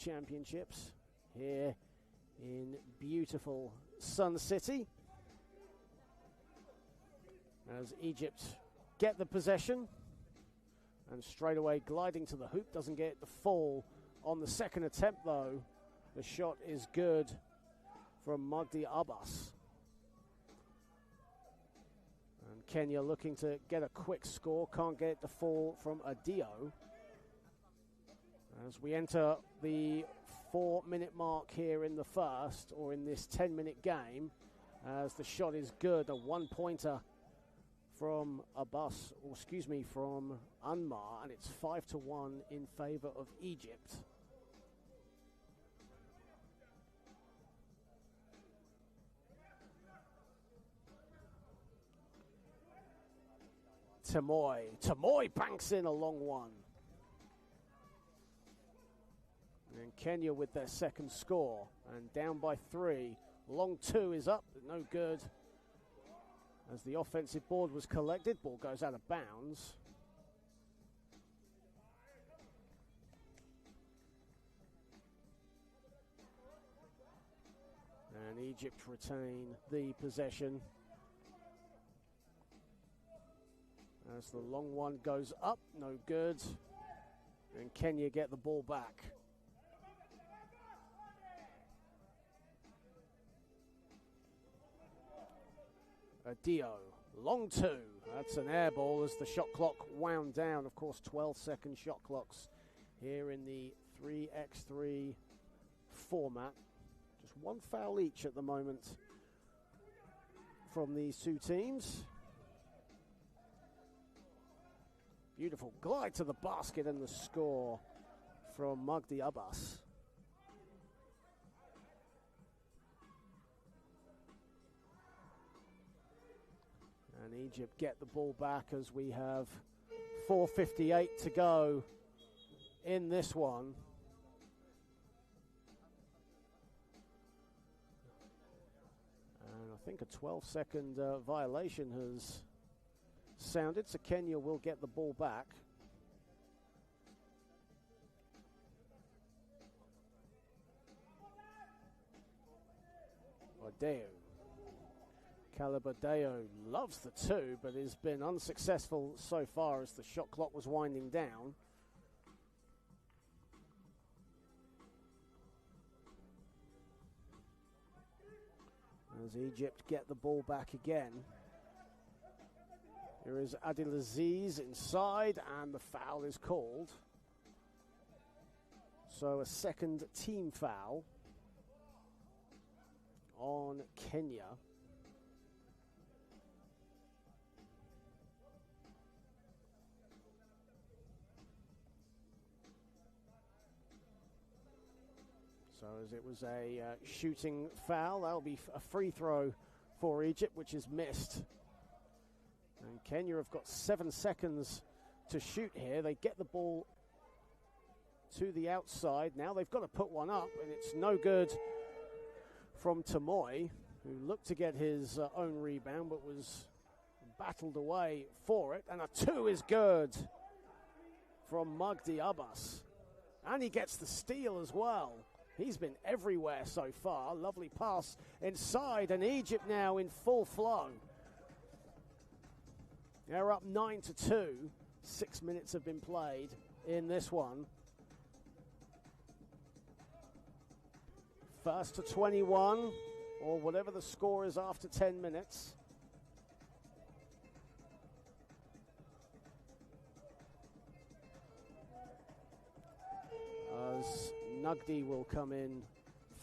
Championships here in beautiful Sun City, as Egypt get the possession and straight away gliding to the hoop. Doesn't get the fall on the second attempt though. The shot is good from Magdi Abbas. And Kenya looking to get a quick score. Can't get the fall from Adio. As we enter the 4-minute mark here in the first, or in this 10-minute game, as the shot is good. A one-pointer from Abbas, or excuse me, from Anmar, and it's 5-1 in favor of Egypt. Tamoy banks in a long one. And Kenya with their second score, and down by 3. Long 2 is up, but no good. As the offensive board was collected, ball goes out of bounds. And Egypt retain the possession. As the long one goes up, no good. And Kenya get the ball back. Adio, long 2. That's an air ball as the shot clock wound down. Of course, 12-second shot clocks here in the 3x3 format. Just one foul each at the moment from these two teams. Beautiful glide to the basket and the score from Magdi Abbas. And Egypt get the ball back as we have 4:58 to go in this one. And I think a 12-second violation has sounded, so Kenya will get the ball back. Adeo. Caleb Adeo loves the 2, but has been unsuccessful so far as the shot clock was winding down. As Egypt get the ball back again. Here is Abdelaziz inside, and the foul is called. So a second team foul on Kenya. So as it was a shooting foul, that'll be a free throw for Egypt, which is missed. And Kenya have got 7 seconds to shoot here. They get the ball to the outside. Now they've got to put one up, and it's no good from Tamoy, who looked to get his own rebound, but was battled away for it. And a 2 is good from Magdi Abbas. And he gets the steal as well. He's been everywhere so far. Lovely pass inside, and Egypt now in full flow. They're up 9-2. 6 minutes have been played in this one. First to 21, or whatever the score is after 10 minutes. As Nugdi will come in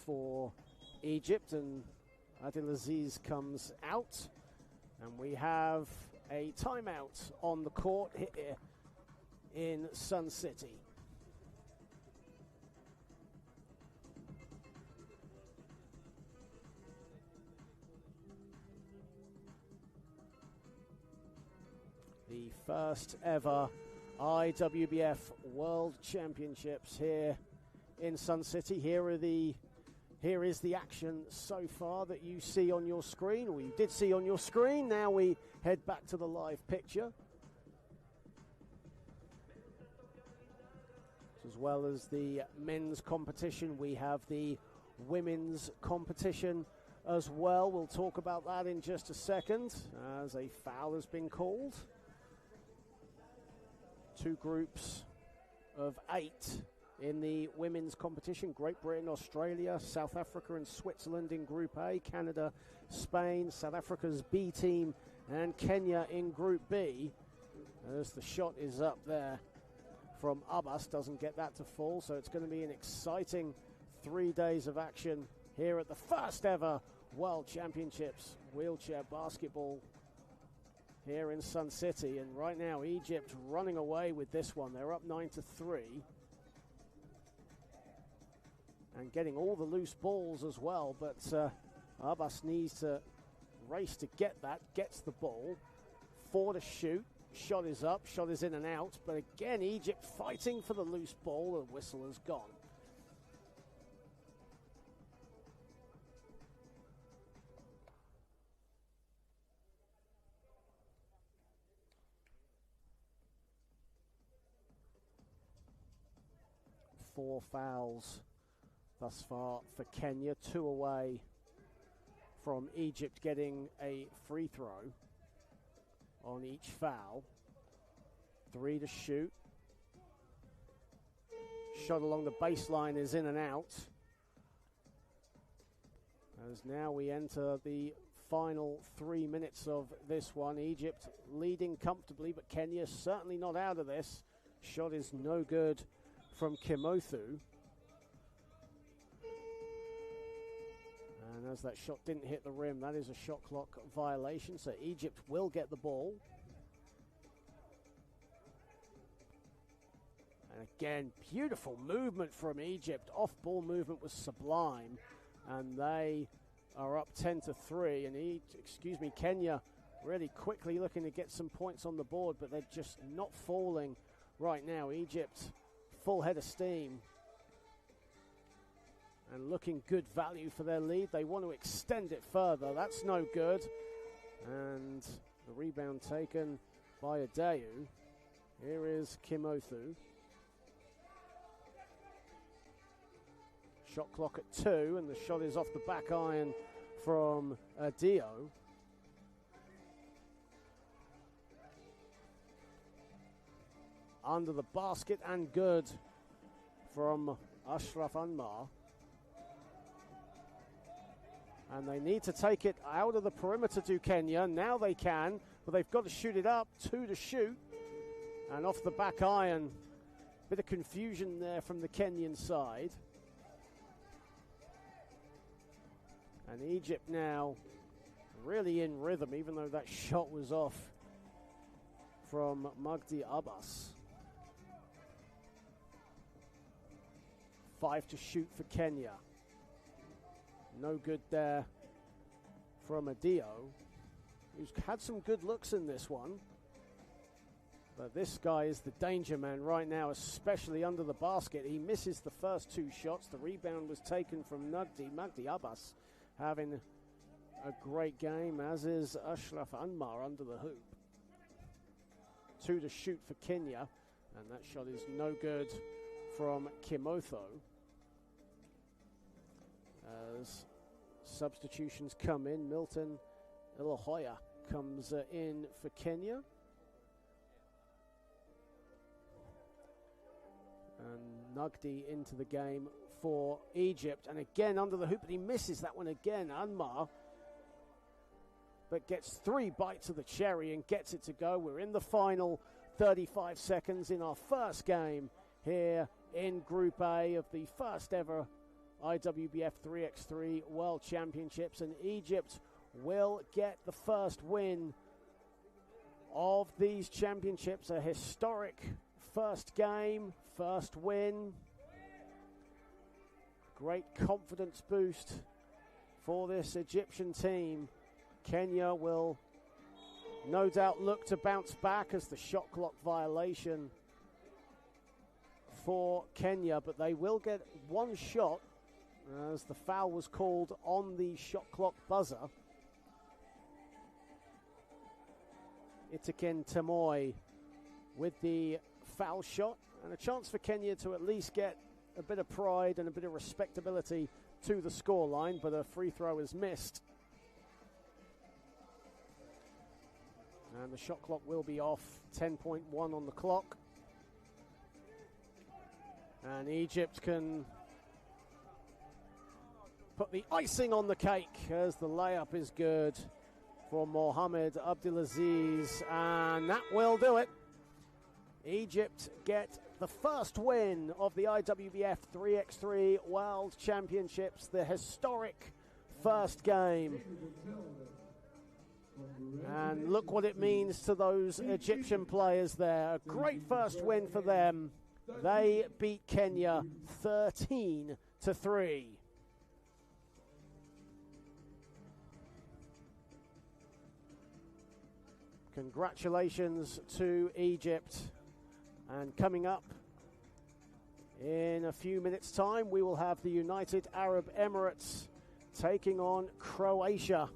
for Egypt, and Abdelaziz comes out. And we have a timeout on the court here in Sun City. The first ever IWBF World Championships here in Sun City. Here is the action so far that you see on your screen, or you did see on your screen. Now we head back to the live picture. As well as the men's competition, we have the women's competition as well. We'll talk about that in just a second as a foul has been called. 2 groups of 8 in the women's competition. Great Britain, Australia, South Africa and Switzerland in Group A. Canada, Spain, South Africa's B team and Kenya in Group B. As the shot is up there from Abbas, doesn't get that to fall, so it's going to be an exciting 3 days of action here at the first ever World Championships wheelchair basketball here in Sun City. And right now Egypt running away with this one. They're up 9-3 and getting all the loose balls as well, but Abbas needs to race to get that, gets the ball, 4 to shoot. Shot is up, shot is in and out, but again Egypt fighting for the loose ball. The whistle has gone. Four fouls thus far for Kenya, 2 away from Egypt getting a free throw on each foul. 3 to shoot. Shot along the baseline is in and out. As now we enter the final 3 minutes of this one. Egypt leading comfortably, but Kenya certainly not out of this. Shot is no good from Kimothu. And as that shot didn't hit the rim, that is a shot clock violation, so Egypt will get the ball. And again, beautiful movement from Egypt. Off-ball movement was sublime, and they are up 10-3. And Kenya really quickly looking to get some points on the board, but they're just not falling right now. Egypt full head of steam and looking good value for their lead. They want to extend it further. That's no good. And the rebound taken by Adeyu. Here is Kimothu. Shot clock at 2, and the shot is off the back iron from Adeyu. Under the basket and good from Ashraf Anmar. And they need to take it out of the perimeter to Kenya. Now they can, but they've got to shoot it up. 2 to shoot. And off the back iron. Bit of confusion there from the Kenyan side. And Egypt now really in rhythm, even though that shot was off from Magdi Abbas. 5 to shoot for Kenya. No good there from Adeyu, who's had some good looks in this one. But this guy is the danger man right now, especially under the basket. He misses the first 2 shots. The rebound was taken from Magdi Abbas, having a great game, as is Ashraf Anmar under the hoop. 2 to shoot for Kenya, and that shot is no good from Kimothu. As substitutions come in, Milton Ilahoya comes in for Kenya. And Nugdi into the game for Egypt. And again under the hoop, but he misses that one again. Anmar, but gets 3 bites of the cherry and gets it to go. We're in the final 35 seconds in our first game here in Group A of the first ever IWBF 3x3 World Championships, and Egypt will get the first win of these championships. A historic first game, first win. Great confidence boost for this Egyptian team. Kenya will no doubt look to bounce back as the shot clock violation for Kenya, but they will get 1 shot as the foul was called on the shot clock buzzer. Itiken Tamoy with the foul shot, And a chance for Kenya to at least get a bit of pride and a bit of respectability to the scoreline, but a free throw is missed. And the shot clock will be off, 10.1 on the clock. And Egypt can put the icing on the cake as the layup is good for Mohamed Abdelaziz, and that will do it. Egypt get the first win of the IWBF 3x3 World Championships, the historic first game. And look what it means to those Egyptian players there. A great first win for them. They beat Kenya 13-3. Congratulations to Egypt. And coming up in a few minutes' time, we will have the United Arab Emirates taking on Croatia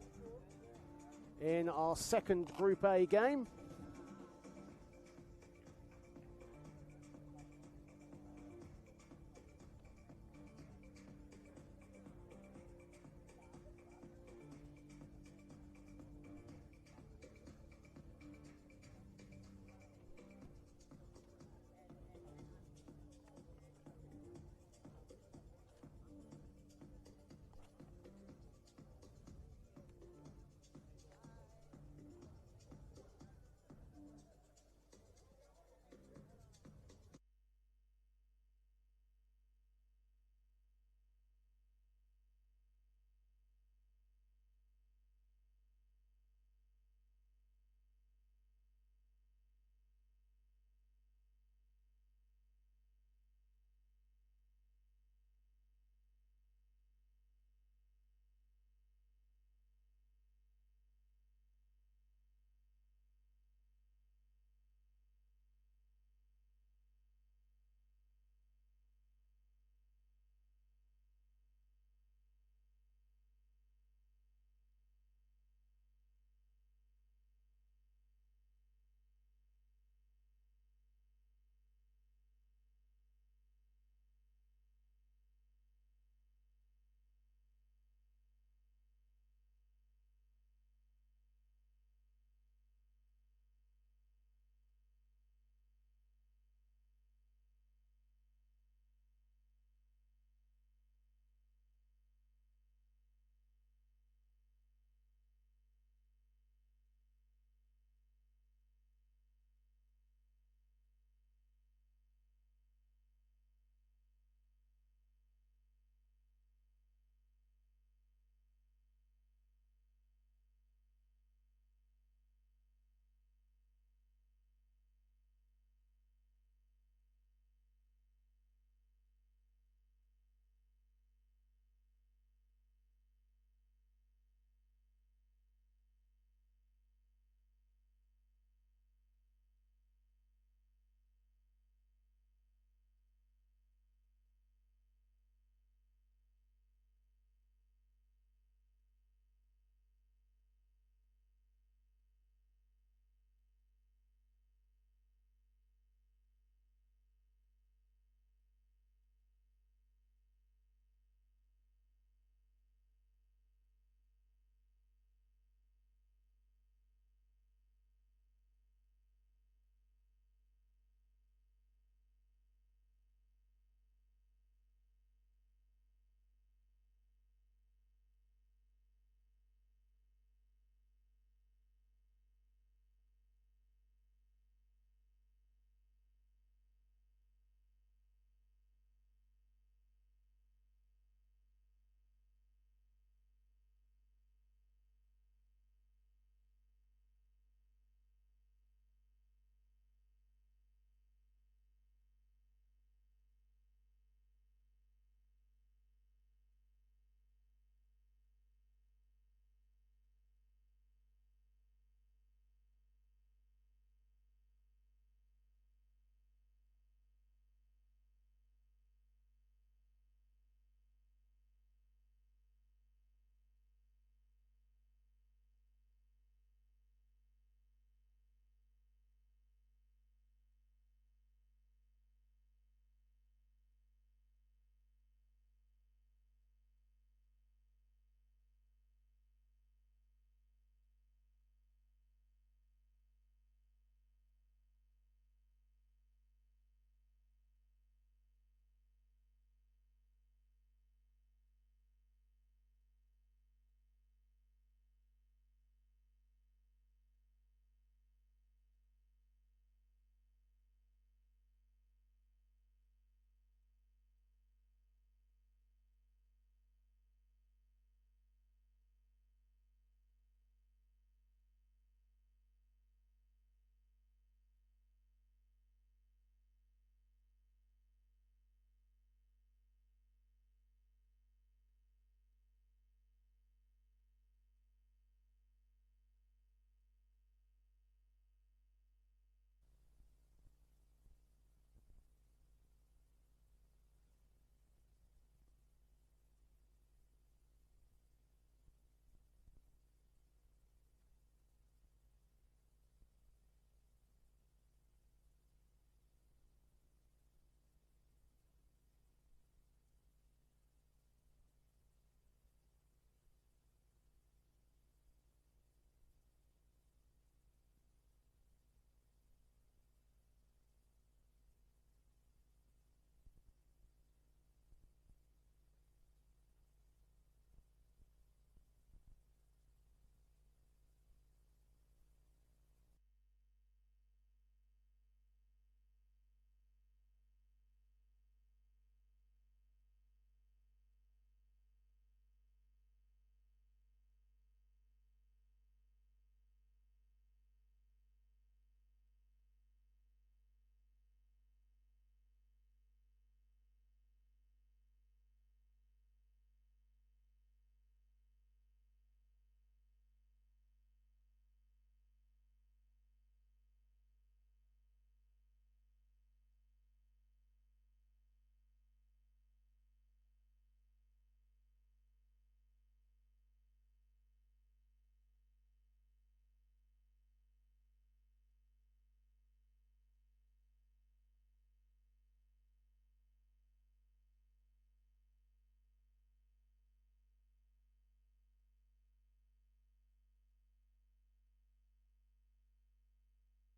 in our second Group A game.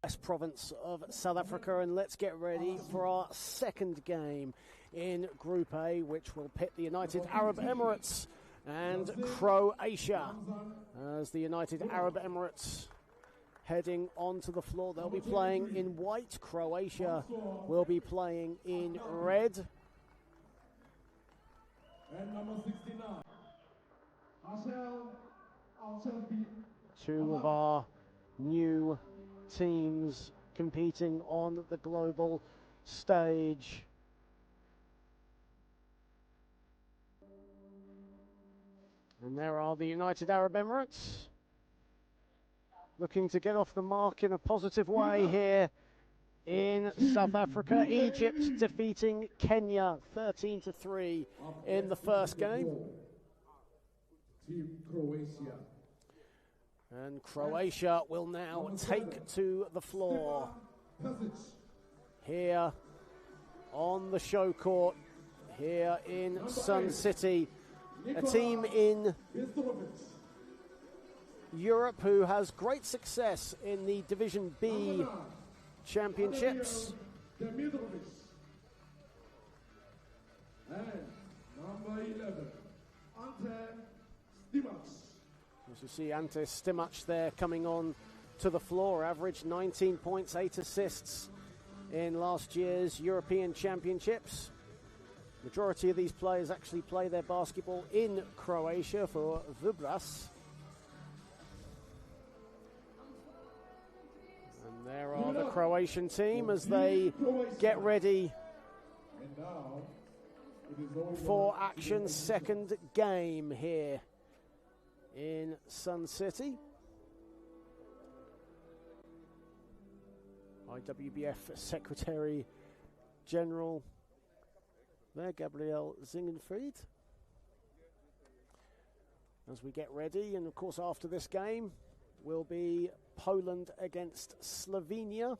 West province of South Africa, and let's get ready for our second game in Group A, which will pit the United Arab Emirates and Croatia. As the United Arab Emirates heading onto the floor, they'll be playing in white. Croatia will be playing in red. And number 69, Two of our new teams competing on the global stage. And there are the United Arab Emirates, looking to get off the mark in a positive way here in South Africa. Egypt defeating Kenya 13-3 in the first game. Team Croatia. And Croatia will now take to the floor here on the show court here in Sun City. A team in Europe who has great success in the Division B championships. And number 11, Ante Stimac. As you see, Ante Stimac there coming on to the floor, averaged 19 points, 8 assists in last year's European Championships. Majority of these players actually play their basketball in Croatia for Vrbas. And there are the Croatian team as they get ready for action. Second game here in Sun City. IWBF Secretary General there, Gabriel Zingenfried. As we get ready, and of course after this game will be Poland against Slovenia,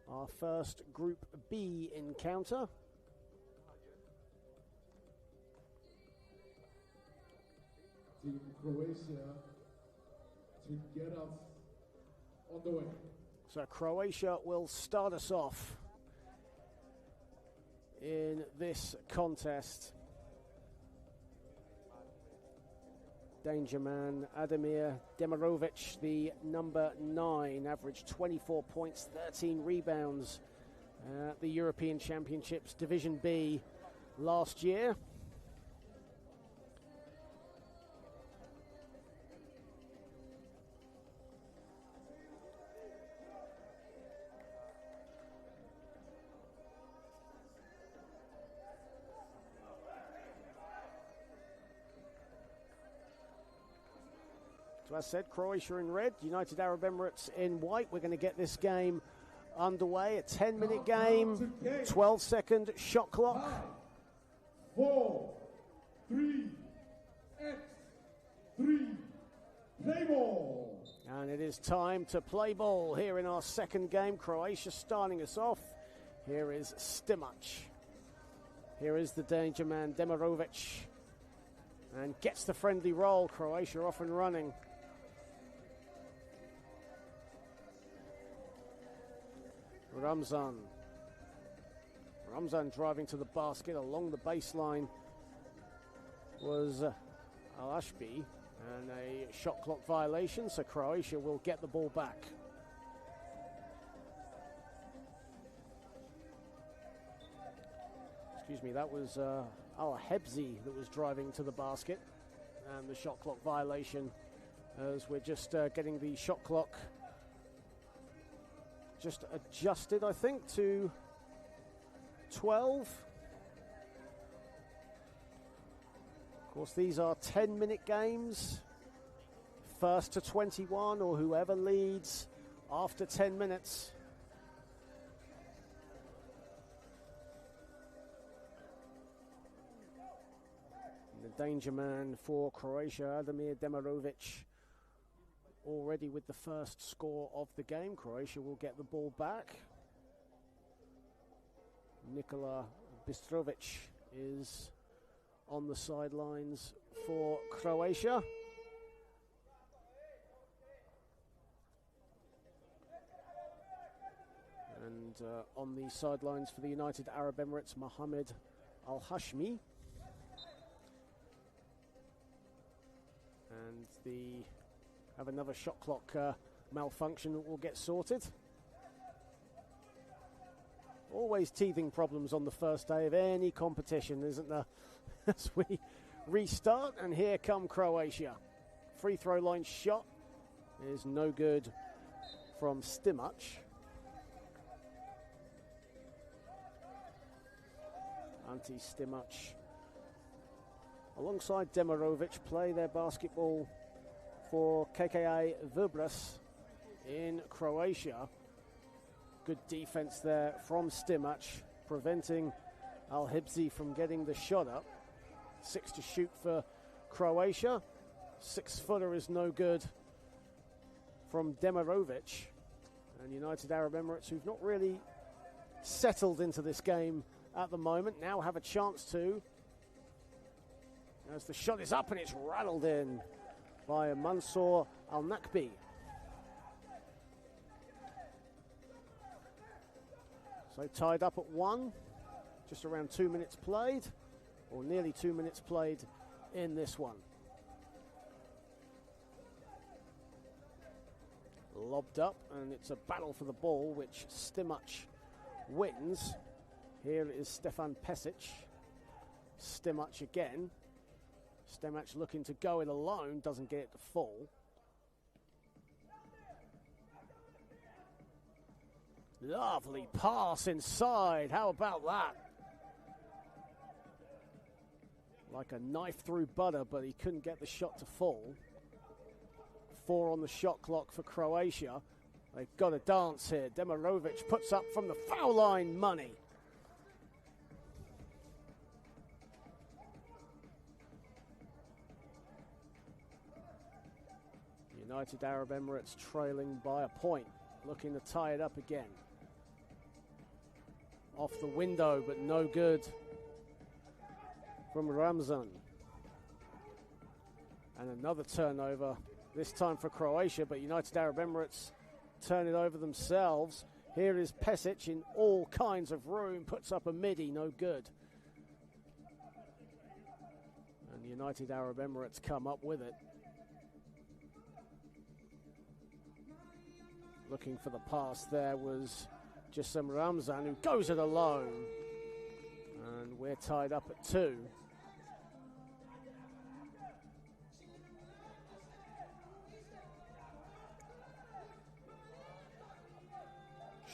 our first Group B encounter. Team Croatia to get us on the way. So Croatia will start us off in this contest. Danger man Ademir Demirovic, the number 9, averaged 24 points, 13 rebounds at the European Championships Division B last year. So as I said, Croatia in red, United Arab Emirates in white. We're going to get this game underway. A 10-minute game, 12-second shot clock. 5, 4, 3, X, 3, play ball. And it is time to play ball here in our second game. Croatia starting us off. Here is Stimac. Here is the danger man, Demirovic. And gets the friendly roll. Croatia off and running. Ramzan driving to the basket along the baseline was Al-Ashby, and a shot clock violation, so Croatia will get the ball back. Excuse me, that was Al-Hebzi that was driving to the basket, and the shot clock violation, as we're just getting the shot clock just adjusted, I think, to 12. Of course, these are 10-minute games. First to 21, or whoever leads after 10 minutes. And the danger man for Croatia, Ademir Demirovic, already with the first score of the game. Croatia will get the ball back. Nikola Bistrovic is on the sidelines for Croatia. And on the sidelines for the United Arab Emirates, Mohammed Al-Hashmi. And have another shot clock malfunction that will get sorted. Always teething problems on the first day of any competition, isn't there? As we restart, and here come Croatia. Free throw line shot is no good from Stimac. Ante Stimac, alongside Demirovic, play their basketball for KKA Vrbas in Croatia. Good defense there from Stimac, preventing Al-Hibzi from getting the shot up. 6 to shoot for Croatia. 6-footer is no good from Demirovic. And United Arab Emirates, who've not really settled into this game at the moment, now have a chance to. As the shot is up and it's rattled in by Mansour Al-Nakbi. So tied up at 1, just around 2 minutes played, or nearly 2 minutes played in this one. Lobbed up, and it's a battle for the ball, which Stimac wins. Here is Stefan Pesic. Stimac again. Stimac looking to go it alone, doesn't get it to fall. Lovely pass inside. How about that? Like a knife through butter, but he couldn't get the shot to fall. 4 on the shot clock for Croatia. They've got a dance here. Demirovic puts up from the foul line money. United Arab Emirates trailing by a point, looking to tie it up again. Off the window, but no good from Ramzan. And another turnover, this time for Croatia, but United Arab Emirates turn it over themselves. Here is Pesic in all kinds of room, puts up a midi, no good. And United Arab Emirates come up with it. Looking for the pass there was Jassim Ramzan, who goes it alone. And we're tied up at 2.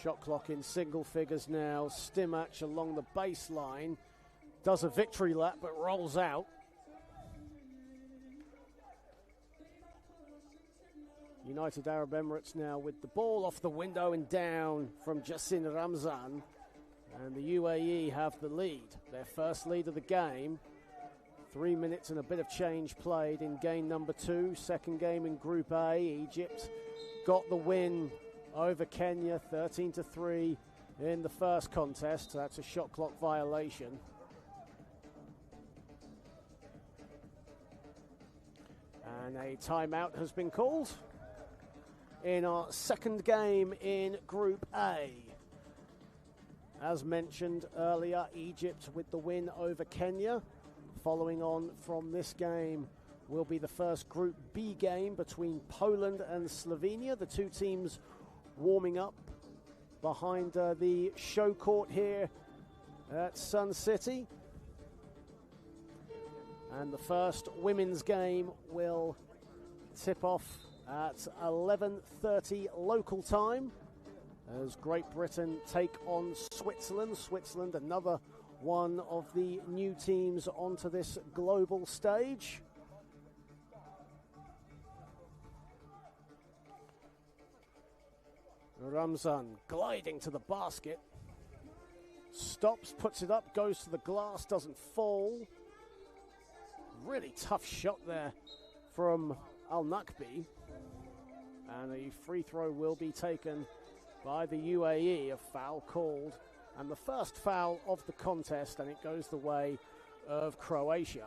Shot clock in single figures now. Stimac along the baseline. Does a victory lap but rolls out. United Arab Emirates now with the ball off the window and down from Jassim Ramzan. And the UAE have the lead. Their first lead of the game. 3 minutes and a bit of change played in game number 2. Second game in Group A. Egypt got the win over Kenya, 13-3 in the first contest. That's a shot clock violation. And a timeout has been called in our second game in Group A. As mentioned earlier, Egypt with the win over Kenya. Following on from this game will be the first Group B game between Poland and Slovenia. The two teams warming up behind the show court here at Sun City. And the first women's game will tip off at 11:30 local time as Great Britain take on Switzerland. Switzerland, another one of the new teams onto this global stage. Ramzan gliding to the basket. Stops, puts it up, goes to the glass, doesn't fall. Really tough shot there from Al-Nakbi. And a free throw will be taken by the UAE, a foul called. And the first foul of the contest, and it goes the way of Croatia.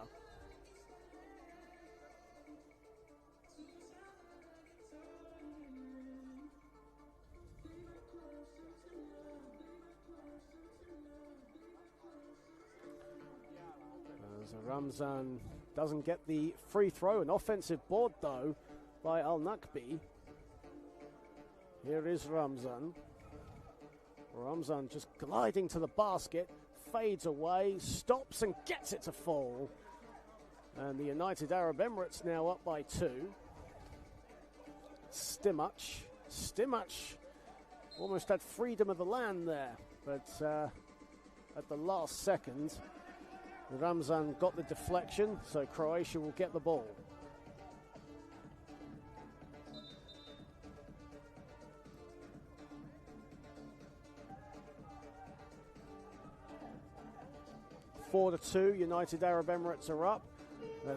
Ramzan doesn't get the free throw. An offensive board, though, by Al-Nakbi. Here is Ramzan. Ramzan just gliding to the basket, fades away, stops and gets it to fall. And the United Arab Emirates now up by 2. Stimac almost had freedom of the land there, but at the last second, Ramzan got the deflection, so Croatia will get the ball. Four to 2, United Arab Emirates are up.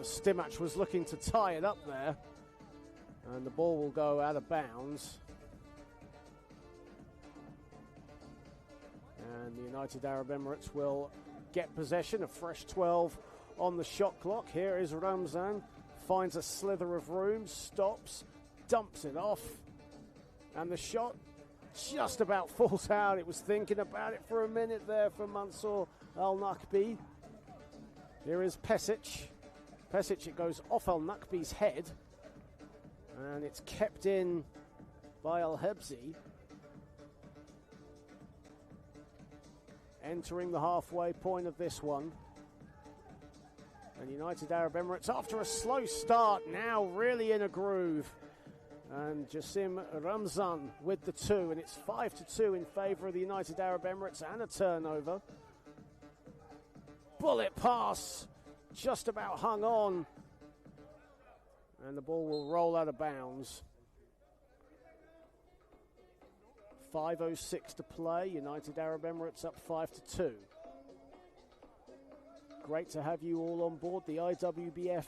Stimac was looking to tie it up there, and the ball will go out of bounds. And the United Arab Emirates will get possession, a fresh 12 on the shot clock. Here is Ramzan, finds a slither of room, stops, dumps it off, and the shot just about falls out. It was thinking about it for a minute there for Mansour Al-Nakbi. Here is Pesic. Pesic, it goes off Al-Nakbi's head, and it's kept in by Al-Hebzi. Entering the halfway point of this one. And United Arab Emirates, after a slow start, now really in a groove. And Jassim Ramzan with the 2, and it's 5 to 2 in favour of the United Arab Emirates, and a turnover. Bullet pass, just about hung on, and the ball will roll out of bounds. 5:06 to play. United Arab Emirates up 5 to 2. Great to have you all on board the IWBF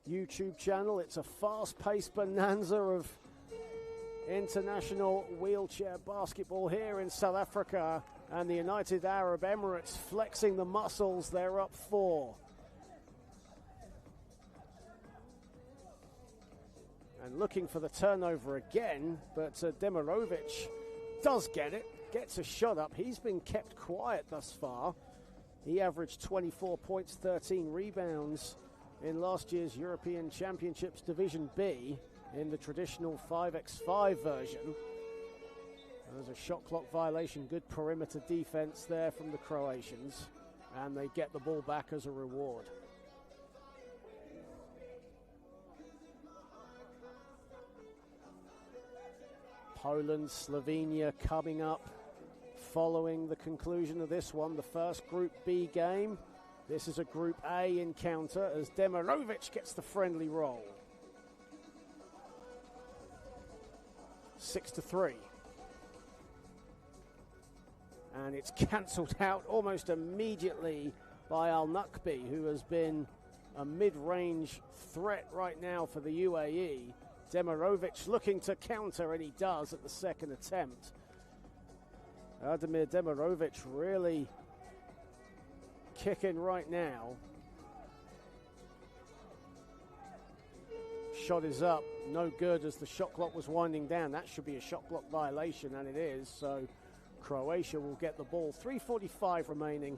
YouTube channel. It's a fast-paced bonanza of international wheelchair basketball here in South Africa, and the United Arab Emirates flexing the muscles. They're up 4. And looking for the turnover again, but Demirovic does get it, gets a shot up. He's been kept quiet thus far. He averaged 24 points, 13 rebounds in last year's European Championships Division B in the traditional 5x5 version. There's a shot clock violation, good perimeter defense there from the Croatians, and they get the ball back as a reward. Poland, Slovenia coming up following the conclusion of this one, the first Group B game. This is a Group A encounter as Demirovic gets the friendly roll. 6 to 3. And it's cancelled out almost immediately by Al-Nakbi, who has been a mid-range threat right now for the UAE. Demirovic looking to counter, and he does at the second attempt. Ademir Demirovic really kicking right now. Shot is up, no good as the shot clock was winding down. That should be a shot clock violation, and it is. So Croatia will get the ball. 3:45 remaining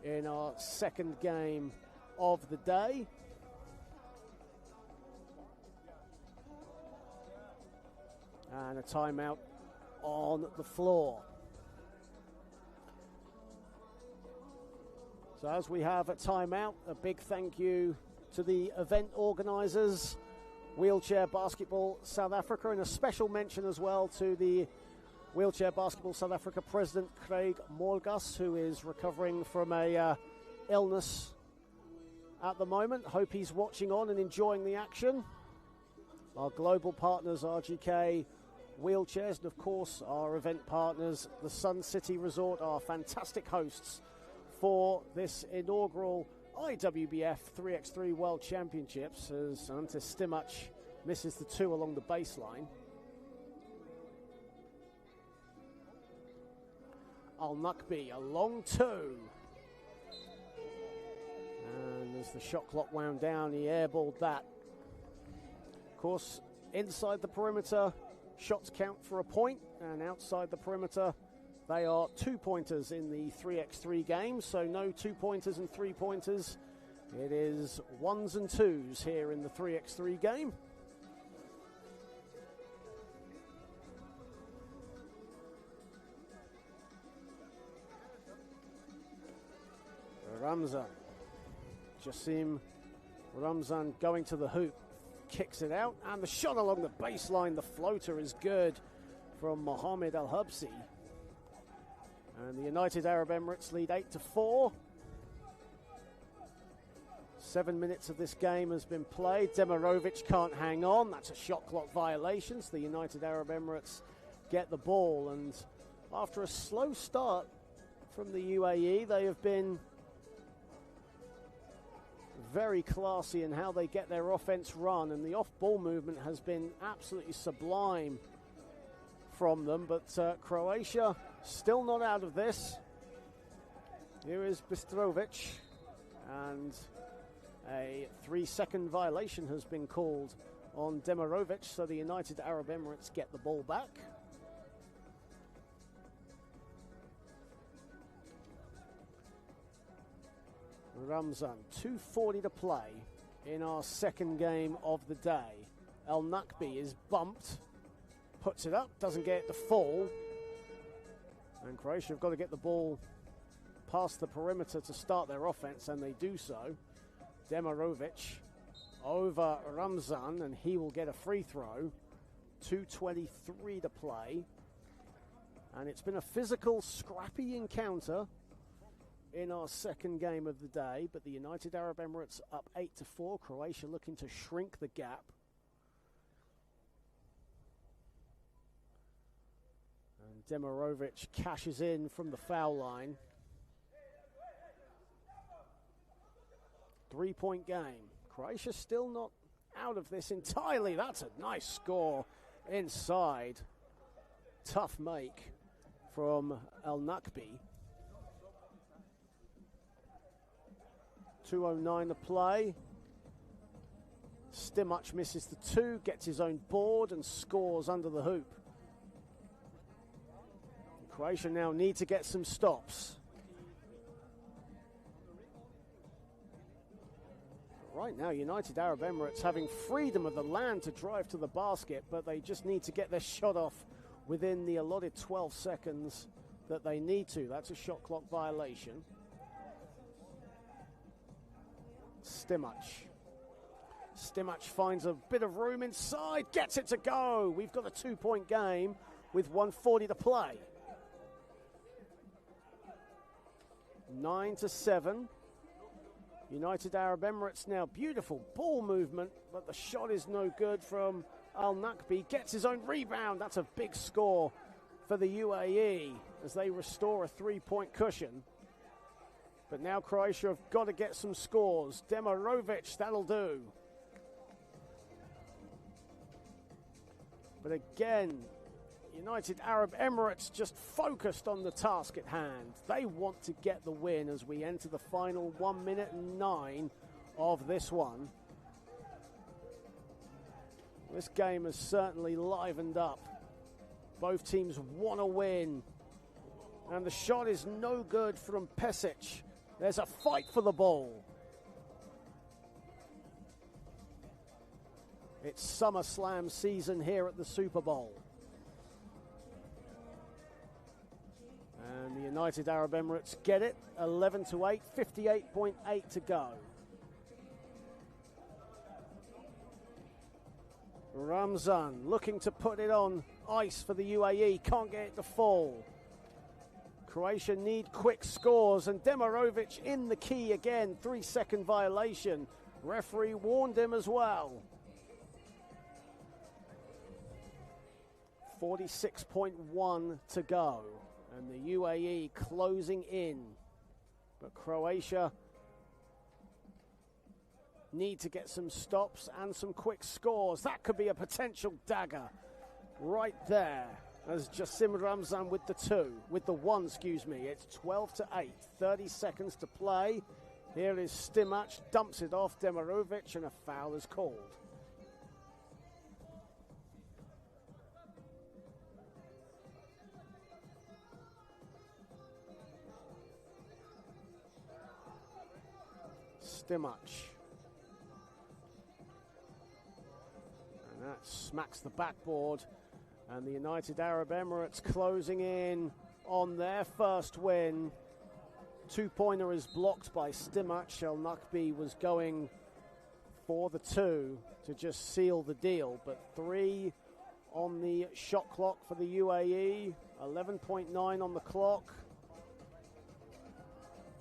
in our second game of the day. And a timeout on the floor. So as we have a timeout, a big thank you to the event organisers, Wheelchair Basketball South Africa, and a special mention as well to the Wheelchair Basketball South Africa President Craig Morgas, who is recovering from a illness at the moment. Hope he's watching on and enjoying the action. Our global partners, RGK Wheelchairs, and of course our event partners, the Sun City Resort, are fantastic hosts for this inaugural IWBF 3x3 World Championships, as Ante Stimac misses the 2 along the baseline. Al-Nakbi, a long 2. And as the shot clock wound down, he airballed that. Of course, inside the perimeter, shots count for a point, and outside the perimeter, they are 2-pointers in the 3x3 game, so no 2-pointers and 3-pointers It is 1s and 2s here in the 3x3 game. Ramzan. Jassim Ramzan going to the hoop. Kicks it out, and the shot along the baseline, the floater is good from Mohamed Al-Habsi. And the United Arab Emirates lead 8-4. 7 minutes of this game has been played. Demirovic can't hang on. That's a shot clock violation. So the United Arab Emirates get the ball. And after a slow start from the UAE, they have been very classy in how they get their offense run. And the off-ball movement has been absolutely sublime from them. But Croatia still not out of this. Here is Bistrovic. And a 3-second violation has been called on Demirovic, so the United Arab Emirates get the ball back. Ramzan, 2:40 to play in our second game of the day. El Nakbi is bumped, puts it up, doesn't get the fall. And Croatia have got to get the ball past the perimeter to start their offense, and they do so. Demirovic over Ramzan, and he will get a free throw. 2:23 to play. And it's been a physical, scrappy encounter in our second game of the day, but the United Arab Emirates up 8-4. Croatia looking to shrink the gap. And Demirovic cashes in from the foul line. 3-point game. Croatia still not out of this entirely. That's a nice score inside. Tough make from El Nakbi. 2:09 to play. Stimac misses the two, gets his own board and scores under the hoop. Croatia now need to get some stops. Right now, United Arab Emirates having freedom of the land to drive to the basket, but they just need to get their shot off within the allotted 12 seconds that they need to. That's a shot clock violation. Stimac finds a bit of room inside, gets it to go. We've got a 2-point game with 1:40 to play. 9-7. United Arab Emirates now, beautiful ball movement, but the shot is no good from Al Nakbi. Gets his own rebound. That's a big score for the UAE as they restore a 3-point cushion. But now Croatia have got to get some scores. Demirovic, that'll do. But again, United Arab Emirates just focused on the task at hand. They want to get the win as we enter the final 1 minute and 9 of this one. This game has certainly livened up. Both teams want to win. And the shot is no good from Pesic. There's a fight for the ball. It's SummerSlam season here at the Super Bowl. And the United Arab Emirates get it, 11-8, 58.8 to go. Ramzan looking to put it on ice for the UAE, can't get it to fall. Croatia need quick scores, and Demirovic in the key again, 3-second violation. Referee warned him as well. 46.1 to go. And the UAE closing in. But Croatia need to get some stops and some quick scores. That could be a potential dagger right there. As Jassim Ramzan with the one, It's 12-8, 30 seconds to play. Here is Stimac, dumps it off Demirovic, and a foul is called. Stimac. And that smacks the backboard. And the United Arab Emirates closing in on their first win. Two-pointer is blocked by Stimac. El Nakbi was going for the two to just seal the deal, but 3 on the shot clock for the UAE, 11.9 on the clock.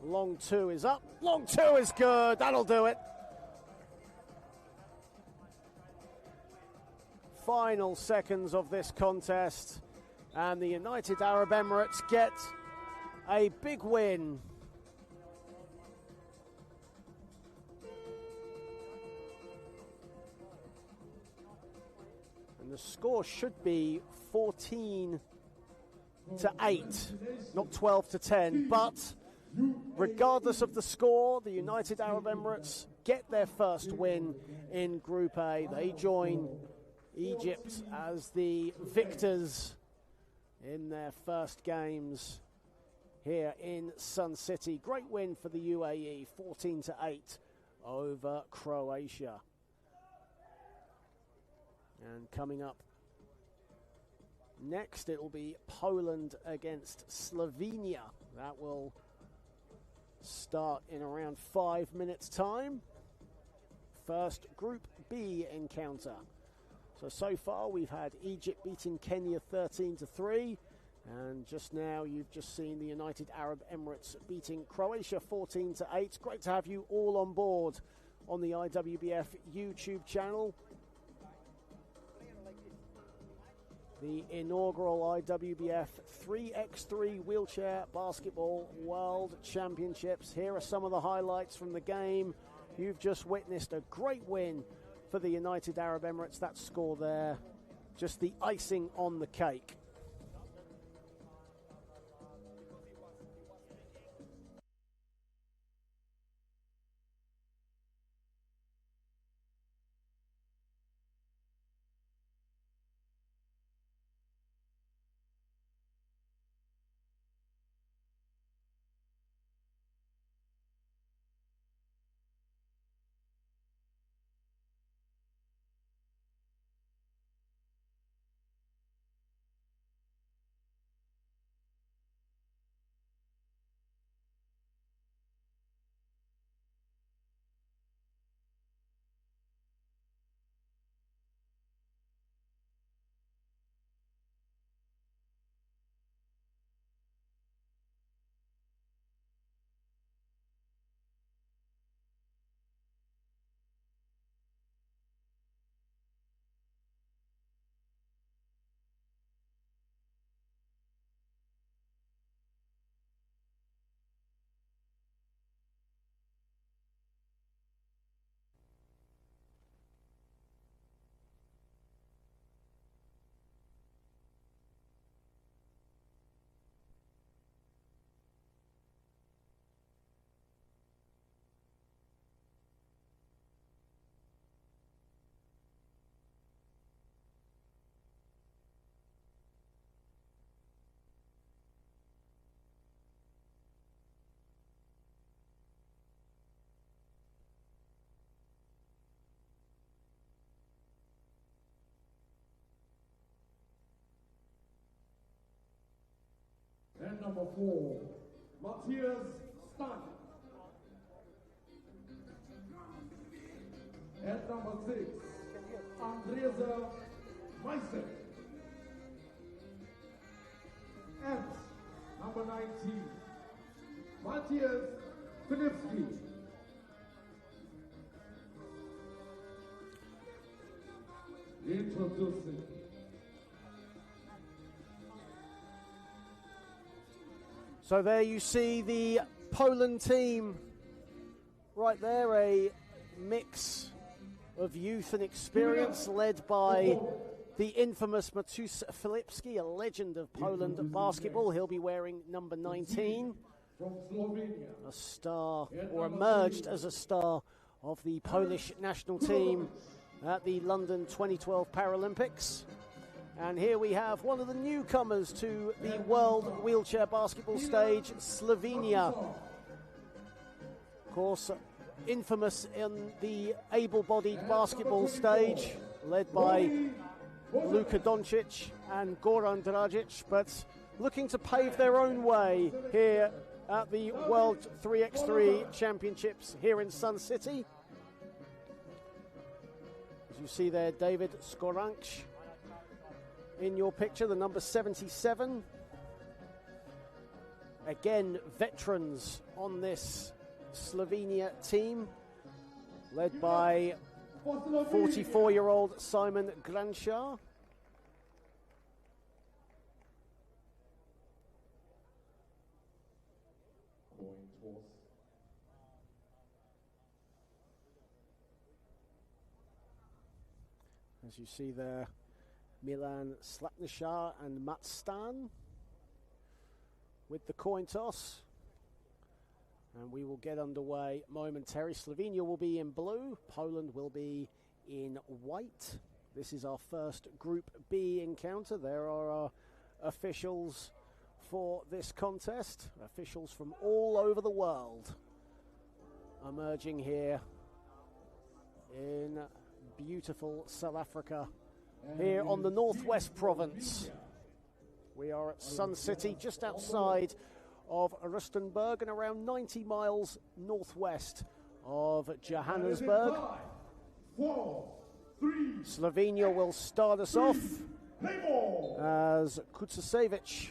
Long two is up, long two is good, that'll do it. Final seconds of this contest, and the United Arab Emirates get a big win. And the score should be 14-8, not 12-10. But regardless of the score, the United Arab Emirates get their first win in Group A. They join Egypt as the victors in their first games here in Sun City. Great win for the UAE, 14-8 over Croatia. And coming up next, it will be Poland against Slovenia. That will start in around 5 minutes' time. First Group B encounter. So far we've had Egypt beating Kenya 13-3. And just now you've just seen the United Arab Emirates beating Croatia 14-8. Great to have you all on board on the IWBF YouTube channel. The inaugural IWBF 3x3 Wheelchair Basketball World Championships. Here are some of the highlights from the game. You've just witnessed a great win for the United Arab Emirates. That score there, just the icing on the cake. And number 4, Matthias Stan. At number 6, Andresa Meiser. At number 19, Matthias Filipski. Introducing So there you see the Poland team right there, a mix of youth and experience led by the infamous Matus Filipski, a legend of Poland basketball. He'll be wearing number 19, a star, or emerged as a star of the Polish national team at the London 2012 Paralympics. And here we have one of the newcomers to the world wheelchair basketball stage, Slovenia. Of course, infamous in the able-bodied basketball stage, led by Luka Doncic and Goran Dragic, but looking to pave their own way here at the World 3x3 Championships here in Sun City. As you see there, David Skoranc in your picture, the number 77. Again, veterans on this Slovenia team, led by 44-year-old Simon Granshar. As you see there, Milan Slapnishar and Matt Stan with the coin toss. And we will get underway momentarily. Slovenia will be in blue. Poland will be in white. This is our first Group B encounter. There are our officials for this contest. Officials from all over the world emerging here in beautiful South Africa, here on the Northwest Province. We are at Sun City, just outside of Rustenburg and around 90 miles northwest of Johannesburg. Slovenia will start us off as Kucasevic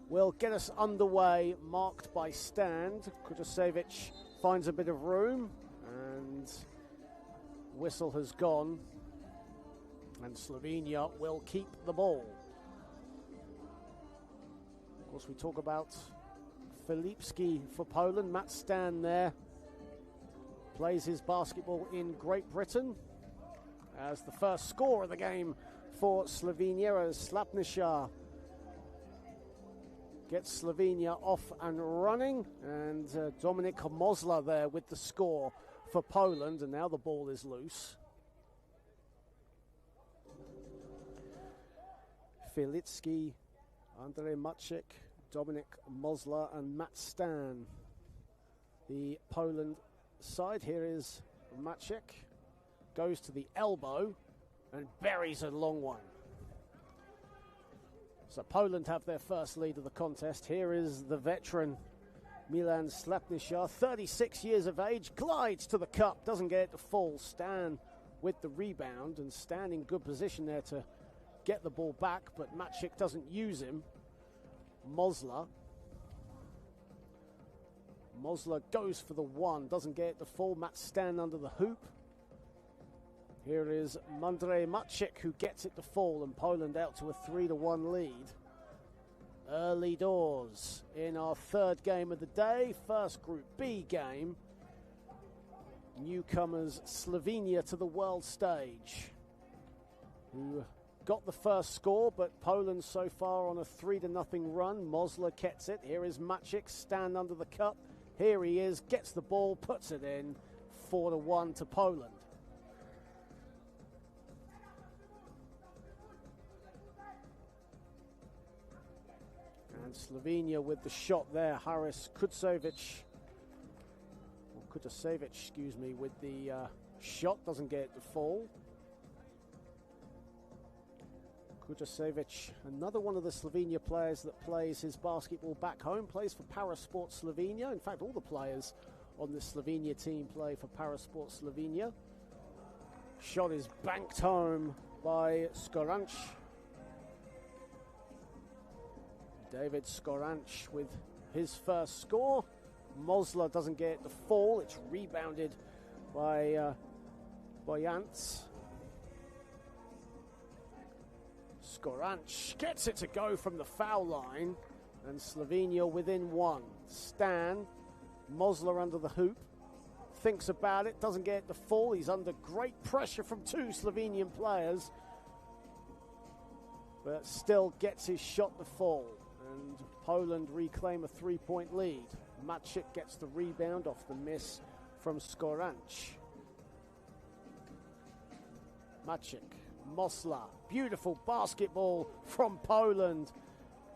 will get us underway, marked by stand. Kucasevic finds a bit of room and whistle has gone, and Slovenia will keep the ball. Of course, we talk about Filipski for Poland. Matt Stan there plays his basketball in Great Britain as the first score of the game for Slovenia, as Slapnishar gets Slovenia off and running, and Dominik Mosler there with the score for Poland, and now the ball is loose. Filipski, Andrej Maciek, Dominik Mosler and Matt Stan. The Poland side, here is Maciek, goes to the elbow and buries a long one. So Poland have their first lead of the contest. Here is the veteran Milan Slapnishar, 36 years of age, glides to the cup, doesn't get it to fall. Stan with the rebound, and Stan in good position there to get the ball back, but Maciek doesn't use him. Mosler goes for the one, doesn't get it to fall. Matt Stan under the hoop. Here is Andrej Maciek who gets it to fall, and Poland out to a 3-1 lead. Early doors in our third game of the day, first Group B game. Newcomers Slovenia to the world stage, who got the first score, but Poland so far on a 3-0 run. Mosler gets it. Here is Maciek, stand under the cup. Here he is, gets the ball, puts it in. 4-1 to Poland. And Slovenia with the shot there. Haris Kucasevic, with the shot, doesn't get it to fall. Kucasevic, another one of the Slovenia players that plays his basketball back home, plays for Parasport Slovenia. In fact, all the players on the Slovenia team play for Parasport Slovenia. Shot is banked home by Skoranc. David Skoranc with his first score. Mosler doesn't get it to fall. It's rebounded by Jantz. Skoranc gets it to go from the foul line, and Slovenia within one. Stan, Mosler under the hoop, thinks about it, doesn't get it to fall. He's under great pressure from two Slovenian players, but still gets his shot to fall, and Poland reclaim a 3-point lead. Maciek gets the rebound off the miss from Skoranc. Maciek, Mosler, beautiful basketball from Poland,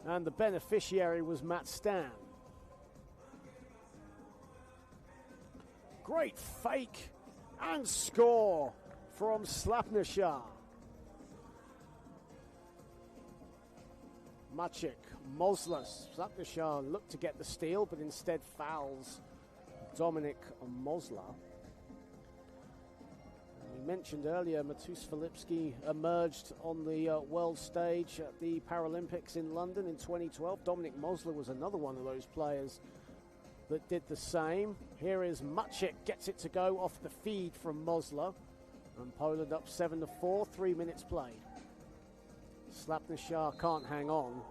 and the beneficiary was Matt Stan. Great fake and score from Slapnishar. Maciek, Moslas. Slapnishar looked to get the steal, but instead fouls Dominik Mosla. We mentioned earlier, Matus Filipski emerged on the world stage at the Paralympics in London in 2012. Dominik Mosla was another one of those players that did the same. Here is Maciek, gets it to go off the feed from Mosla. And Poland up 7-4, 3 minutes played. Slapnishar can't hang on.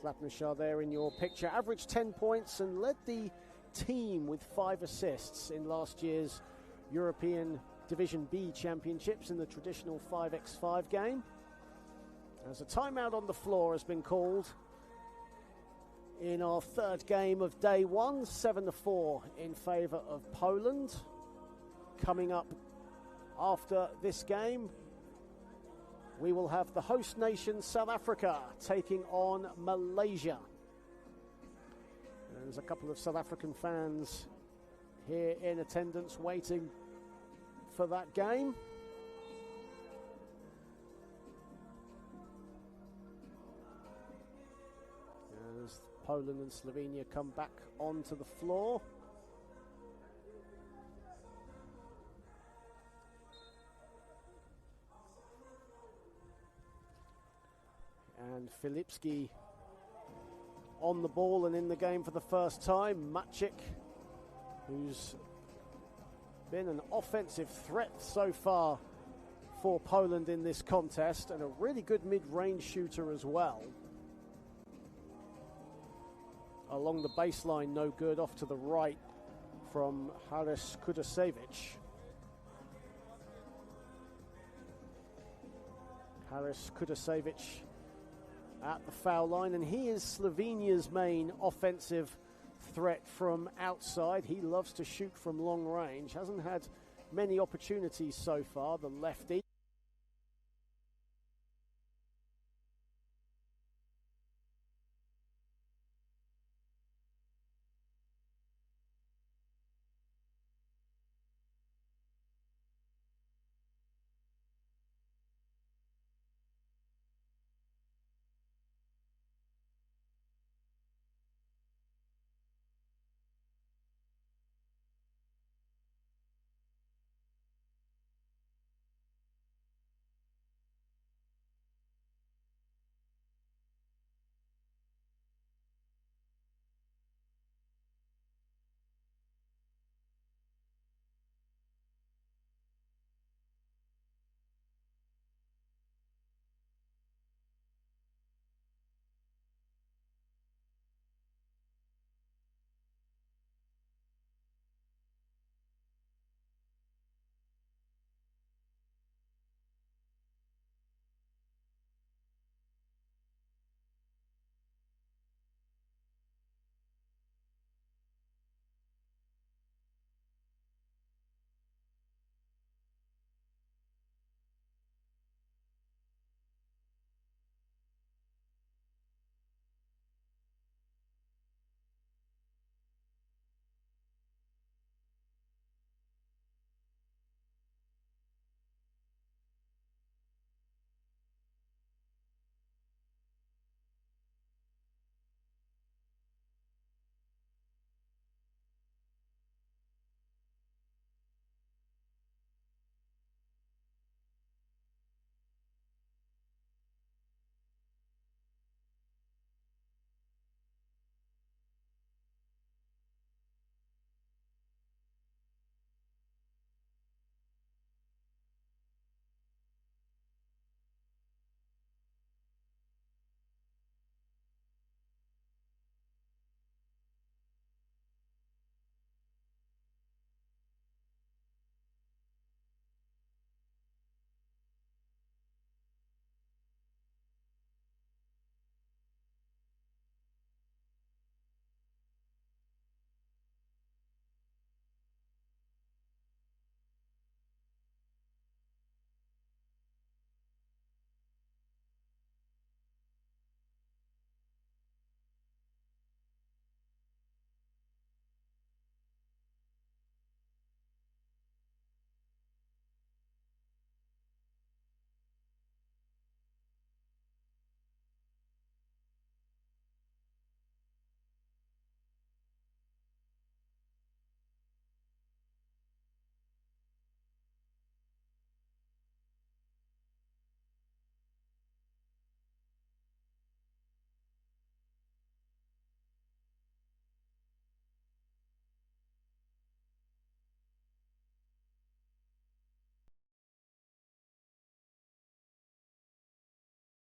Slapnishar there in your picture. Averaged 10 points and led the team with 5 assists in last year's European Division B Championships in the traditional 5x5 game. As a timeout on the floor has been called in our third game of day one, 7-4 in favour of Poland. Coming up after this game, we will have the host nation South Africa taking on Malaysia. There's a couple of South African fans here in attendance waiting for that game. As Poland and Slovenia come back onto the floor. And Filipski on the ball and in the game for the first time. Maciek, who's been an offensive threat so far for Poland in this contest, and a really good mid-range shooter as well. Along the baseline, no good. Off to the right from Haris Kudasevich. Haris Kudasevich at the foul line, and he is Slovenia's main offensive threat from outside. He loves to shoot from long range. Hasn't had many opportunities so far, the lefty.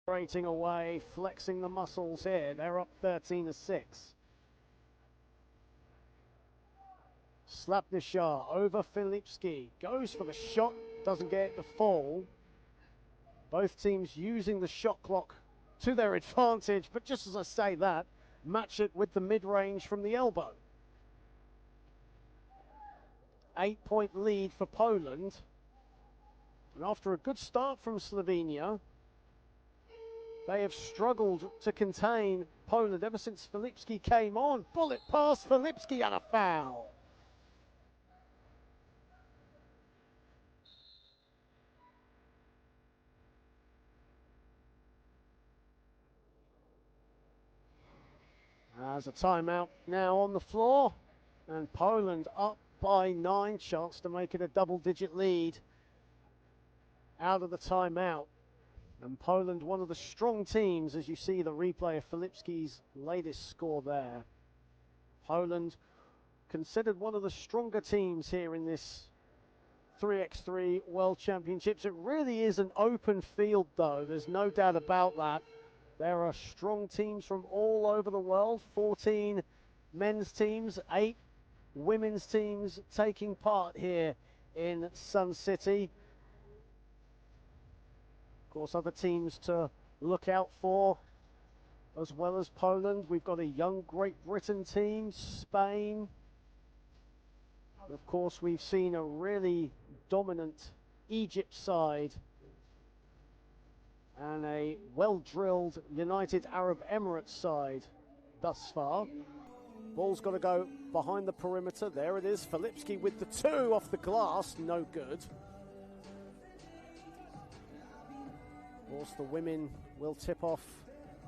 Rating away, flexing the muscles here. They're up 13-6. Slapnishar over Filipski. Goes for the shot, doesn't get it to fall. Both teams using the shot clock to their advantage, but just as I say that, match it with the mid-range from the elbow. 8-point lead for Poland. And after a good start from Slovenia, they have struggled to contain Poland ever since Filipski came on. Bullet past Filipski and a foul. There's a timeout now on the floor, and Poland up by 9, chance to make it a double-digit lead out of the timeout. And Poland, one of the strong teams, as you see the replay of Filipski's latest score there. Poland considered one of the stronger teams here in this 3x3 World Championships. It really is an open field, though. There's no doubt about that. There are strong teams from all over the world. 14 men's teams, 8 women's teams taking part here in Sun City. Of course, other teams to look out for, as well as Poland. We've got a young Great Britain team, Spain. And of course, we've seen a really dominant Egypt side and a well-drilled United Arab Emirates side thus far. Ball's got to go behind the perimeter. There it is. Filipski with the 2 off the glass. No good. Of course, the women will tip off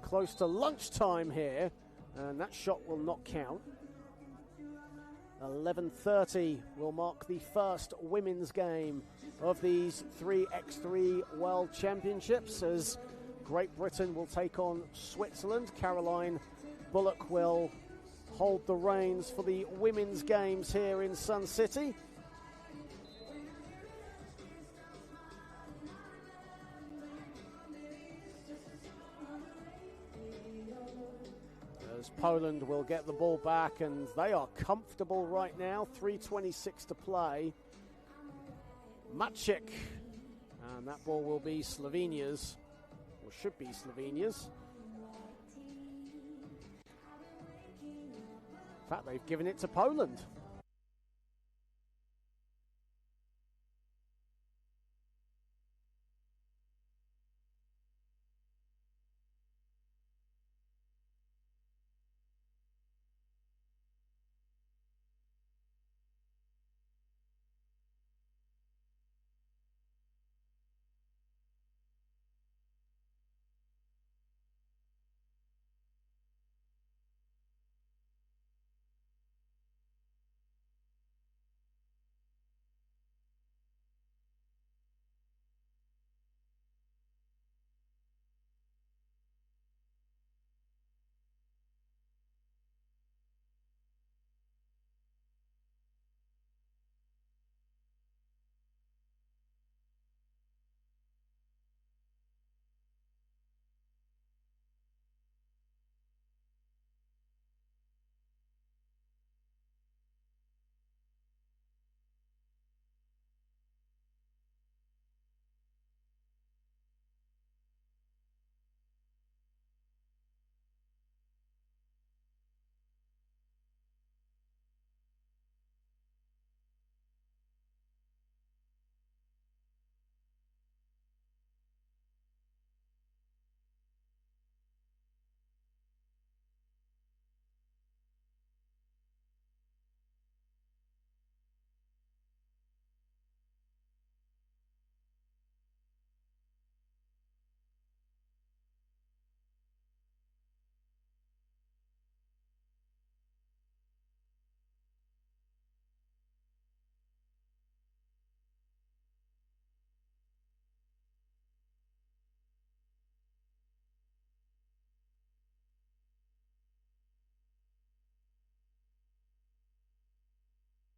close to lunchtime here, and that shot will not count. 11:30 will mark the first women's game of these 3x3 World Championships, as Great Britain will take on Switzerland. Caroline Bullock will hold the reins for the women's games here in Sun City. As Poland will get the ball back, and they are comfortable right now. 3:26 to play. Maciek, and that ball will be Slovenia's, or should be Slovenia's. In fact, they've given it to Poland.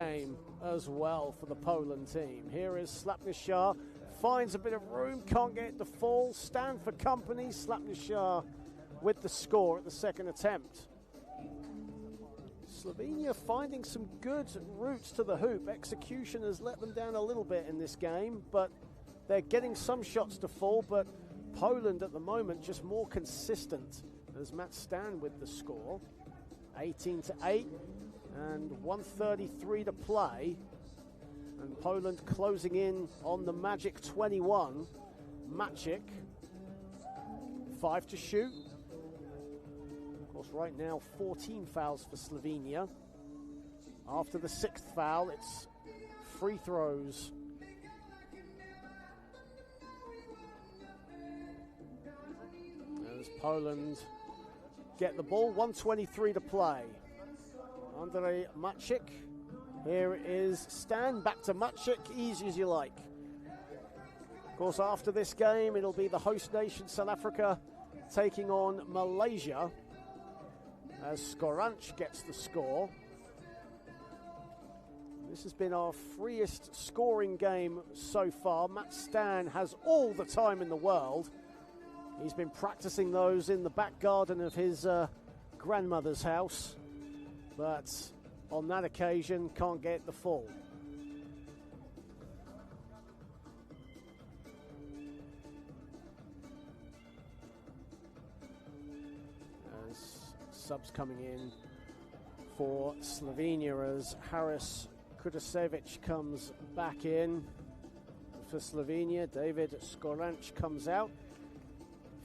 Game as well for the Poland team. Here is Slapnishar finds a bit of room, can't get it to fall. Stand for company, Slapnishar with the score at the second attempt. Slovenia finding some good routes to the hoop. Execution has let them down a little bit in this game, but they're getting some shots to fall, but Poland at the moment just more consistent as Matt Stan with the score. 18-8 and 1:33 to play. And Poland closing in on the magic 21. Maciek, 5 to shoot. Of course, right now 14 fouls for Slovenia. After the 6th foul, it's free throws. As Poland get the ball, 1:23 to play. Andrej Maciek. Here is Stan, back to Maciek, easy as you like. Of course, after this game, it'll be the host nation, South Africa, taking on Malaysia, as Skoranc gets the score. This has been our freest scoring game so far. Matt Stan has all the time in the world. He's been practicing those in the back garden of his grandmother's house, but on that occasion, can't get the full. As subs coming in for Slovenia, as Haris Kudasevic comes back in for Slovenia. David Skoranc comes out.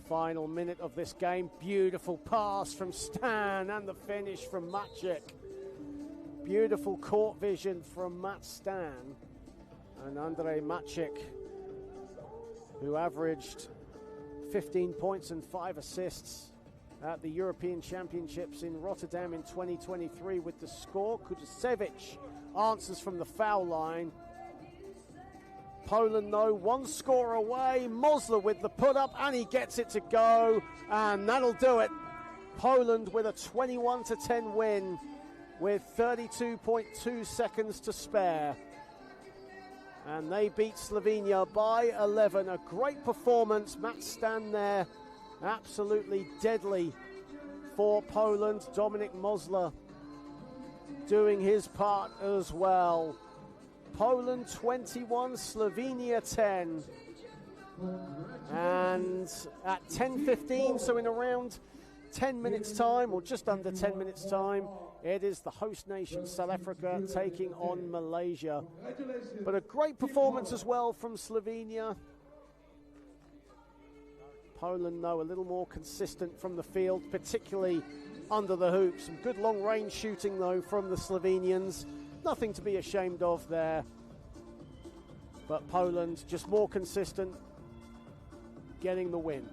Final minute of this game. Beautiful pass from Stan and the finish from Maciek. Beautiful court vision from Matt Stan. And Andrej Maciek, who averaged 15 points and 5 assists at the European Championships in Rotterdam in 2023 with the score. Kudasevic answers from the foul line. Poland, though, one score away. Mosler with the put-up, and he gets it to go, and that'll do it. Poland with a 21-10 win with 32.2 seconds to spare. And they beat Slovenia by 11. A great performance. Matt Stan there, absolutely deadly for Poland. Dominik Mosler doing his part as well. Poland 21, Slovenia 10. And at 10:15, so in around 10 minutes time, or just under 10 minutes time, it is the host nation, South Africa, taking on Malaysia. But a great performance as well from Slovenia. Poland, though, a little more consistent from the field, particularly under the hoop. Some good long-range shooting, though, from the Slovenians. Nothing to be ashamed of there. But Poland just more consistent, getting the win.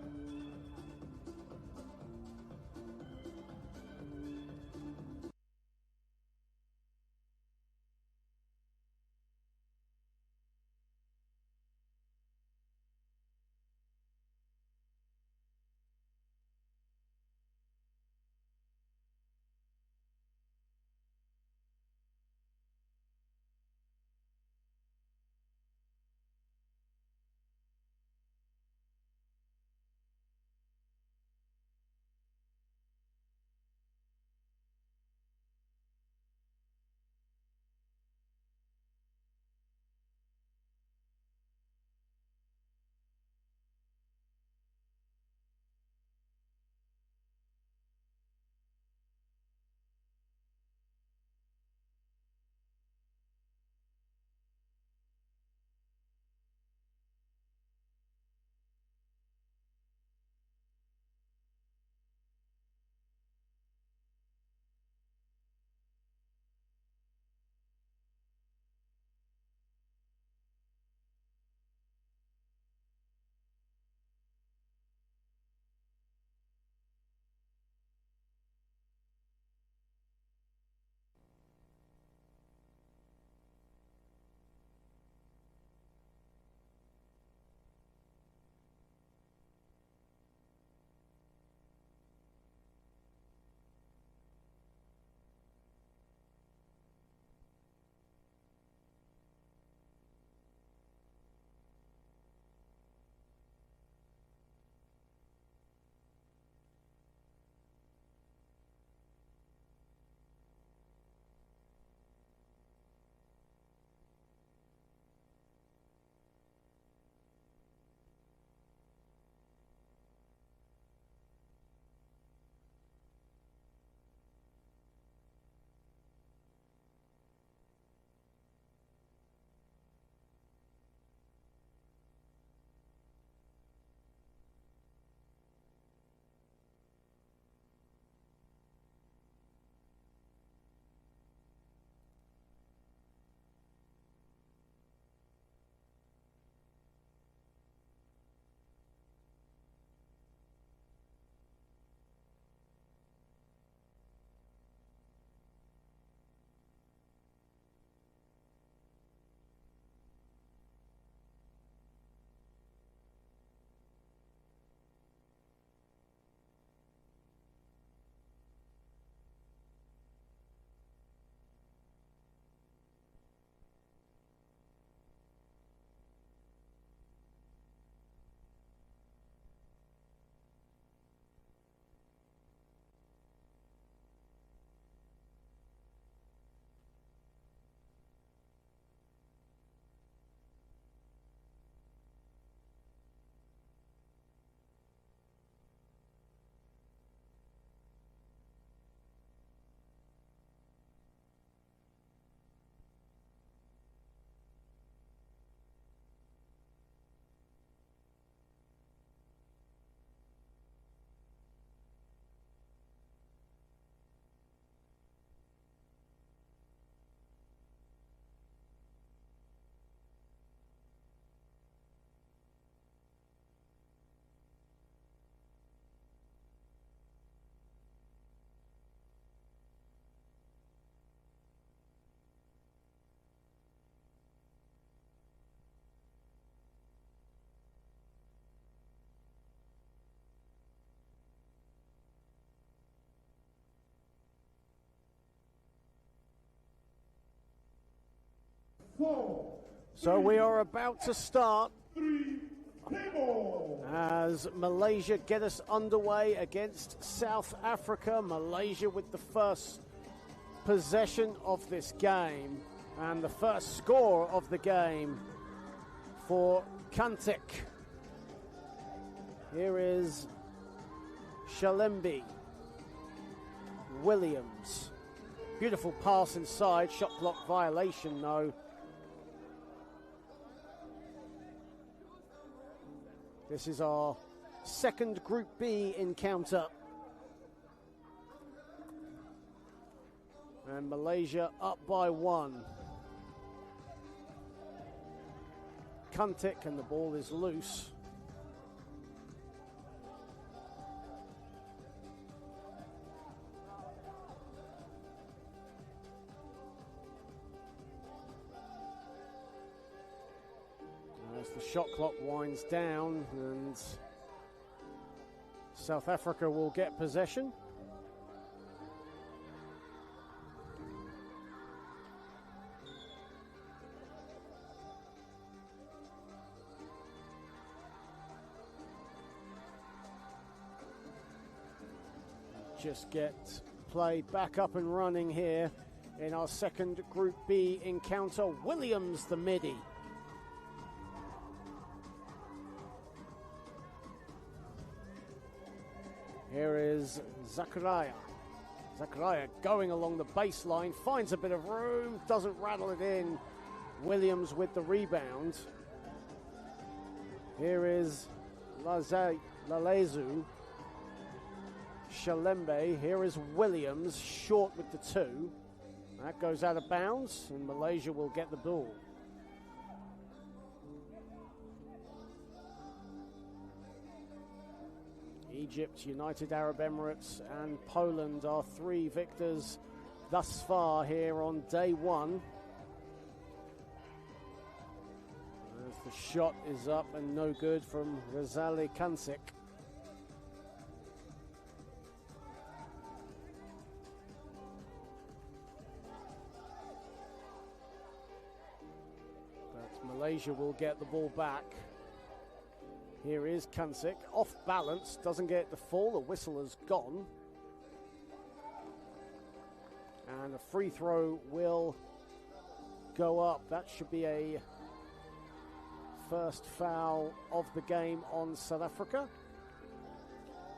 4, So we are about to start 3, table. as Malaysia get us underway against South Africa. Malaysia with the first possession of this game and the first score of the game for Kantik. Here is Shalembi. Williams. Beautiful pass inside. Shot clock violation, though. This is our second Group B encounter. And Malaysia up by 1. Kantik, and the ball is loose. As the shot clock winds down, and South Africa will get possession. Just get play back up and running here in our second Group B encounter. Williams, the midi. Here is Zakaria. Zakaria going along the baseline, finds a bit of room, doesn't rattle it in. Williams with the rebound. Here is Lalezu. Shalembe. Here is Williams, short with the 2. That goes out of bounds, and Malaysia will get the ball. Egypt, United Arab Emirates, and Poland are 3 victors thus far here on day 1. As the shot is up and no good from Razali Kansik. Malaysia will get the ball back. Here is Kansik, off balance, doesn't get the fall, the whistle has gone. And a free throw will go up. That should be a first foul of the game on South Africa.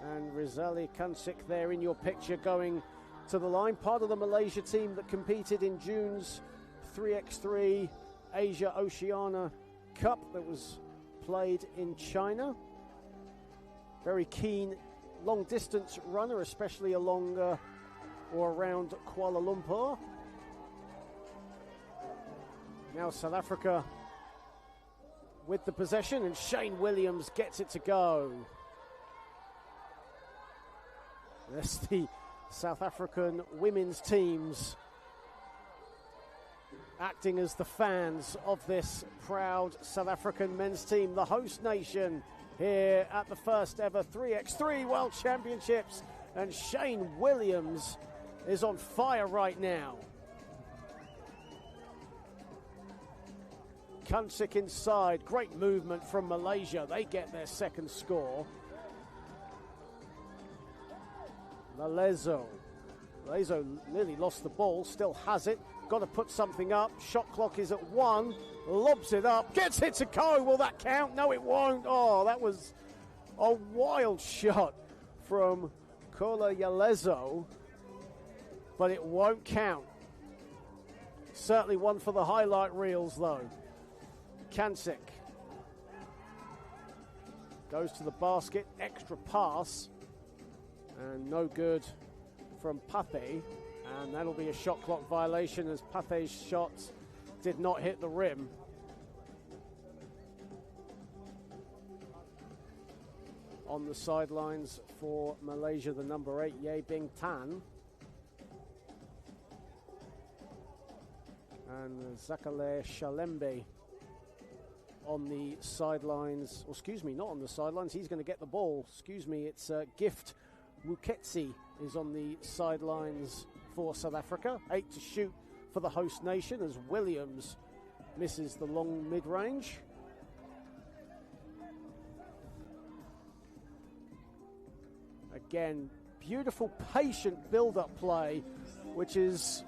And Rizali Kansik there in your picture going to the line. Part of the Malaysia team that competed in June's 3x3 Asia Oceania Cup that was played in China. Very keen long distance runner, especially along or around Kuala Lumpur. Now South Africa with the possession, and Shane Williams gets it to go. That's the South African women's teams acting as the fans of this proud South African men's team, the host nation here at the first ever 3x3 World Championships. And Shane Williams is on fire right now. Kansik inside, great movement from Malaysia. They get their second score. Lalezo nearly lost the ball, still has it. Got to put something up. Shot clock is at 1. Lobs it up. Gets it to go. Will that count? No, it won't. Oh, that was a wild shot from Kola Yalezo. But it won't count. Certainly one for the highlight reels, though. Kansik goes to the basket. Extra pass. And no good from Pape. And that'll be a shot clock violation as Pape's shot did not hit the rim. On the sidelines for Malaysia, the number 8, Ye Bing Tan. And Zakale Shalembe on the sidelines. Or excuse me, not on the sidelines. He's going to get the ball. Excuse me, it's Gift Wuketsi is on the sidelines for South Africa. 8 to shoot for the host nation as Williams misses the long mid-range. Again, beautiful, patient build-up play, which is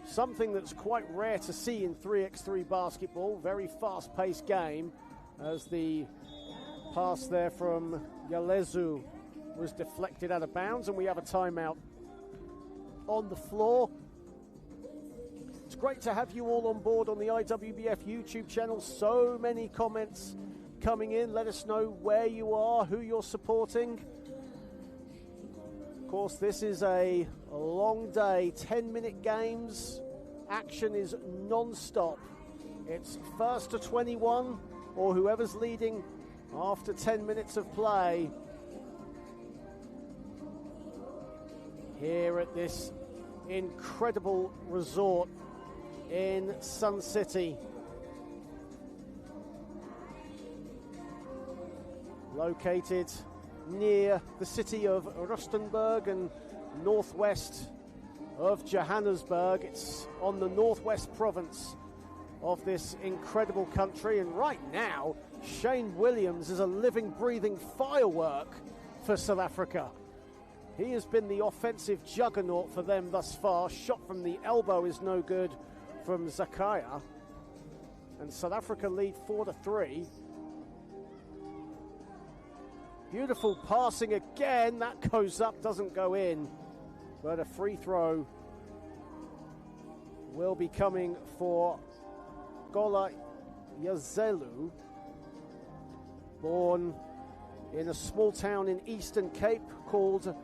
something that's quite rare to see in 3x3 basketball. Very fast-paced game, as the pass there from Yalezu was deflected out of bounds, and we have a timeout on the floor. It's great to have you all on board on the IWBF YouTube channel. So many comments coming in. Let us know where you are, who you're supporting. Of course, this is a long day, 10-minute games. Action is non-stop. It's first to 21, or whoever's leading after 10 minutes of play. Here at this incredible resort in Sun City. Located near the city of Rustenburg and northwest of Johannesburg. It's on the northwest province of this incredible country, and right now Shane Williams is a living, breathing firework for South Africa. He has been the offensive juggernaut for them thus far. Shot from the elbow is no good from Zakaya, and South Africa lead 4-3. Beautiful passing again. That goes up, doesn't go in, but a free throw will be coming for Gola Yazelu, born in a small town in Eastern Cape called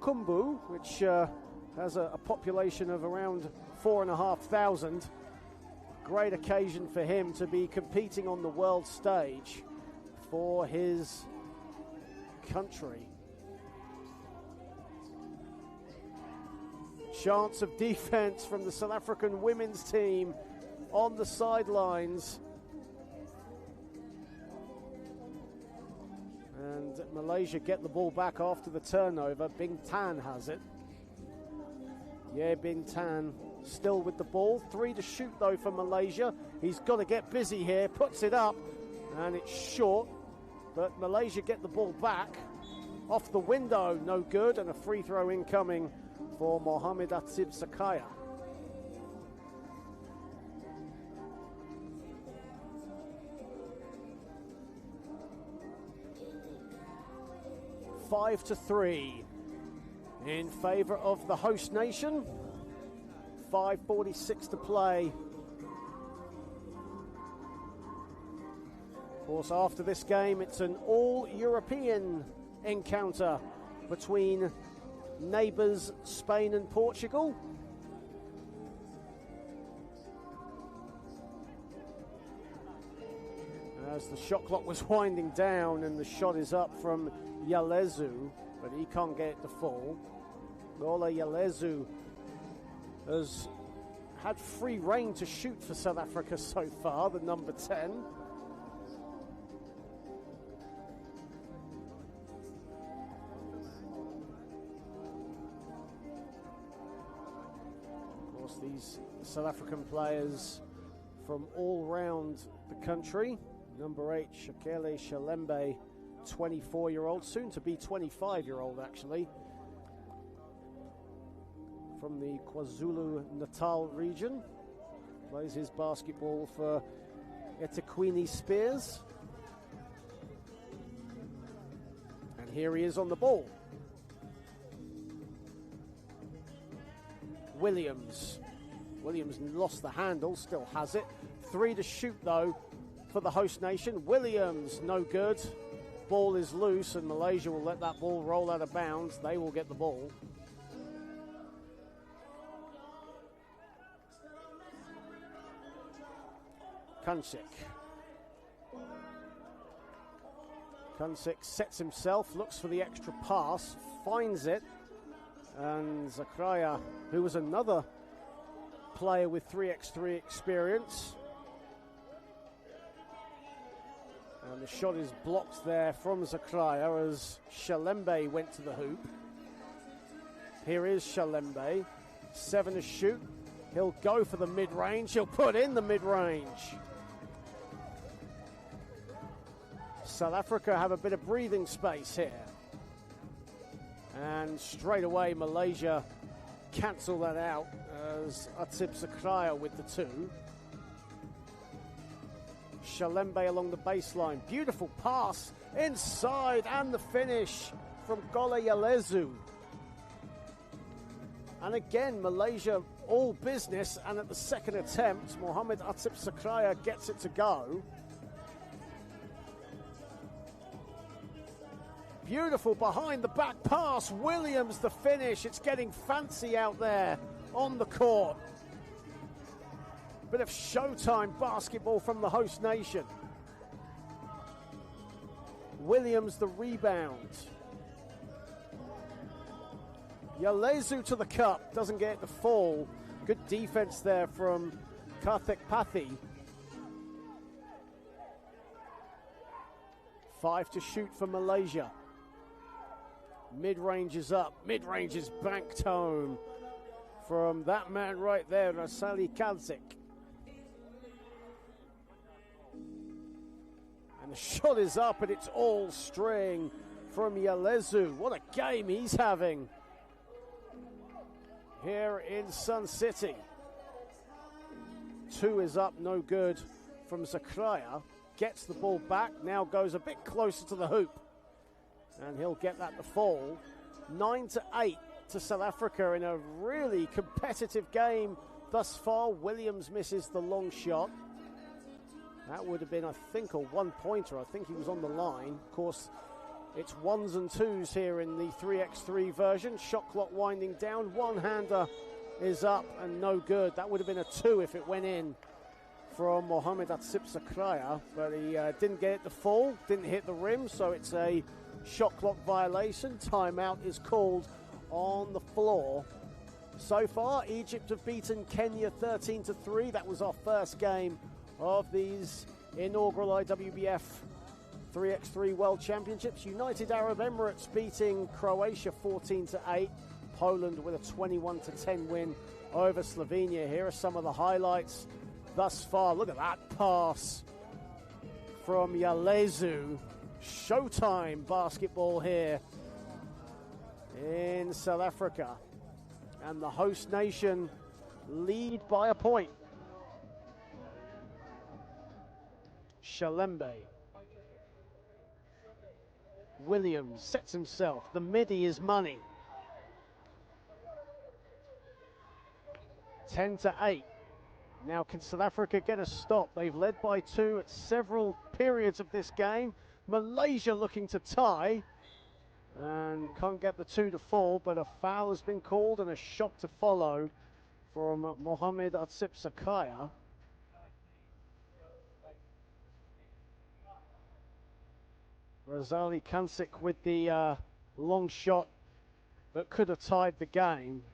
Kumbu, which has a population of around 4,500. Great occasion for him to be competing on the world stage for his country. Chance of defense from the South African women's team on the sidelines. And Malaysia get the ball back after the turnover. Bing Tan has it. Yeah, Bing Tan still with the ball. 3 to shoot though for Malaysia. He's got to get busy here. Puts it up and it's short. But Malaysia get the ball back. Off the window, no good. And a free throw incoming for Mohamed Atsib Sakaya. Five to 3 in favor of the host nation. 5:46 to play. Of course, after this game, it's an all-European encounter between neighbours Spain and Portugal. As the shot clock was winding down, and the shot is up from Yalezu, but he can't get it to fall. Gola Yalezu has had free reign to shoot for South Africa so far, the number 10. Of course, these South African players from all round the country. Number 8, Shakele Shalembe, 24-year-old, soon to be 25-year-old actually, from the KwaZulu-Natal region. Plays his basketball for eThekwini Spears. And here he is on the ball. Williams lost the handle, still has it. 3 to shoot though for the host nation. Williams, no good. Ball is loose, and Malaysia will let that ball roll out of bounds. They will get the ball. Kuncic sets himself, looks for the extra pass, finds it, and Zakaya, who was another player with 3x3 experience, and the shot is blocked there from Zakaya as Shalembe went to the hoop. Here is Shalembe, 7 to shoot. He'll go for the mid-range. He'll put in the mid-range. South Africa have a bit of breathing space here. And straight away, Malaysia cancel that out as Atsib Zakraya with the 2. Shalembe along the baseline. Beautiful pass inside, and the finish from Gola Yalezu. And again, Malaysia all business, and at the second attempt, Mohamed Atsib Zakraya gets it to go. Beautiful behind the back pass. Williams the finish. It's getting fancy out there on the court. Bit of showtime basketball from the host nation. Williams the rebound. Yalezu to the cup. Doesn't get the fall. Good defense there from Karthik Pathi. 5 to shoot for Malaysia. Mid-range is up. Mid-range is banked home from that man right there, Rasali Kalsic. And the shot is up, and it's all string from Yalezu. What a game he's having here in Sun City. 2 is up, no good from Zakraya. Gets the ball back, now goes a bit closer to the hoop. And he'll get that to fall. 9-8 to South Africa in a really competitive game thus far. Williams misses the long shot. That would have been, I think, a one-pointer. I think he was on the line. Of course, it's 1s and 2s here in the 3x3 version. Shot clock winding down. One-hander is up and no good. That would have been a 2 if it went in from Mohamed Atsib Zakraya. But he didn't get it to fall, didn't hit the rim, so it's a shot clock violation. Timeout is called on the floor. So far, Egypt have beaten Kenya 13-3. That was our first game of these inaugural IWBF 3x3 World Championships. United Arab Emirates beating Croatia 14-8. Poland with a 21-10 win over Slovenia. Here are some of the highlights thus far. Look at that pass from Yalezu. Showtime basketball here in South Africa. And the host nation lead by a point. Shalembe. Williams sets himself. The midi is money. 10-8. Now can South Africa get a stop? They've led by 2 at several periods of this game. Malaysia looking to tie and can't get the 2 to fall, but a foul has been called and a shot to follow from Mohamed Atsib Zakraya. Razali Kansik with the long shot that could have tied the game.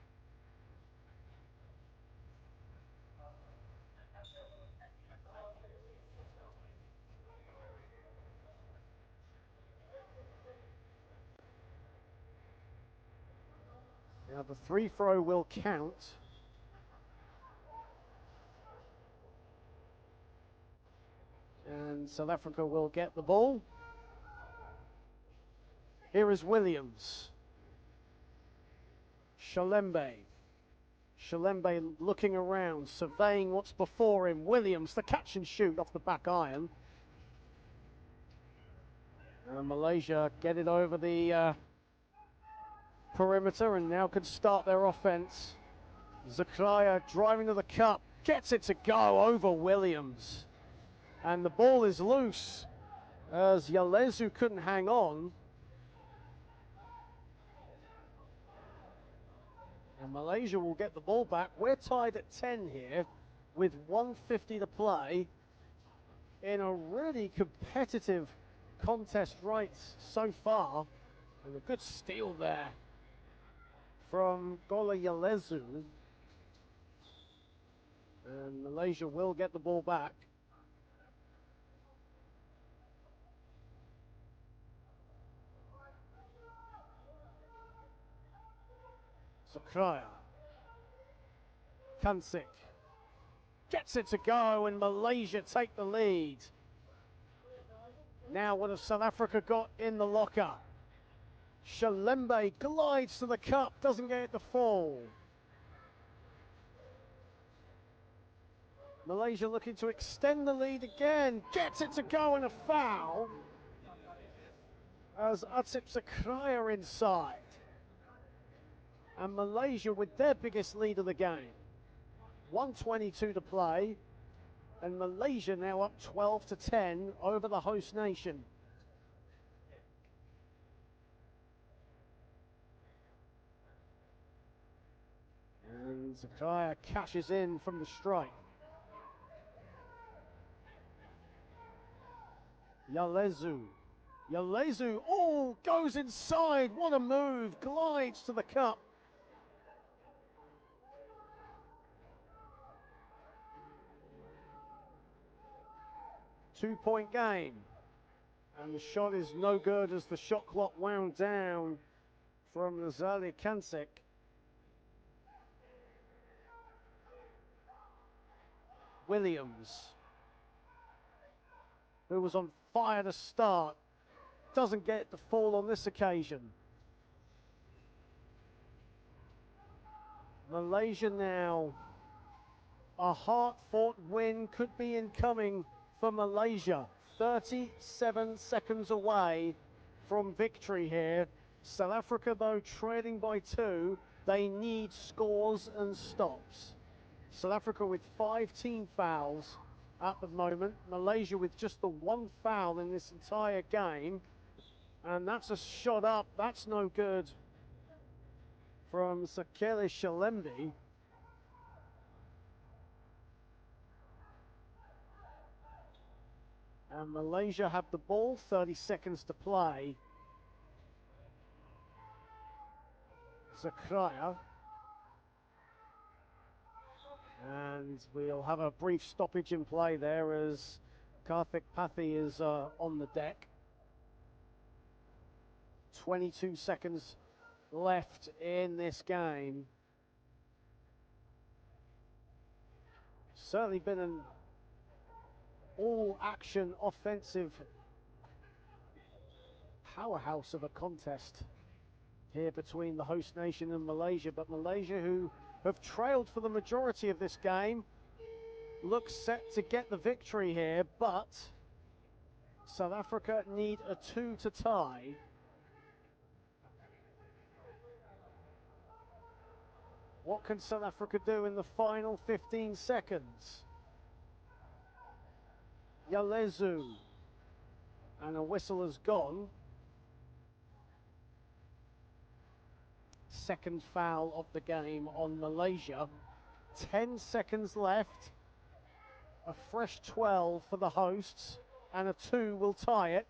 Now the free throw will count. And South Africa will get the ball. Here is Williams. Shalembe. Shalembe looking around, surveying what's before him. Williams, the catch and shoot off the back iron. And Malaysia get it over the perimeter and now can start their offense. Zakraya driving to the cup, gets it to go over Williams. And the ball is loose as Yalezu couldn't hang on. And Malaysia will get the ball back. We're tied at 10 here with 1:50 to play in a really competitive contest right so far. And a good steal there from Gola Yalezu. And Malaysia will get the ball back. Zakraya. Kansik gets it to go and Malaysia take the lead. Now what has South Africa got in the locker? Shalembe glides to the cup, doesn't get it to fall. Malaysia looking to extend the lead again, gets it to go, and a foul as Atsip Sakraya inside. And Malaysia with their biggest lead of the game. 1:22 to play, and Malaysia now up 12-10 over the host nation. And Sakraya cashes in from the strike. Yalezu, oh, goes inside, what a move, glides to the cup. Two-point game. And the shot is no good as the shot clock wound down from Nazali Kansik. Williams, who was on fire to start, doesn't get the fall on this occasion. Malaysia now, a hard-fought win could be incoming for Malaysia. 37 seconds away from victory here. South Africa, though, trailing by 2. They need scores and stops. South Africa with 5 team fouls at the moment. Malaysia with just the 1 foul in this entire game. And that's a shot up. That's no good from Sakele Shalembe. And Malaysia have the ball, 30 seconds to play. Sakraya. And we'll have a brief stoppage in play there as Karthik Pathy is on the deck. 22 seconds left in this game. Certainly been an all-action offensive powerhouse of a contest here between the host nation and Malaysia, but Malaysia, who have trailed for the majority of this game, look set to get the victory here, but South Africa need a 2 to tie. What can South Africa do in the final 15 seconds? Yalezu, and a whistle has gone. Second foul of the game on Malaysia. 10 seconds left. A fresh 12 for the hosts, and a 2 will tie it.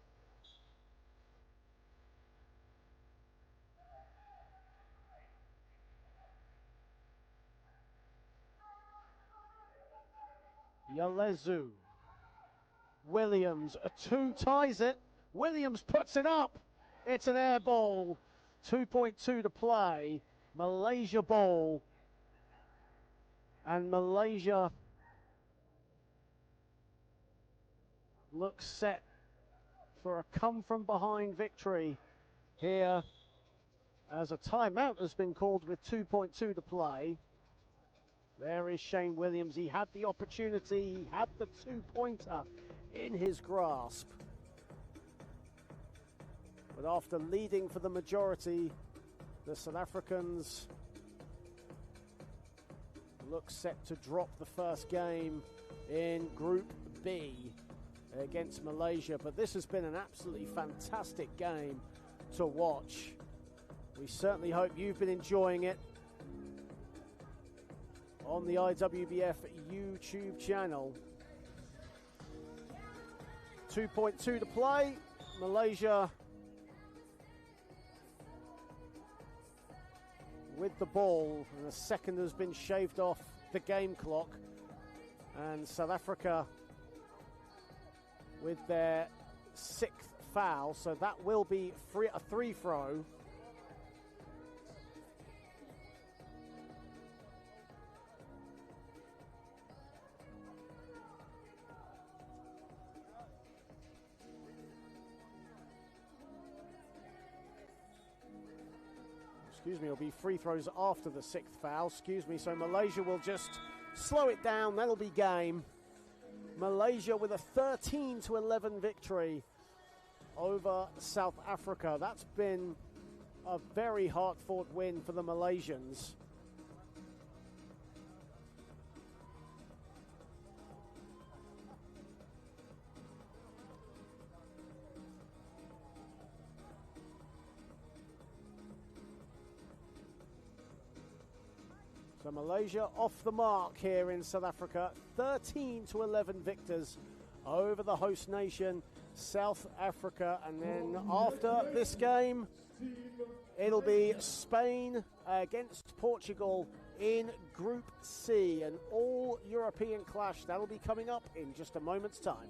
Yalezu. Williams, a 2 ties it. Williams puts it up. It's an air ball. 2.2 to play. Malaysia ball. And Malaysia looks set for a come-from-behind victory here as a timeout has been called with 2.2 to play. There is Shane Williams. He had the opportunity. He had the 2-pointer in his grasp. But after leading for the majority, the South Africans look set to drop the first game in Group B against Malaysia. But this has been an absolutely fantastic game to watch. We certainly hope you've been enjoying it on the IWBF YouTube channel. 2.2 to play. Malaysia with the ball, and a second has been shaved off the game clock. And South Africa with their 6th foul, so that will be a free throw. It'll be free throws after the 6th foul. So Malaysia will just slow it down. That'll be game. Malaysia with a 13-11 victory over South Africa. That's been a very hard-fought win for the Malaysians. So Malaysia off the mark here in South Africa. 13-11 victors over the host nation, South Africa. And then after this game, it'll be Spain against Portugal in Group C. An all-European clash. That'll be coming up in just a moment's time.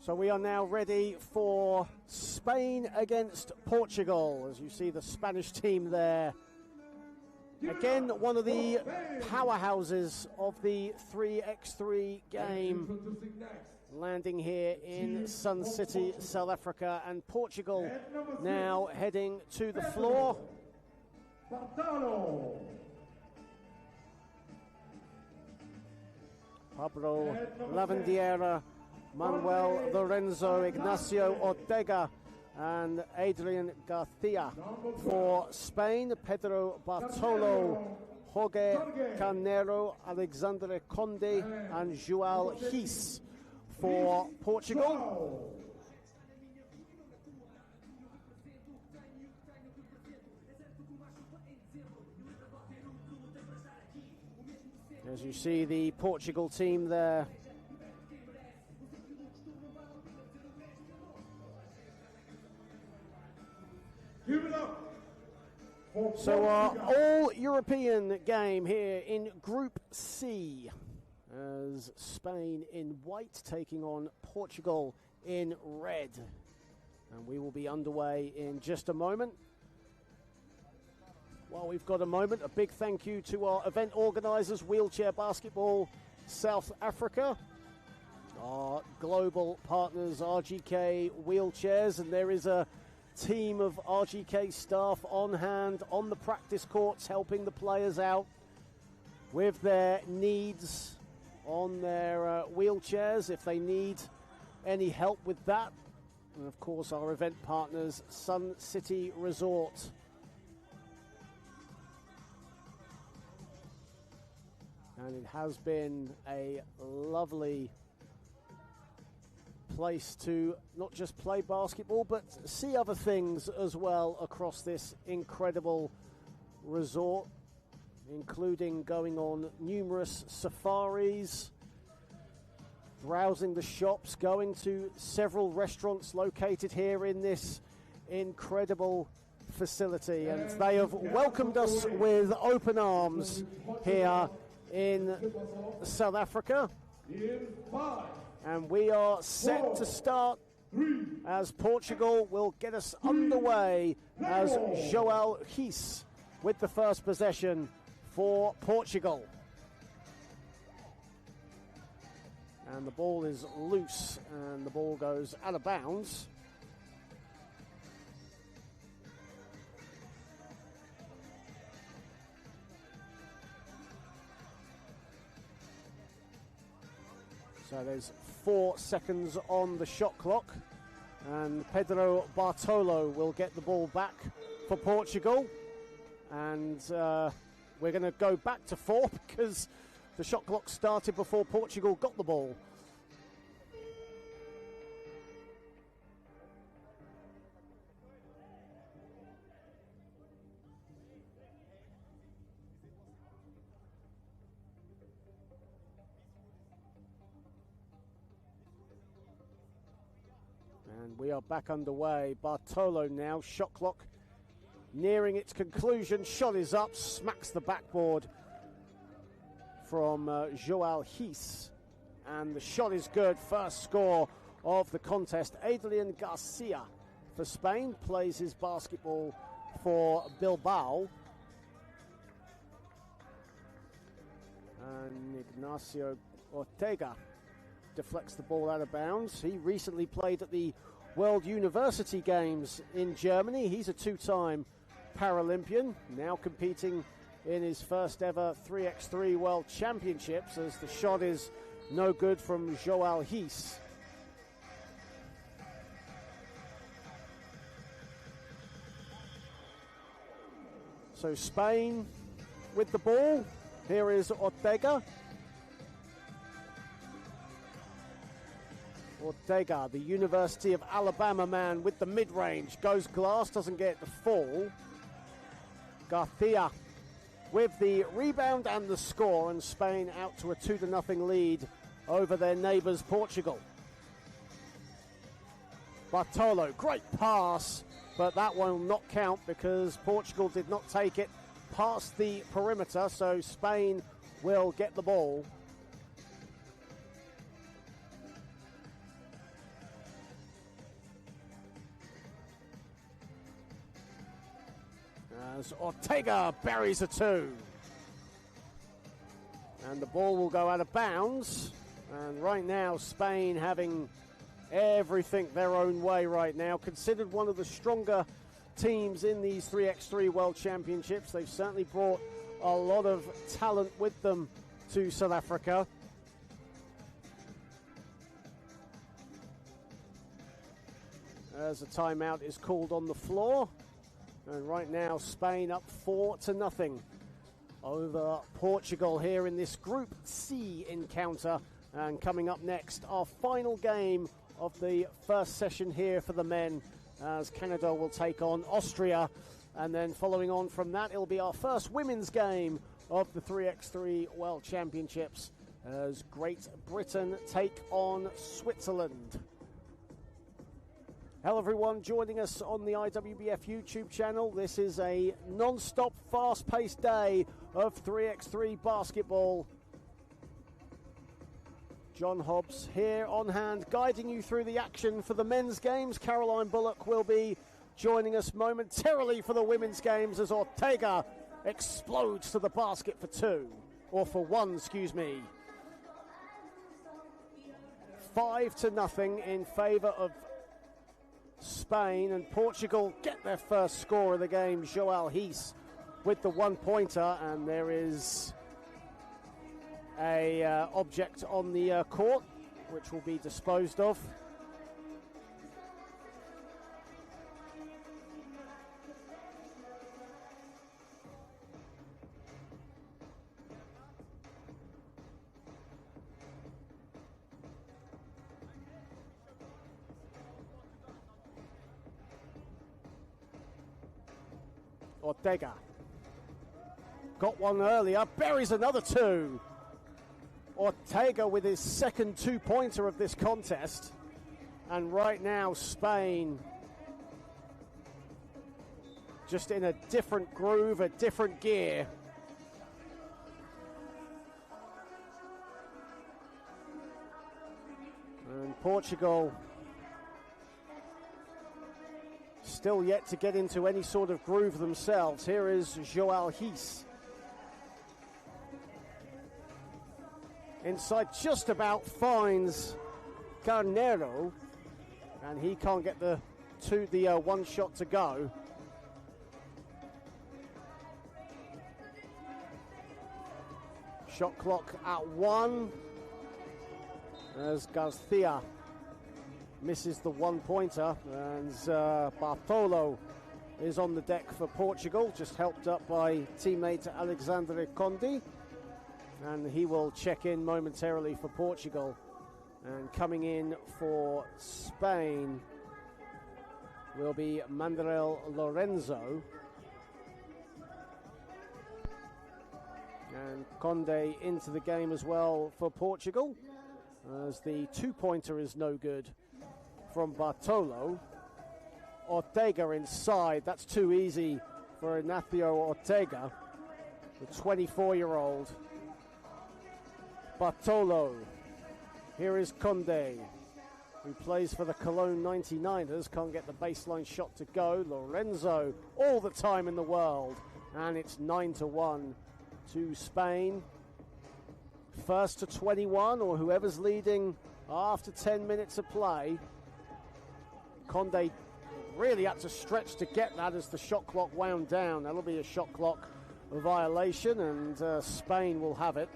So we are now ready for Spain against Portugal. As you see the Spanish team there. Again, one of the powerhouses of the 3x3 game, landing here in Sun City, South Africa, and Portugal now heading to the floor. Pablo Lavandeira, Manuel Lorenzo, Ignacio Ortega, and Adrian Garcia. For Spain, Pedro Bartolo, Jorge Carnero, Alexandre Conde, and João His. For Portugal, as you see the Portugal team there. Give it up. So our all-European game here in Group C, as Spain in white taking on Portugal in red. And we will be underway in just a moment. While we've got a moment, a big thank you to our event organisers, Wheelchair Basketball South Africa, our global partners, RGK Wheelchairs, and there is a team of RGK staff on hand on the practice courts helping the players out with their needs on their wheelchairs if they need any help with that. And of course our event partners, Sun City Resort. And it has been a lovely place to not just play basketball but see other things as well across this incredible resort, including going on numerous safaris, browsing the shops, going to several restaurants located here in this incredible facility, and they have welcomed us with open arms here in South Africa. And we are set to start as Portugal will get us underway as João His with the first possession for Portugal. And the ball is loose and the ball goes out of bounds. So there's 4 seconds on the shot clock, and Pedro Bartolo will get the ball back for Portugal. And we're going to go back to 4 because the shot clock started before Portugal got the ball. And we are back underway. Bartolo now, shot clock nearing its conclusion. Shot is up, smacks the backboard from João His. And the shot is good. First score of the contest. Adrian Garcia for Spain plays his basketball for Bilbao. And Ignacio Ortega deflects the ball out of bounds. He recently played at the World University Games in Germany. He's a 2-time Paralympian, now competing in his first ever 3x3 World Championships, as the shot is no good from João His. So Spain with the ball. Here is Ortega. Ortega, the University of Alabama man with the mid-range. Goes glass, doesn't get the fall. Garcia with the rebound and the score, and Spain out to a 2-0 lead over their neighbours Portugal. Bartolo, great pass, but that will not count because Portugal did not take it past the perimeter, so Spain will get the ball. As Ortega buries a 2. And the ball will go out of bounds. And right now, Spain having everything their own way right now. Considered one of the stronger teams in these 3x3 World Championships. They've certainly brought a lot of talent with them to South Africa. as a timeout is called on the floor. And right now, Spain up 4-0 over Portugal here in this Group C encounter. And coming up next, our final game of the first session here for the men, as Canada will take on Austria. And then following on from that, it'll be our first women's game of the 3x3 World Championships as Great Britain take on Switzerland. Hello everyone joining us on the IWBF YouTube channel. This is a non-stop, fast-paced day of 3x3 basketball. John Hobbs here on hand, guiding you through the action for the men's games. Caroline Bullock will be joining us momentarily for the women's games as Ortega explodes to the basket for two, or for one, excuse me. 5-0 in favour of Spain, and Portugal get their first score of the game. João Reis with the one-pointer, and there is a object on the court which will be disposed of. Ortega got one earlier, buries another two. Ortega with his second two-pointer of this contest. And right now, Spain just in a different groove, a different gear. And Portugal still yet to get into any sort of groove themselves. Here is João Reis. Inside just about finds Carneiro, and he can't get the one shot to go. Shot clock at 1 as Garcia misses the one-pointer, and Bartolo is on the deck for Portugal, just helped up by teammate Alexandre Conde, and he will check in momentarily for Portugal. And coming in for Spain will be Manuel Lorenzo. And Conde into the game as well for Portugal, as the two-pointer is no good from Bartolo. Ortega inside, that's too easy for Ignacio Ortega, the 24-year-old. Bartolo, here is Conde, who plays for the Cologne 99ers, can't get the baseline shot to go. Lorenzo, all the time in the world, and it's 9-1 to Spain. First to 21, or whoever's leading after 10 minutes of play. Conde really had to stretch to get that as the shot clock wound down. That'll be a shot clock violation, and Spain will have it.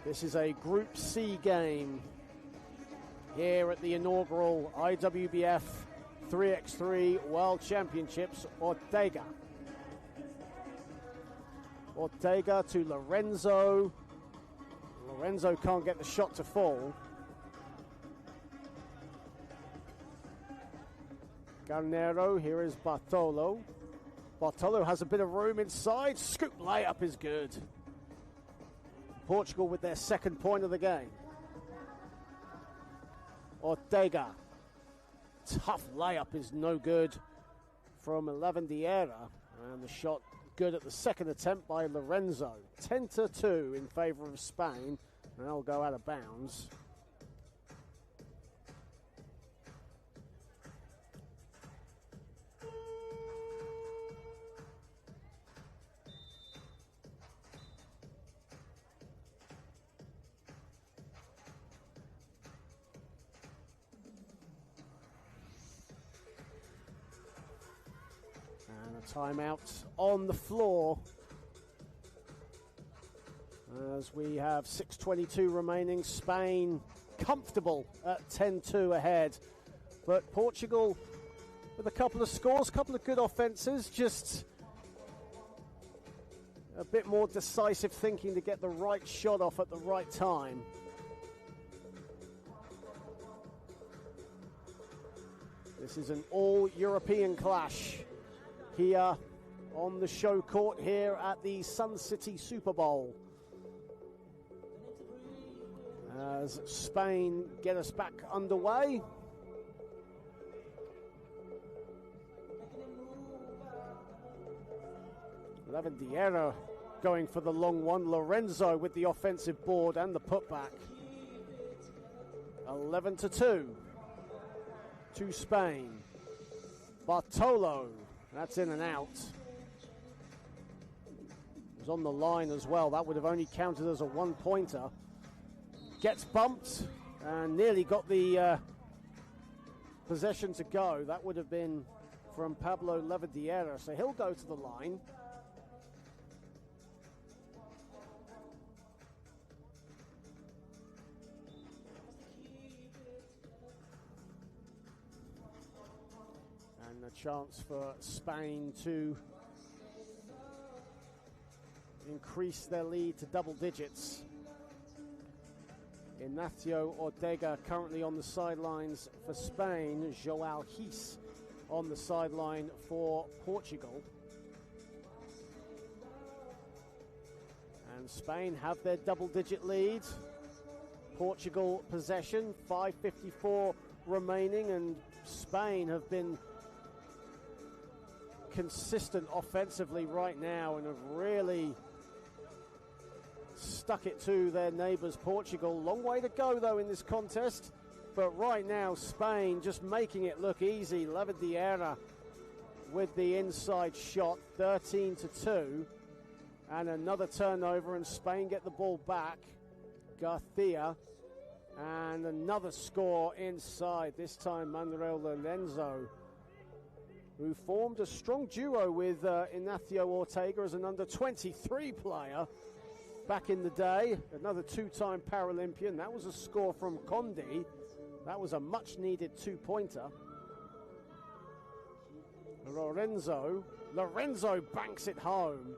This is a Group C game here at the inaugural IWBF 3x3 World Championships. Ortega to Lorenzo. Lorenzo can't get the shot to fall. Carneiro, here is Bartolo. Bartolo has a bit of room inside. Scoop layup is good. Portugal with their second point of the game. Ortega. Tough layup is no good from Lavandiera. And the shot good at the second attempt by Lorenzo. 10-2 in favor of Spain. And they'll go out of bounds. Timeout on the floor as we have 6:22 remaining. Spain comfortable at 10-2 ahead. But Portugal with a couple of scores, a couple of good offenses, just a bit more decisive thinking to get the right shot off at the right time. This is an all-European clash here on the show court here at the Sun City Super Bowl. As Spain get us back underway. Lavandiera going for the long one. Lorenzo with the offensive board and the putback. 11-2 to Spain. Bartolo, that's in and out. Was on the line as well. That would have only counted as a one-pointer. Gets bumped and nearly got the possession to go. That would have been from Pablo Lavandiera, so he'll go to the line. And a chance for Spain to increase their lead to double digits. Ignacio Ortega currently on the sidelines for Spain. Joao His on the sideline for Portugal. And Spain have their double-digit lead. Portugal possession, 5:54 remaining, and Spain have been consistent offensively right now and have really stuck it to their neighbours Portugal. Long way to go though in this contest, but right now Spain just making it look easy. Lavandiera with the inside shot, 13-2, and another turnover, and Spain get the ball back. Garcia, and another score inside, this time Manuel Lorenzo, who formed a strong duo with Ignacio Ortega as an under-23 player back in the day. Another two-time Paralympian. That was a score from Conde. That was a much-needed two-pointer. Lorenzo banks it home.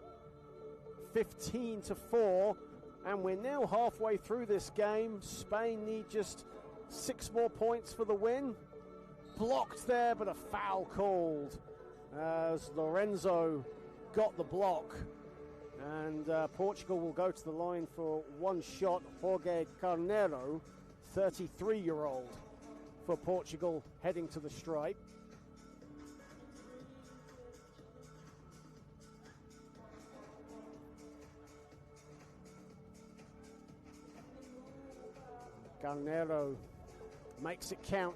15-4, and we're now halfway through this game. Spain need just 6 more points for the win. Blocked there, but a foul called as Lorenzo got the block. And Portugal will go to the line for one shot. Jorge Carneiro, 33-year-old for Portugal, heading to the stripe. Carneiro makes it count.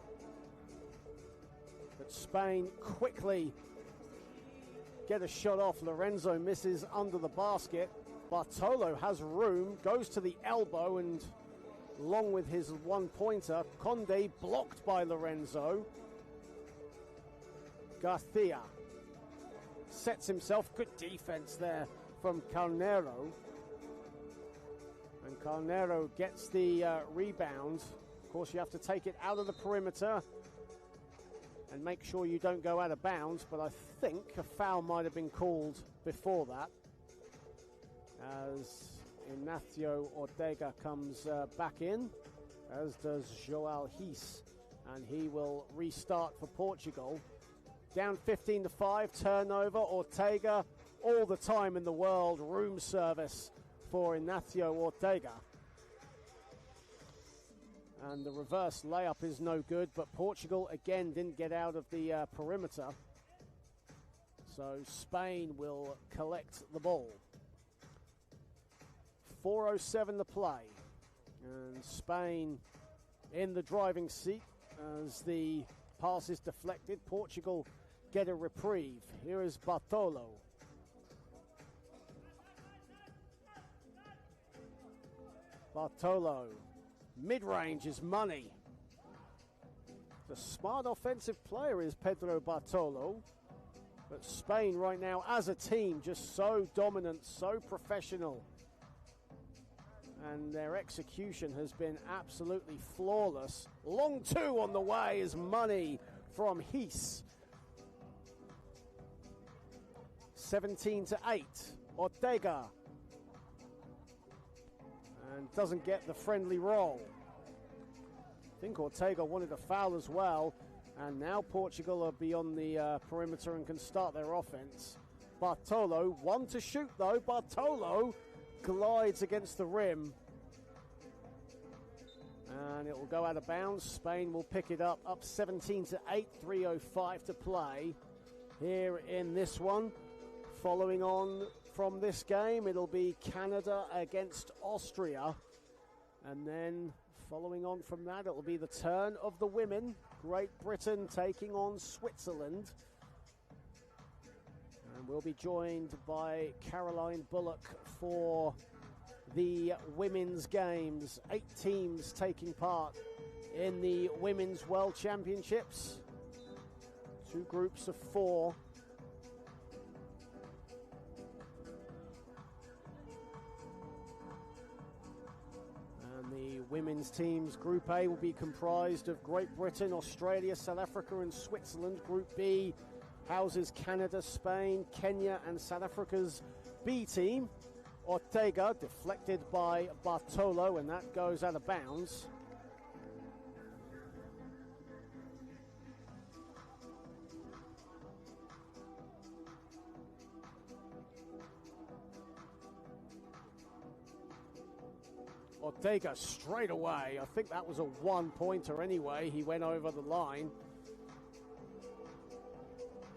But Spain quickly get a shot off. Lorenzo misses under the basket. Bartolo has room, goes to the elbow, and along with his one-pointer, Conde blocked by Lorenzo. Garcia sets himself. Good defense there from Carneiro. And Carneiro gets the rebound. Of course, you have to take it out of the perimeter and make sure you don't go out of bounds, but I think a foul might have been called before that, as Ignacio Ortega comes back in, as does Joao His, and he will restart for Portugal. Down 15-5, turnover. Ortega, all the time in the world, room service for Ignacio Ortega. And the reverse layup is no good, but Portugal again didn't get out of the perimeter. So Spain will collect the ball. 4:07 to play. And Spain in the driving seat as the pass is deflected. Portugal get a reprieve. Here is Bartolo. Bartolo. Mid-range is money. The smart offensive player is Pedro Bartolo. But Spain right now as a team just so dominant, so professional. and their execution has been absolutely flawless. Long two on the way is money from Hees. 17-8, Ortega. And doesn't get the friendly roll. I think Ortega wanted a foul as well. And now Portugal are beyond the perimeter and can start their offense. Bartolo, one to shoot though. Bartolo glides against the rim. And it will go out of bounds. Spain will pick it up 17-8, 3:05 to play here in this one. Following on from this game, it'll be Canada against Austria. And then following on from that, it will be the turn of the women. Great Britain taking on Switzerland. And we'll be joined by Caroline Bullock for the women's games. 8 teams taking part in the Women's World Championships. 2 groups of 4. The women's teams, Group A, will be comprised of Great Britain, Australia, South Africa and Switzerland. Group B houses Canada, Spain, Kenya and South Africa's B team. Ortega deflected by Bartolo, and that goes out of bounds. Ortega straight away. I think that was a 1-pointer anyway. He went over the line.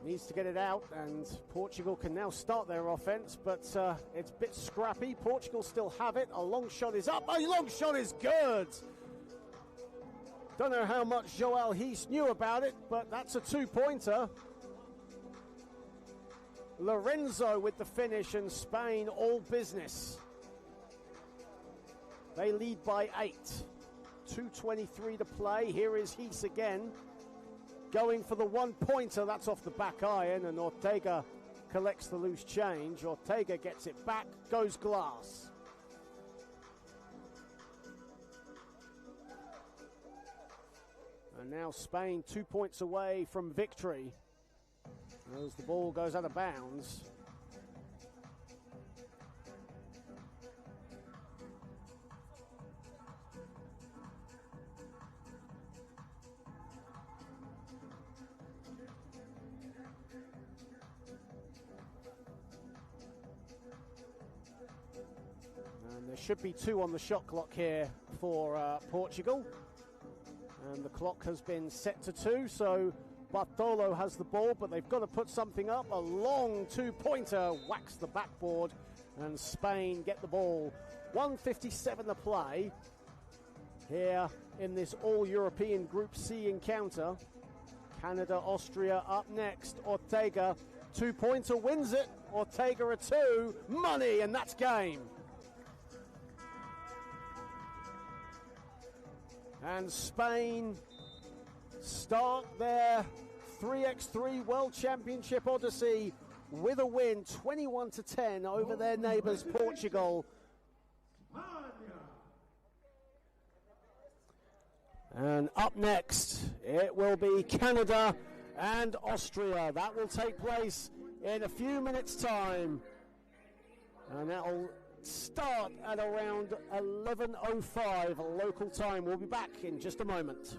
Needs to get it out, and Portugal can now start their offense, but it's a bit scrappy. Portugal still have it. A long shot is up. A long shot is good. Don't know how much Joel Hees knew about it, but that's a 2-pointer. Lorenzo with the finish, and Spain all business. They lead by 8. 2:23 to play. Here is Hees again. Going for the 1-pointer. That's off the back iron, and Ortega collects the loose change. Ortega gets it back. Goes glass. And now Spain 2 points away from victory as the ball goes out of bounds. There should be 2 on the shot clock here for Portugal. And the clock has been set to 2, so Bartolo has the ball, but they've got to put something up. A long 2-pointer whacks the backboard, and Spain get the ball. 1:57 to play here in this all-European Group C encounter. Canada, Austria up next. Ortega, 2-pointer, wins it. Ortega a 2, money, and that's game. And Spain start their 3x3 World Championship Odyssey with a win, 21-10 over their neighbours Portugal. And up next, it will be Canada and Austria. That will take place in a few minutes' time. And that will start at around 11:05 local time. We'll be back in just a moment.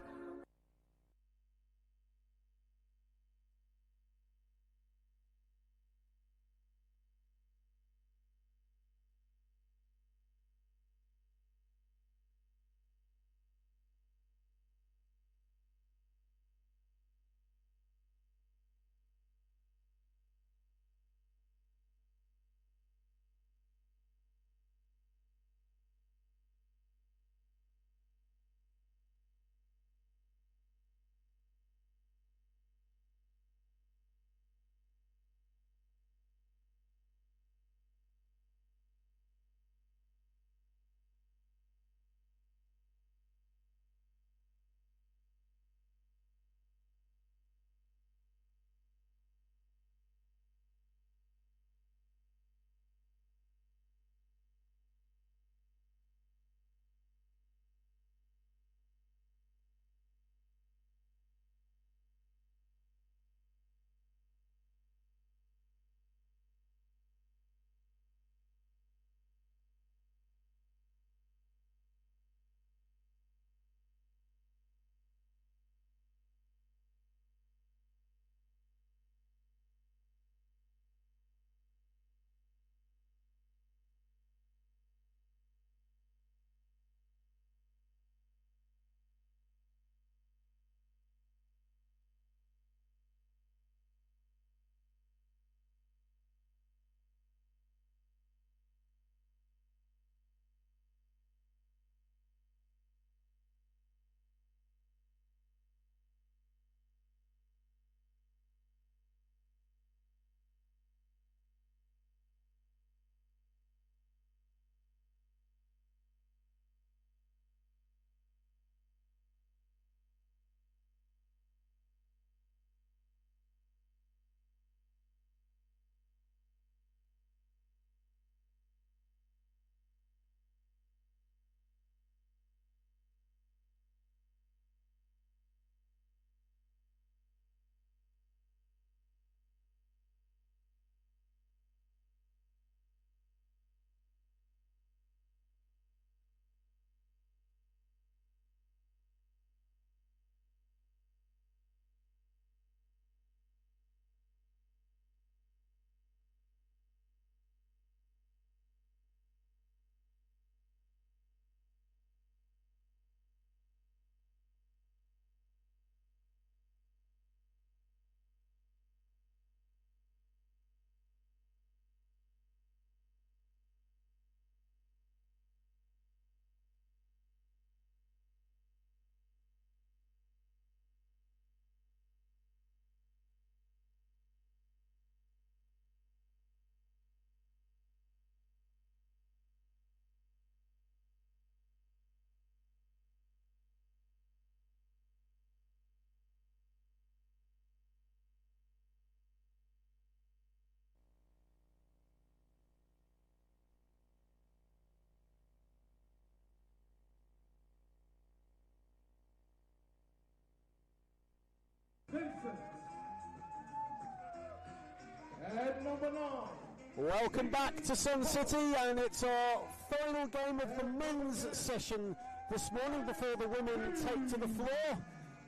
Welcome back to Sun City, and it's our final game of the men's session this morning before the women take to the floor.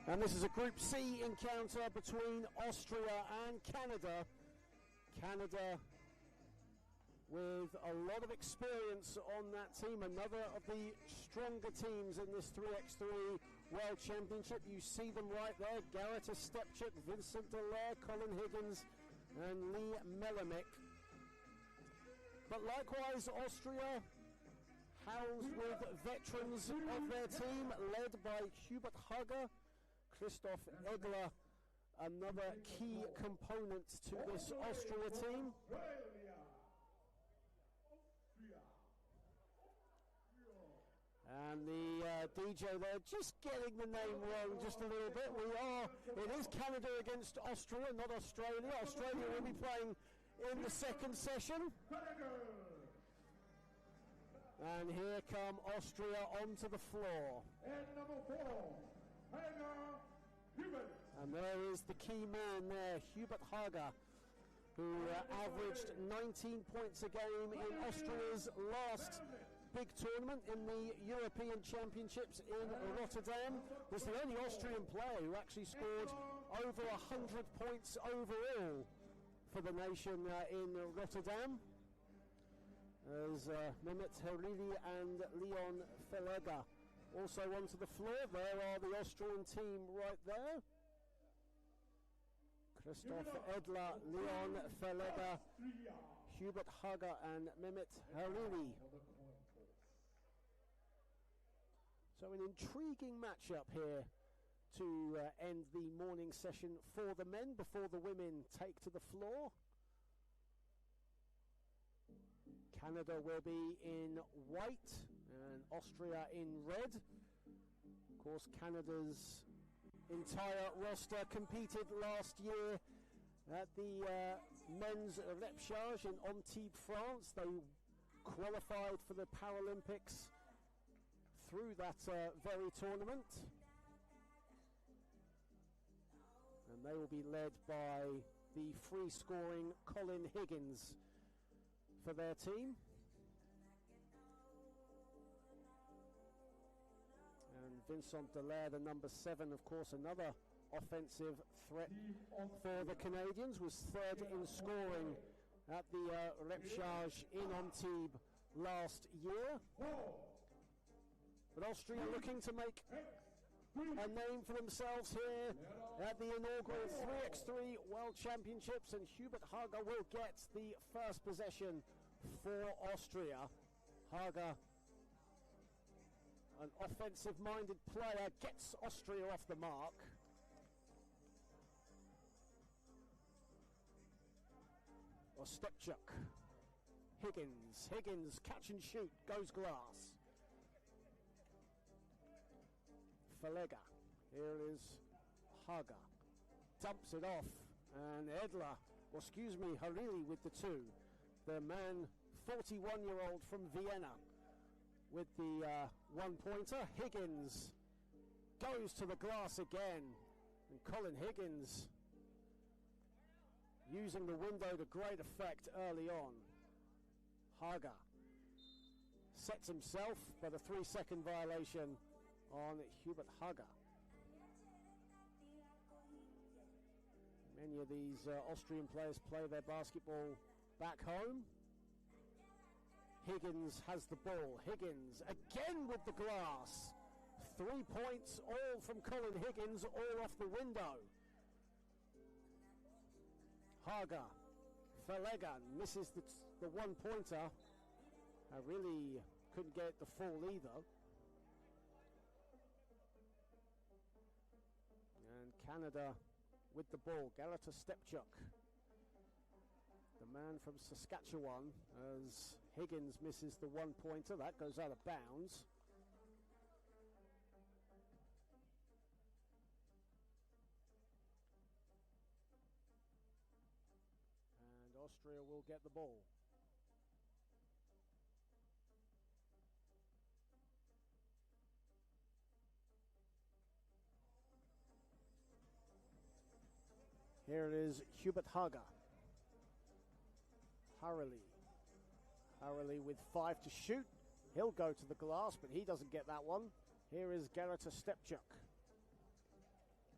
And this is a Group C encounter between Austria and Canada. Canada with a lot of experience on that team, another of the stronger teams in this 3x3 World Championship. You see them right there, Garrett Stepchuk, Vincent Dallaire, Colin Higgins and Lee Melamick. But likewise, Austria, housed with veterans of their team, led by Hubert Hager, Christoph Egler, another key component to this Austria team. And the DJ there just getting the name wrong just a little bit. It is Canada against Austria, not Australia. Australia will be playing in the second session. And here come Austria onto the floor. And number 4, Hubert. And there is the key man there, Hubert Hager, who averaged 19 points a game in Austria's last big tournament in the European Championships in Rotterdam. Was the only Austrian player who actually scored over 100 points overall for the nation in Rotterdam. As Mehmet Hariri and Leon Felega also onto the floor. There are the Austrian team right there. Christoph Edler, Leon Felega, Hubert Hager and Mehmet Hariri. So an intriguing matchup here to end the morning session for the men before the women take to the floor. Canada will be in white and Austria in red. Of course, Canada's entire roster competed last year at the men's repechage in Antibes, France. They qualified for the Paralympics through that very tournament. And they will be led by the free scoring Colin Higgins for their team. And Vincent Dallaire, the number 7, of course, another offensive threat for the Canadians, was third in scoring at the repechage in Antibes last year. But Austria looking to make a name for themselves here at the inaugural 3x3 World Championships, and Hubert Hager will get the first possession for Austria. Hager, an offensive-minded player, gets Austria off the mark. Stepchuk, Higgins, catch and shoot, goes glass. Felega, here is Hager, dumps it off, and Edler, Hariri with the 2. The man, 41-year-old from Vienna, with the one-pointer. Higgins goes to the glass again, and Colin Higgins using the window to great effect early on. Hager sets himself, but a 3-second violation on Hubert Hager. Many of these Austrian players play their basketball back home. Higgins has the ball. Higgins again with the glass. 3 points, all from Colin Higgins, all off the window. Hager, Felega misses the one-pointer. I really couldn't get it to fall either. And Canada with the ball. Garrett Stepchuk, the man from Saskatchewan, as Higgins misses the one-pointer. That goes out of bounds. And Austria will get the ball. Here it is, Hubert Hager. Hurley with 5 to shoot. He'll go to the glass, but he doesn't get that one. Here is Garrett Stepchuk.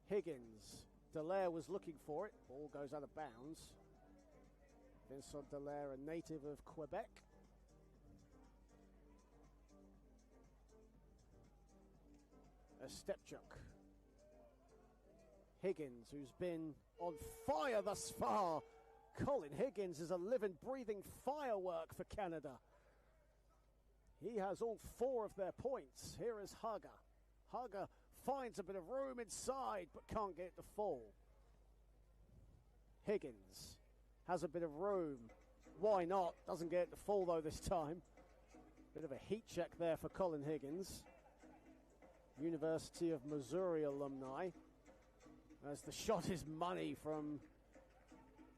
Higgins. Dallaire was looking for it. Ball goes out of bounds. Vincent Dallaire, a native of Quebec. Stepchuk. Higgins, who's been on fire thus far. Colin Higgins is a living, breathing firework for Canada. He has all 4 of their points. Here is Haga. Haga finds a bit of room inside, but can't get it to fall. Higgins has a bit of room. Why not? Doesn't get it to fall, though, this time. Bit of a heat check there for Colin Higgins. University of Missouri alumni. As the shot is money from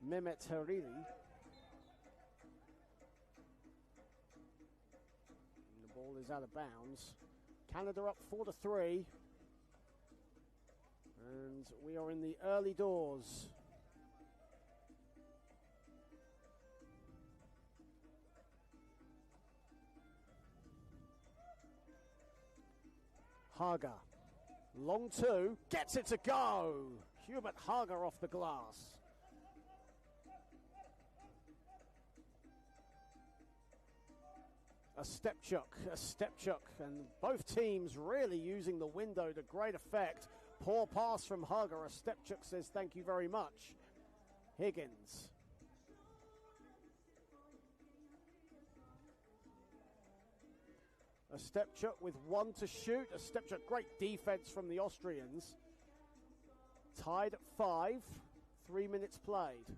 Mehmet Hariri. And the ball is out of bounds. Canada up 4-3. And we are in the early doors. Haga, long 2, gets it to go. Hubert Haga off the glass. A Stepchuk, and both teams really using the window to great effect. Poor pass from Haga. A Stepchuk says thank you very much. Higgins. A Stepchuk with 1 to shoot. A Stepchuk, great defense from the Austrians. Tied at 5, 3 minutes played.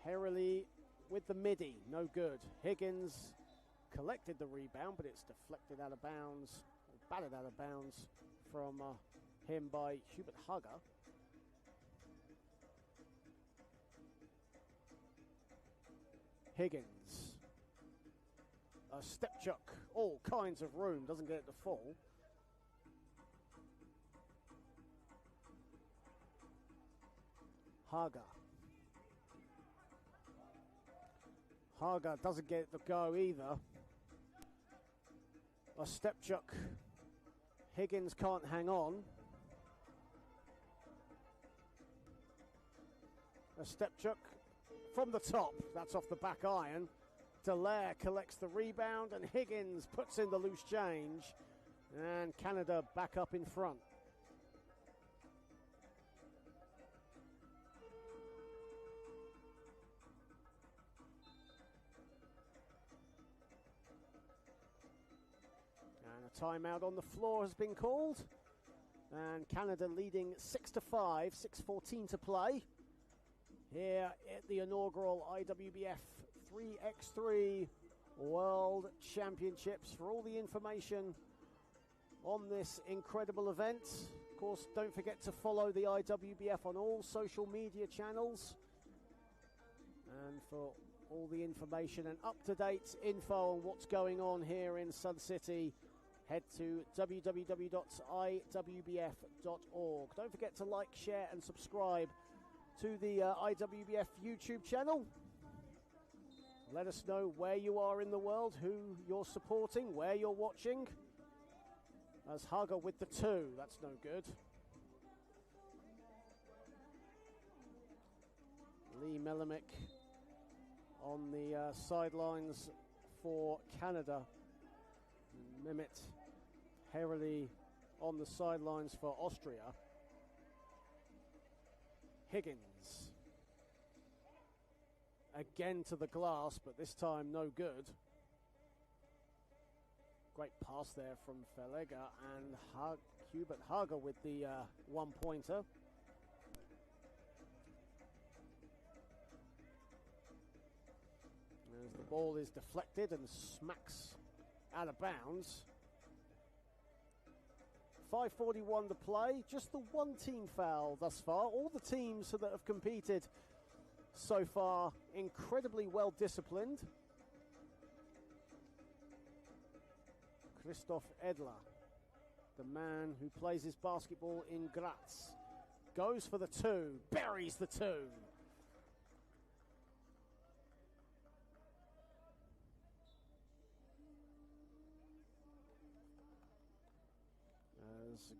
Herrely with the midi, no good. Higgins collected the rebound, but it's deflected out of bounds, batted out of bounds from him by Hubert Haga. Higgins. A Stepchuk, all kinds of room, doesn't get it to fall. Haga. Haga doesn't get it to go either. A Stepchuk. Higgins can't hang on. A Stepchuk from the top. That's off the back iron. Dallaire collects the rebound and Higgins puts in the loose change. And Canada back up in front. Timeout on the floor has been called, and Canada leading 6-5, 6:14 to play here at the inaugural IWBF 3x3 World Championships. For all the information on this incredible event, of course, don't forget to follow the IWBF on all social media channels, and for all the information and up-to-date info on what's going on here in Sun City, head to www.iwbf.org. Don't forget to like, share, and subscribe to the IWBF YouTube channel. Let us know where you are in the world, who you're supporting, where you're watching. As Haga with the 2, that's no good. Lee Melamick on the sidelines for Canada. Mehmet Herrely on the sidelines for Austria. Higgins. Again to the glass, but this time no good. Great pass there from Felega, and Hubert Haga with the one-pointer. As the ball is deflected and smacks out of bounds. 5:41 to play. Just the one team foul thus far. All the teams that have competed so far incredibly well disciplined. Christoph Edler, the man who plays his basketball in Graz, goes for the 2, buries the 2.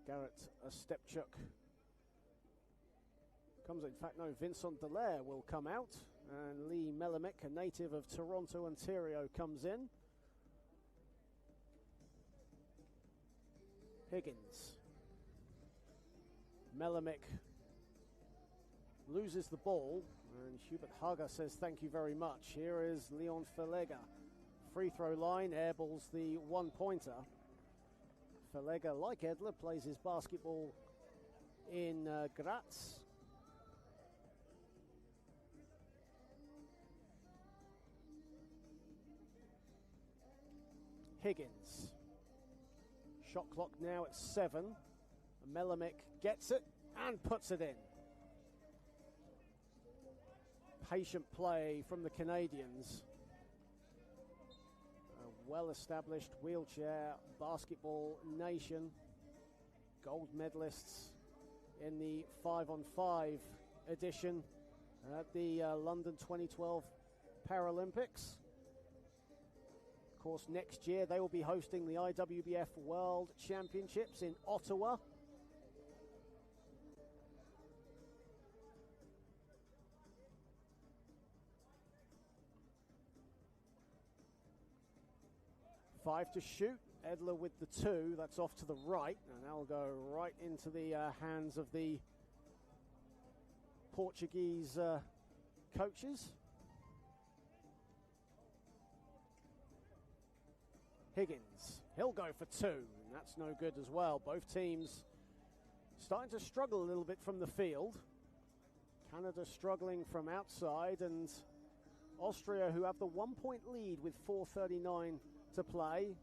Garrett Stepchuk comes. In fact, no, Vincent Dallaire will come out, and Lee Melamick, a native of Toronto, Ontario, comes in. Higgins. Melamick loses the ball, and Hubert Haga says thank you very much. Here is Leon Felega. Free throw line, airballs the one-pointer. Felega, like Edler, plays his basketball in Graz. Higgins. Shot clock now at 7. Melamick gets it and puts it in. Patient play from the Canadians. A well-established wheelchair basketball nation. Gold medalists in the 5-on-5 edition at the London 2012 Paralympics. Of course, next year they will be hosting the IWBF World Championships in Ottawa. Five to shoot. Edler with the 2. That's off to the right. And that'll go right into the hands of the Portuguese coaches. Higgins. He'll go for 2. And that's no good as well. Both teams starting to struggle a little bit from the field. Canada struggling from outside. And Austria, who have the 1-point lead with 4:39 to play,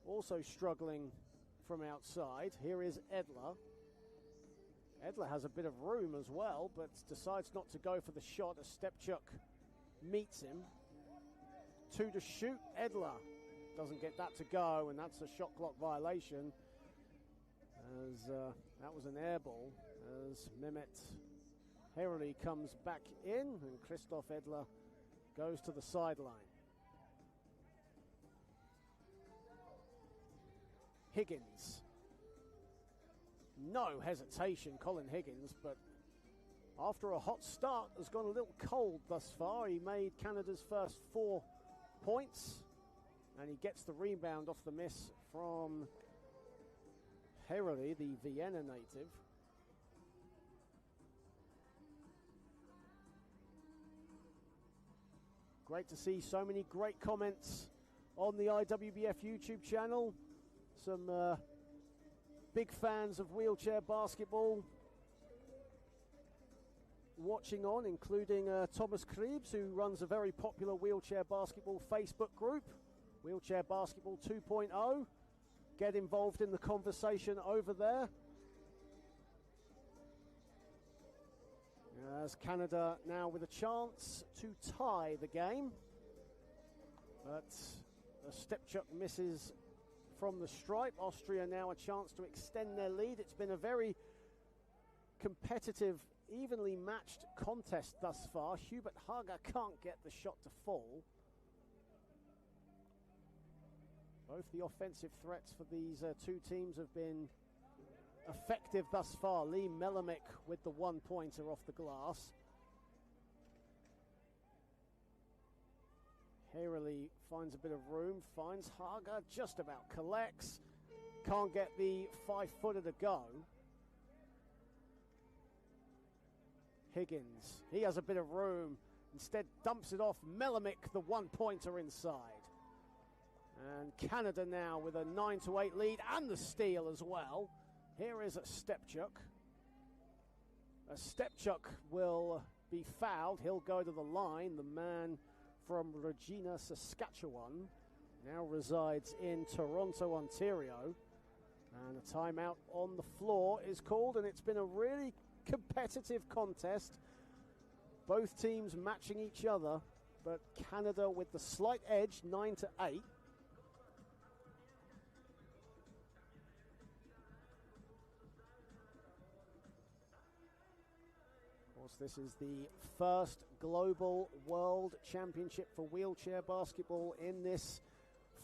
also struggling from outside. Here is Edler. Edler has a bit of room as well, but decides not to go for the shot as Stepchuk meets him. 2 to shoot. Edler doesn't get that to go, and that's a shot clock violation, as that was an air ball, as Mehmet Heruli comes back in, and Christoph Edler goes to the sideline. Higgins. No hesitation, Colin Higgins, but after a hot start has gone a little cold thus far. He made Canada's first 4 points, and he gets the rebound off the miss from Heruli, the Vienna native. Great to see so many great comments on the IWBF YouTube channel. Some big fans of wheelchair basketball watching on, including Thomas Krebs, who runs a very popular wheelchair basketball Facebook group, Wheelchair Basketball 2.0. Get involved in the conversation over there. As Canada now with a chance to tie the game, but Stepchuk misses from the stripe. Austria now a chance to extend their lead. It's been a very competitive, evenly matched contest thus far. Hubert Haga can't get the shot to fall. Both the offensive threats for these two teams have been effective thus far. Lee Melamick with the 1-pointer off the glass. Heruli finds a bit of room, finds Haga, just about collects. Can't get the 5-footer to go. Higgins, he has a bit of room, instead dumps it off. Melamick, the 1-pointer inside. And Canada now with a 9-8 lead and the steal as well. Here is a Stepchuk. A Stepchuk will be fouled. He'll go to the line. The man from Regina, Saskatchewan, now resides in Toronto, Ontario. And a timeout on the floor is called, and it's been a really competitive contest. Both teams matching each other, but Canada with the slight edge, 9-8. This is the first global world championship for wheelchair basketball in this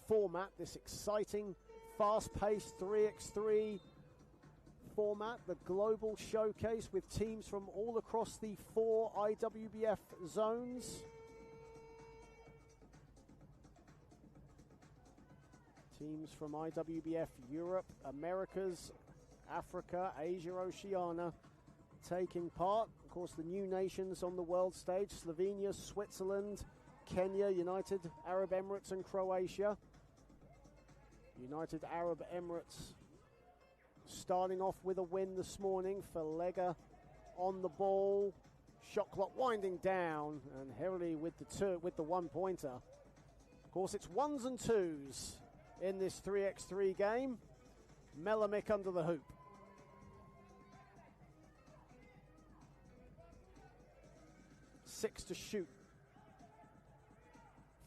format, this exciting, fast-paced 3x3 format, the global showcase with teams from all across the 4 IWBF zones. Teams from IWBF Europe, Americas, Africa, Asia, Oceania taking part. Of course, the new nations on the world stage: Slovenia, Switzerland, Kenya, United Arab Emirates and Croatia. United Arab Emirates starting off with a win this morning. Falega on the ball. Shot clock winding down, and Herli with the 1-pointer. Of course, it's 1s and 2s in this 3x3 game. Melamik under the hoop. Six to shoot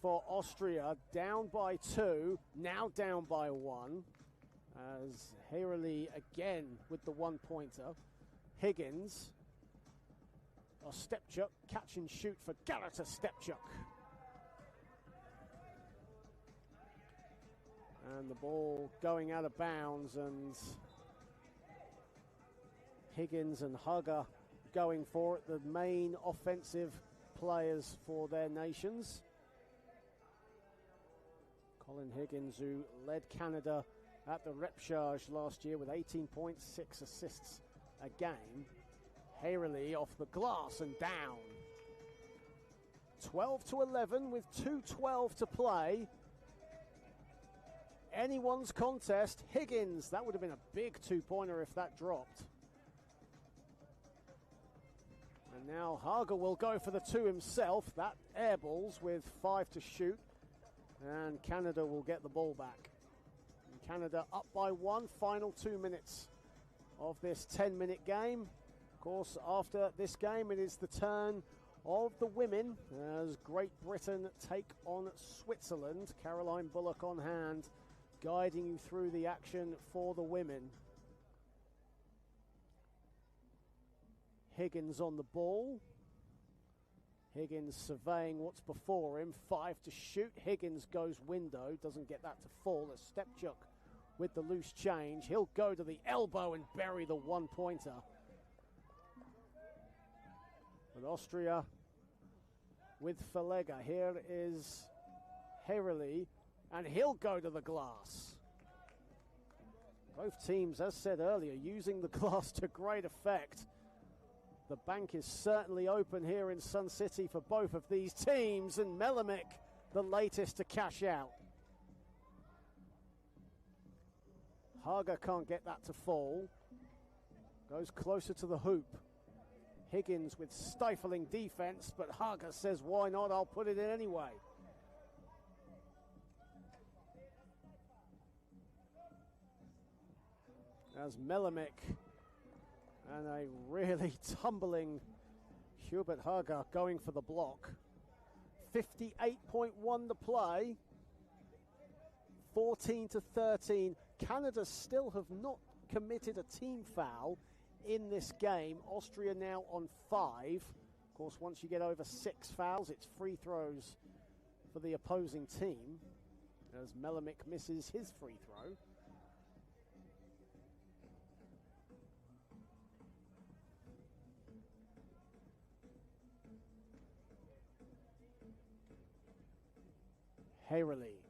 for Austria, down by 2, now down by 1, as Herli again with the 1-pointer. Higgins, Stepchuk, catch and shoot for Galata Stepchuk. And the ball going out of bounds, and Higgins and Hugger going for it, the main offensive players for their nations. Colin Higgins, who led Canada at the repechage last year with 18 points, 6 assists a game. Herli off the glass and down. 12-11 with 2:12 to play. Anyone's contest. Higgins, that would have been a big 2-pointer if that dropped. And now Hager will go for the 2 himself. That airballs with 5 to shoot. And Canada will get the ball back. And Canada up by 1, final 2 minutes of this 10-minute game. Of course, after this game, it is the turn of the women as Great Britain take on Switzerland. Caroline Bullock on hand, guiding you through the action for the women. Higgins on the ball. Higgins surveying what's before him. 5 to shoot. Higgins goes window. Doesn't get that to fall. As Stepchuk with the loose change. He'll go to the elbow and bury the 1-pointer. But Austria with Falega. Here is Herli, and he'll go to the glass. Both teams, as said earlier, using the glass to great effect. The bank is certainly open here in Sun City for both of these teams, and Melamik, the latest to cash out. Hager can't get that to fall. Goes closer to the hoop. Higgins with stifling defense, but Hager says, why not? I'll put it in anyway. As Melamik and a really tumbling Hubert Hager going for the block. 58.1 to play. 14-13. Canada still have not committed a team foul in this game. Austria now on 5. Of course, once you get over 6 fouls, it's free throws for the opposing team, as Melamik misses his free throw. Herli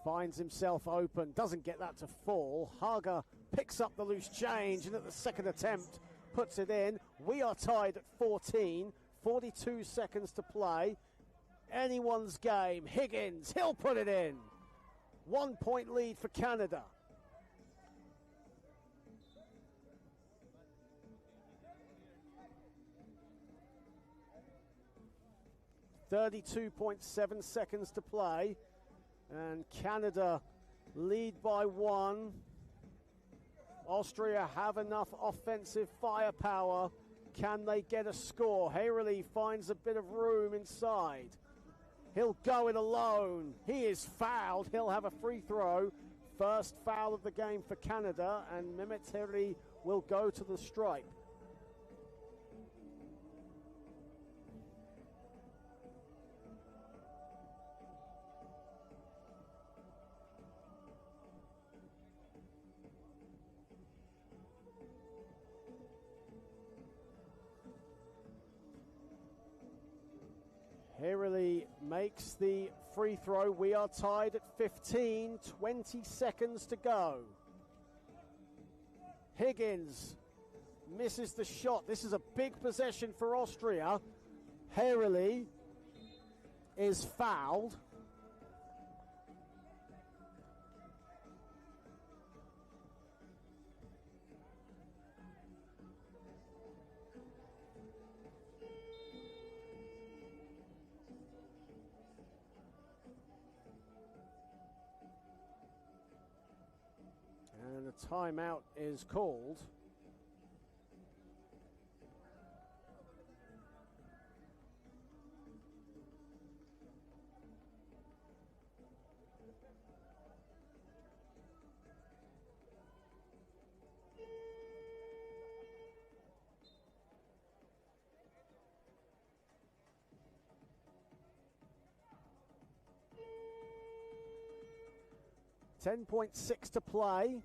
finds himself open, doesn't get that to fall. Hager picks up the loose change, and at the second attempt puts it in. We are tied at 14, 42 seconds to play. Anyone's game. Higgins, he'll put it in. 1-point lead for Canada. .7 seconds to play, and Canada lead by 1. Austria have enough offensive firepower. Can they get a score? Herli finds a bit of room inside. He'll go it alone. He is fouled. He'll have a free throw. First foul of the game for Canada, and Mehmet Herli will go to the stripe. makes the free throw. We are tied at 15, 20 seconds to go. Higgins misses the shot. This is a big possession for Austria. Herrely is fouled. And a timeout is called. .6 to play.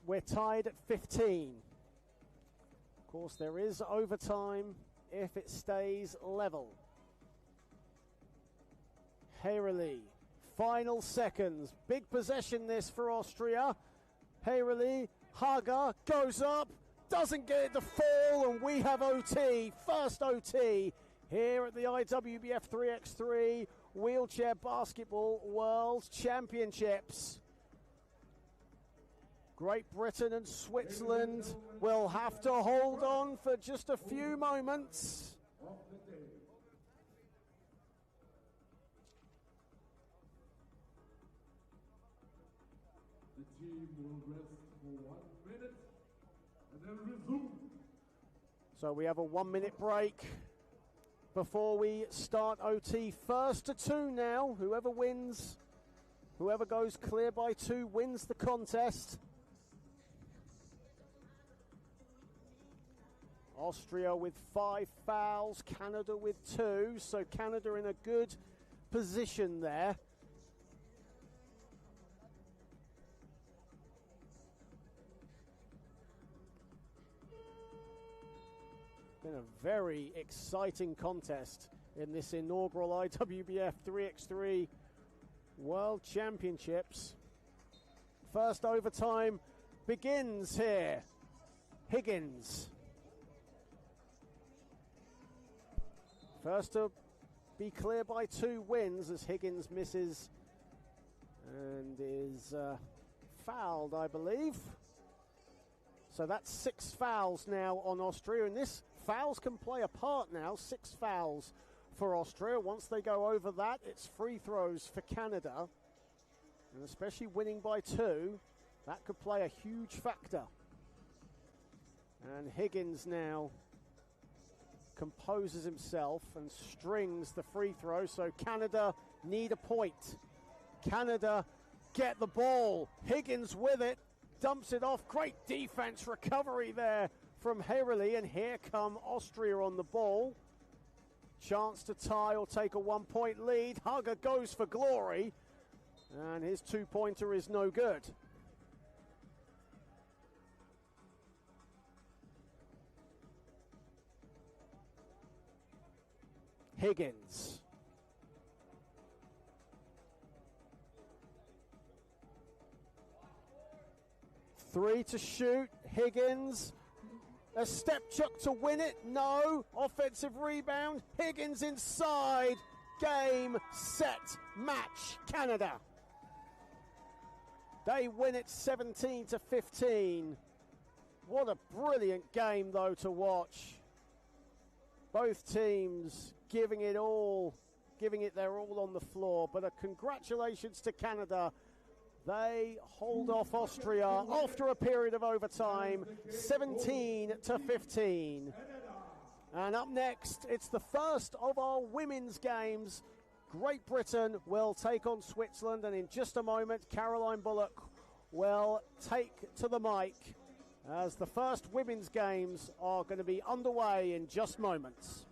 We're tied at 15. Of course, there is overtime if it stays level. Herrely, final seconds. Big possession this for Austria. Herrely, Hager goes up, doesn't get it to fall, and we have OT. First OT here at the IWBF 3x3 Wheelchair Basketball World Championships. Great Britain and Switzerland will have to hold on for just a few moments. The team will rest for 1 minute and then resume. So we have a 1 minute break before we start OT. First to two now. Whoever wins, whoever goes clear by two wins the contest. Austria with 5 fouls, Canada with 2, so Canada in a good position there. Been a very exciting contest in this inaugural IWBF 3x3 World Championships. First overtime begins here. Higgins. First to be clear by 2 wins as Higgins misses and is fouled, I believe. So that's 6 fouls now on Austria, and this fouls can play a part now. 6 fouls for Austria. Once they go over that, it's free throws for Canada, and especially winning by 2, that could play a huge factor. And Higgins now composes himself and strings the free throw, so Canada need a point. Canada get the ball. Higgins with it, dumps it off. Great defense recovery there from Herrely, and here come Austria on the ball. Chance to tie or take a 1-point lead. Hager goes for glory, and his 2-pointer is no good. Higgins. Three to shoot. Higgins. A step chuck to win it. No. Offensive rebound. Higgins inside. Game, set, match. Canada. They win it 17-15. What a brilliant game, though, to watch. Both teams giving it their all on the floor. But a congratulations to Canada. They hold off Austria after a period of overtime, 17-15. And up next, it's the first of our women's games. Great Britain will take on Switzerland, and in just a moment, Caroline Bullock will take to the mic as the first women's games are going to be underway in just moments.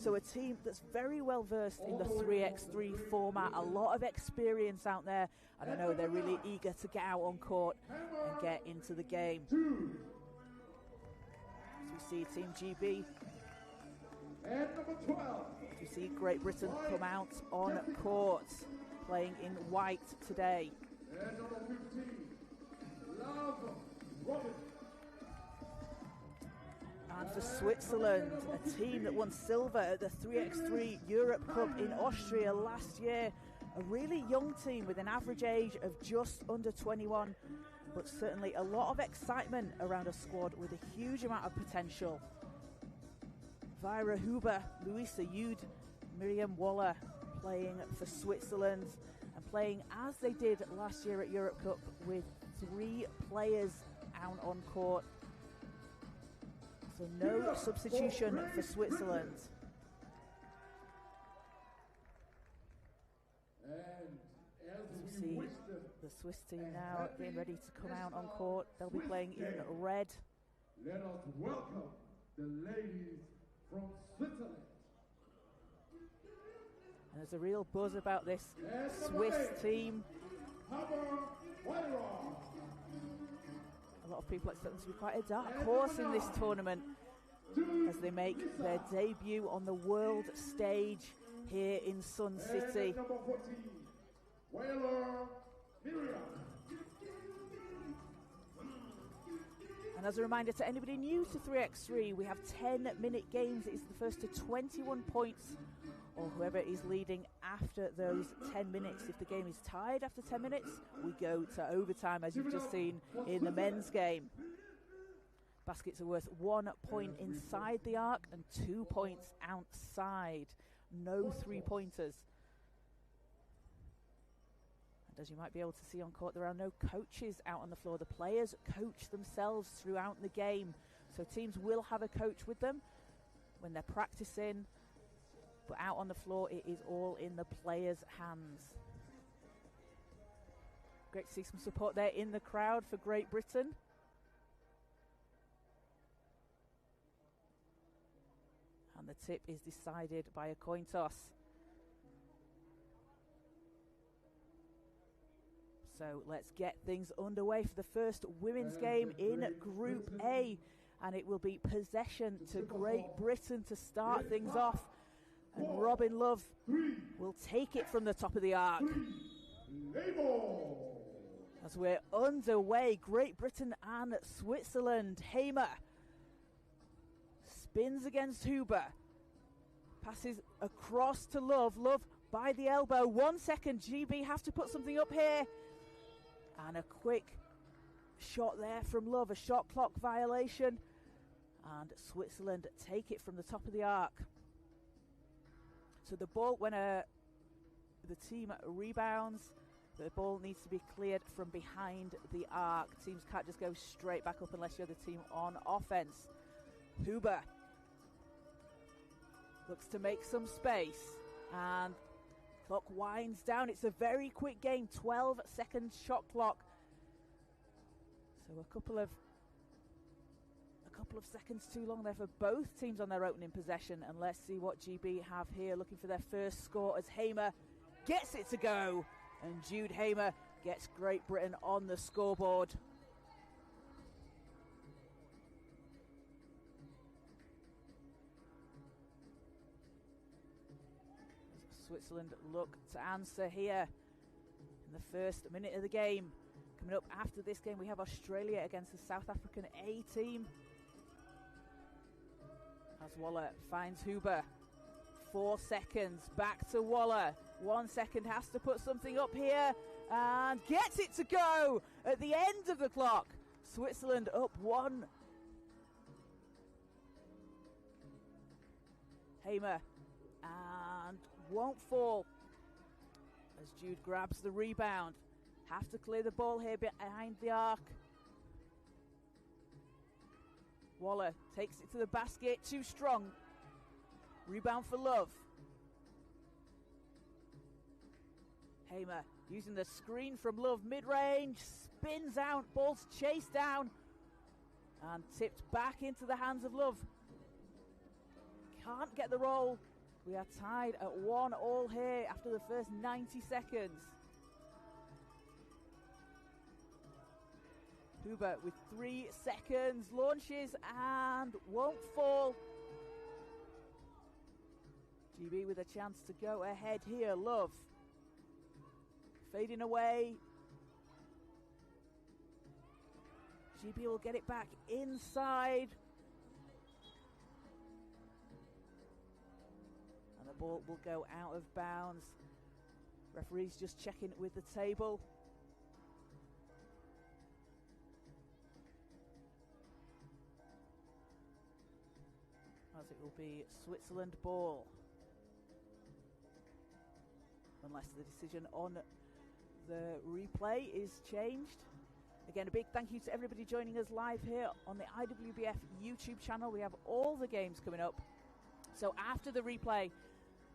So a team that's very well versed in the 3x3 format, a lot of experience out there, and I know they're really eager to get out on court and get into the game. As we see Team GB, And number 12. we see Great Britain come out on court, playing in white today. And number 15, Love Robin. And for Switzerland, a team that won silver at the 3x3 Europe Cup in Austria last year. A really young team with an average age of just under 21, but certainly a lot of excitement around a squad with a huge amount of potential. Vira Huber, Louisa Yude, Miriam Waller playing for Switzerland and playing as they did last year at Europe Cup with 3 players out on court. So no substitution for Switzerland. And As as we we see wish them the Swiss team now getting ready to come out on court. They'll be playing in red. let us welcome the ladies from Switzerland. And there's a real buzz about this Swiss team. A lot of people expect them to be quite a dark horse in this tournament as they make their debut on the world stage here in Sun City. And number 14, Whaler Miriam. And as a reminder to anybody new to 3x3, we have 10-minute games. It's the first to 21 points, or whoever is leading after those 10 minutes. If the game is tied after 10 minutes, we go to overtime, as you've just seen in the men's game. Baskets are worth 1 point inside the arc and 2 points outside. No three-pointers. And as you might be able to see on court, there are no coaches out on the floor. The players coach themselves throughout the game. So teams will have a coach with them when they're practicing. But out on the floor, it is all in the players' hands. Great to see some support there in the crowd for Great Britain. And the tip is decided by a coin toss. So let's get things underway for the first women's game in Group A. And it will be possession to Great Britain to start things off. And Robin Love will take it from the top of the arc. As we're underway, Great Britain and Switzerland. Hamer spins against Huber. Passes across to Love. Love by the elbow. 1 second. GB have to put something up here. And a quick shot there from Love. A shot clock violation. And Switzerland take it from the top of the arc. So the ball, when the team rebounds, the ball needs to be cleared from behind the arc. Teams can't just go straight back up unless you're the team on offense. Huber looks to make some space, and clock winds down. It's a very quick game, 12-second shot clock. So a couple of seconds too long there for both teams on their opening possession. And let's see what GB have here, looking for their first score as Hamer gets it to go. And Jude Hamer gets Great Britain on the scoreboard. Switzerland look to answer here in the first minute of the game. Coming up after this game, we have Australia against the South African A team. As Waller finds Huber. 4 seconds, back to Waller. 1 second, has to put something up here and gets it to go at the end of the clock. Switzerland up 1. Hamer and won't fall as Jude grabs the rebound. Have to clear the ball here behind the arc. Waller takes it to the basket, too strong. Rebound for Love. Hamer using the screen from Love, mid-range, spins out, ball's chased down and tipped back into the hands of Love. Can't get the roll We are tied at 1-1 here after the first 90 seconds. Huber with 3 seconds, launches and won't fall. GB with a chance to go ahead here. Love fading away. GB will get it back inside. And the ball will go out of bounds. Referee's just checking with the table. As it will be Switzerland ball. Unless the decision on the replay is changed. Again, a big thank you to everybody joining us live here on the IWBF YouTube channel. We have all the games coming up. So after the replay,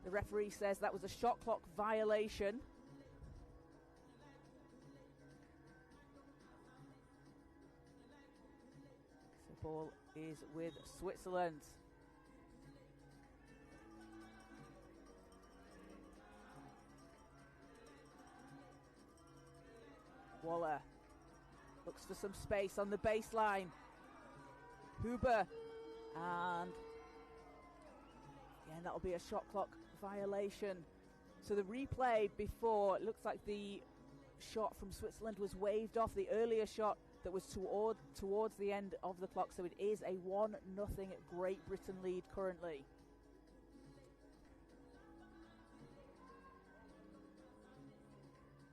the referee says that was a shot clock violation. So the ball is with Switzerland. Waller looks for some space on the baseline. Huber, and again, that'll be a shot clock violation. So the replay before, it looks like the shot from Switzerland was waved off, the earlier shot that was towards the end of the clock. So it is a 1-0 Great Britain lead currently.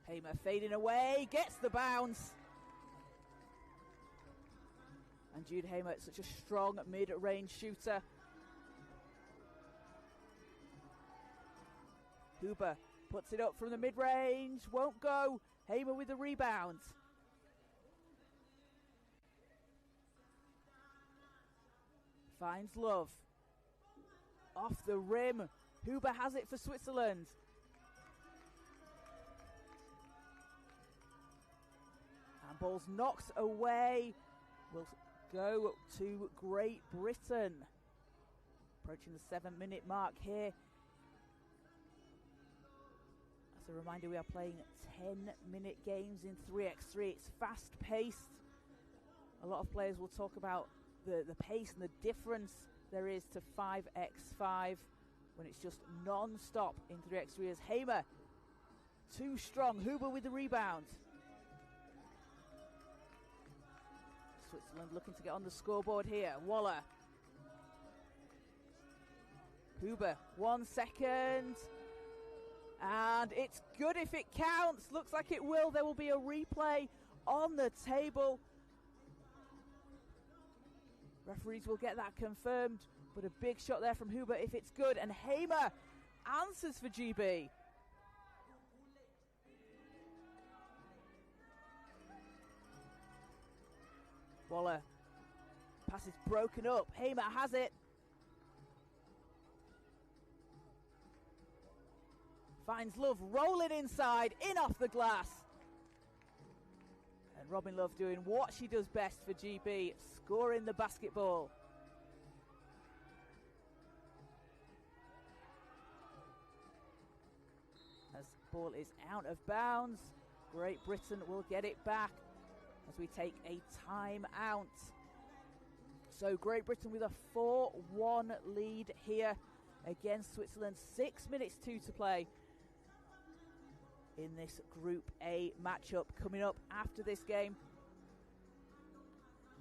Hamer fading away, gets the bounce. And Jude Hamer, such a strong mid-range shooter. Huber puts it up from the mid-range, won't go. Hamer with the rebound. Finds Love. Off the rim. Huber has it for Switzerland. And ball's knocked away. Will go to Great Britain. Approaching the 7-minute mark here. As a reminder, we are playing 10-minute games in 3x3. It's fast-paced. A lot of players will talk about the pace and the difference there is to 5x5 when it's just non-stop in 3x3. As Hamer, too strong. Huber with the rebound. Switzerland looking to get on the scoreboard here. Waller. Huber, 1 second. And it's good if it counts. Looks like it will. There will be a replay on the table. Referees will get that confirmed. But a big shot there from Huber if it's good. And Hamer answers for GB. Waller. Pass is broken up. Hamer has it. Finds Love rolling inside, in off the glass. And Robin Love doing what she does best for GB, scoring the basketball. As the ball is out of bounds, Great Britain will get it back as we take a time out. So Great Britain with a 4-1 lead here against Switzerland. 6 minutes to play in this Group A matchup. Coming up after this game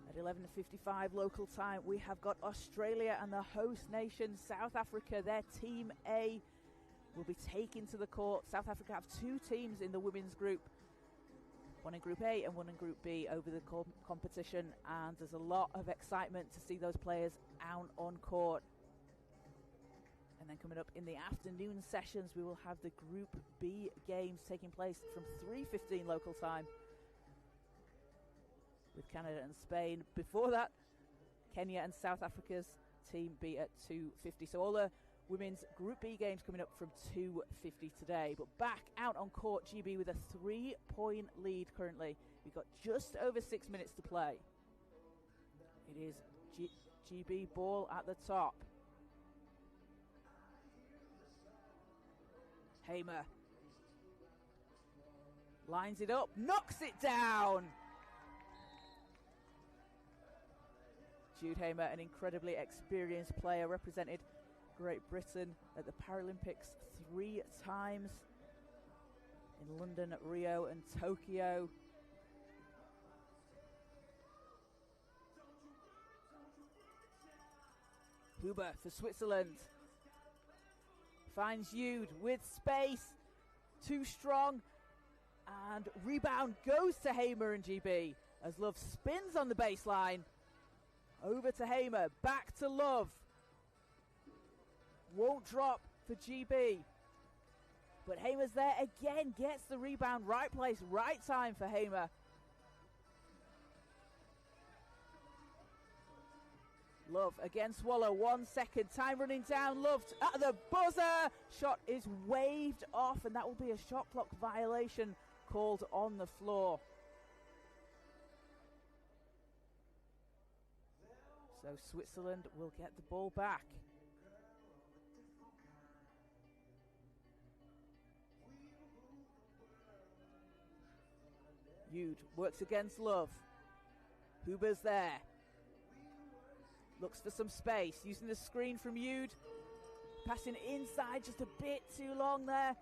at 11:55 local time, we have got Australia and the host nation South Africa. Their Team A will be taken to the court. South Africa have 2 teams in the women's group, one in Group A and one in Group B over the competition, and there's a lot of excitement to see those players out on court. And then coming up in the afternoon sessions, we will have the Group B games taking place from 3:15 local time with Canada and Spain. Before that, Kenya and South Africa's Team B at 2:50. So all the women's Group B games coming up from 2:50 today. But back out on court, GB with a 3-point lead currently. We've got just over 6 minutes to play. It is GB ball at the top. Hamer lines it up, knocks it down. Jude Hamer, an incredibly experienced player, represented Great Britain at the Paralympics 3 times in London, Rio and Tokyo. Huber for Switzerland. Finds Jude with space. Too strong. And rebound goes to Hamer and GB as Love spins on the baseline. Over to Hamer. Back to Love. Won't drop for GB. But Hamer's there again. Gets the rebound. Right place, right time for Hamer. Love against Waller, 1 second, time running down, Love at the buzzer, shot is waved off and that will be a shot clock violation called on the floor. So Switzerland will get the ball back. Jude works against Love. Huber's there. Looks for some space, using the screen from Jude. Passing inside, just a bit too long there.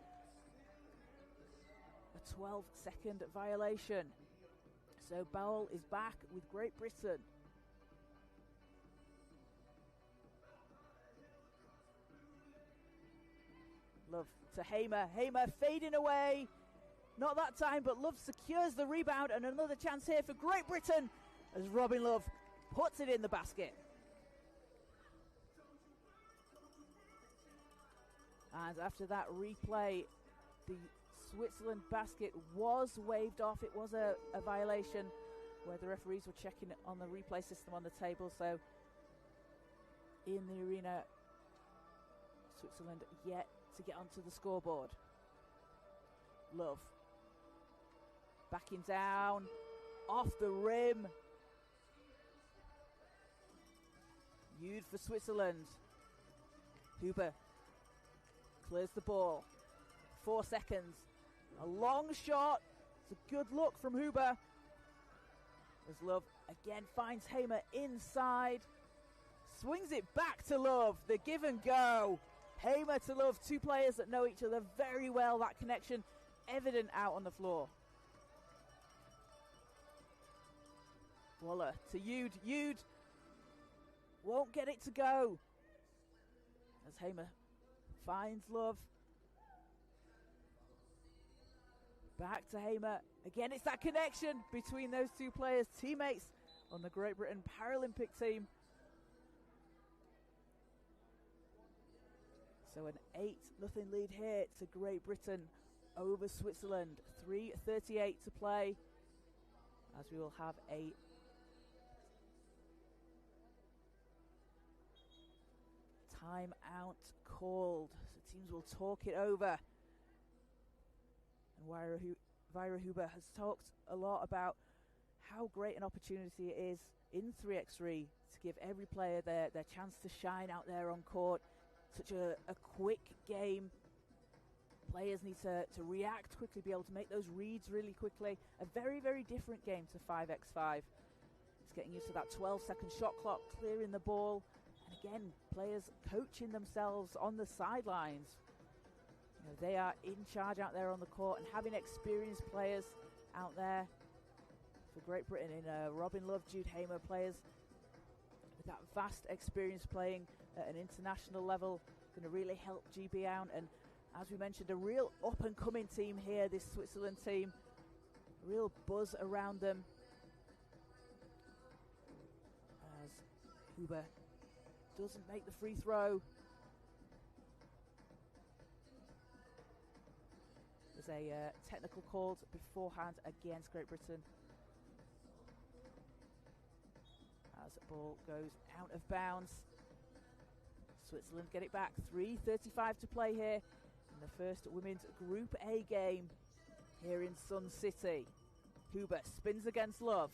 A 12-second violation. So ball is back with Great Britain. Love to Hamer. Hamer fading away. Not that time, but Love secures the rebound and another chance here for Great Britain as Robin Love puts it in the basket. And after that replay, the Switzerland basket was waved off. It was a violation where the referees were checking on the replay system on the table. So in the arena, Switzerland yet to get onto the scoreboard. Love. Backing down. Off the rim. Jude for Switzerland. Huber clears the ball. 4 seconds. A long shot. It's a good look from Huber. As Love again finds Hamer inside. Swings it back to Love. The give and go. Hamer to Love. Two players that know each other very well. That connection evident out on the floor. Waller to Jude. Jude won't get it to go. As Hamer finds Love. Back to Hamer. Again, it's that connection between those two players, teammates on the Great Britain Paralympic team. So an 8-0 lead here to Great Britain over Switzerland. 3:38 to play as we will have a timeout called. So teams will talk it over. And Vira Huber has talked a lot about how great an opportunity it is in 3x3 to give every player their chance to shine out there on court. Such a quick game. Players need to react quickly, be able to make those reads really quickly. A very, very different game to 5x5. It's getting used to that 12-second shot clock, clearing the ball. And again, players coaching themselves on the sidelines. You know, they are in charge out there on the court, and having experienced players out there for Great Britain in Robin Love, Jude Hamer, players with that vast experience playing at an international level, going to really help GB out. And as we mentioned, a real up-and-coming team here, this Switzerland team. Real buzz around them. As Huber doesn't make the free throw. There's a technical called beforehand against Great Britain. As the ball goes out of bounds. Switzerland get it back. 3:35 to play here in the first women's Group A game here in Sun City. Huber spins against Love.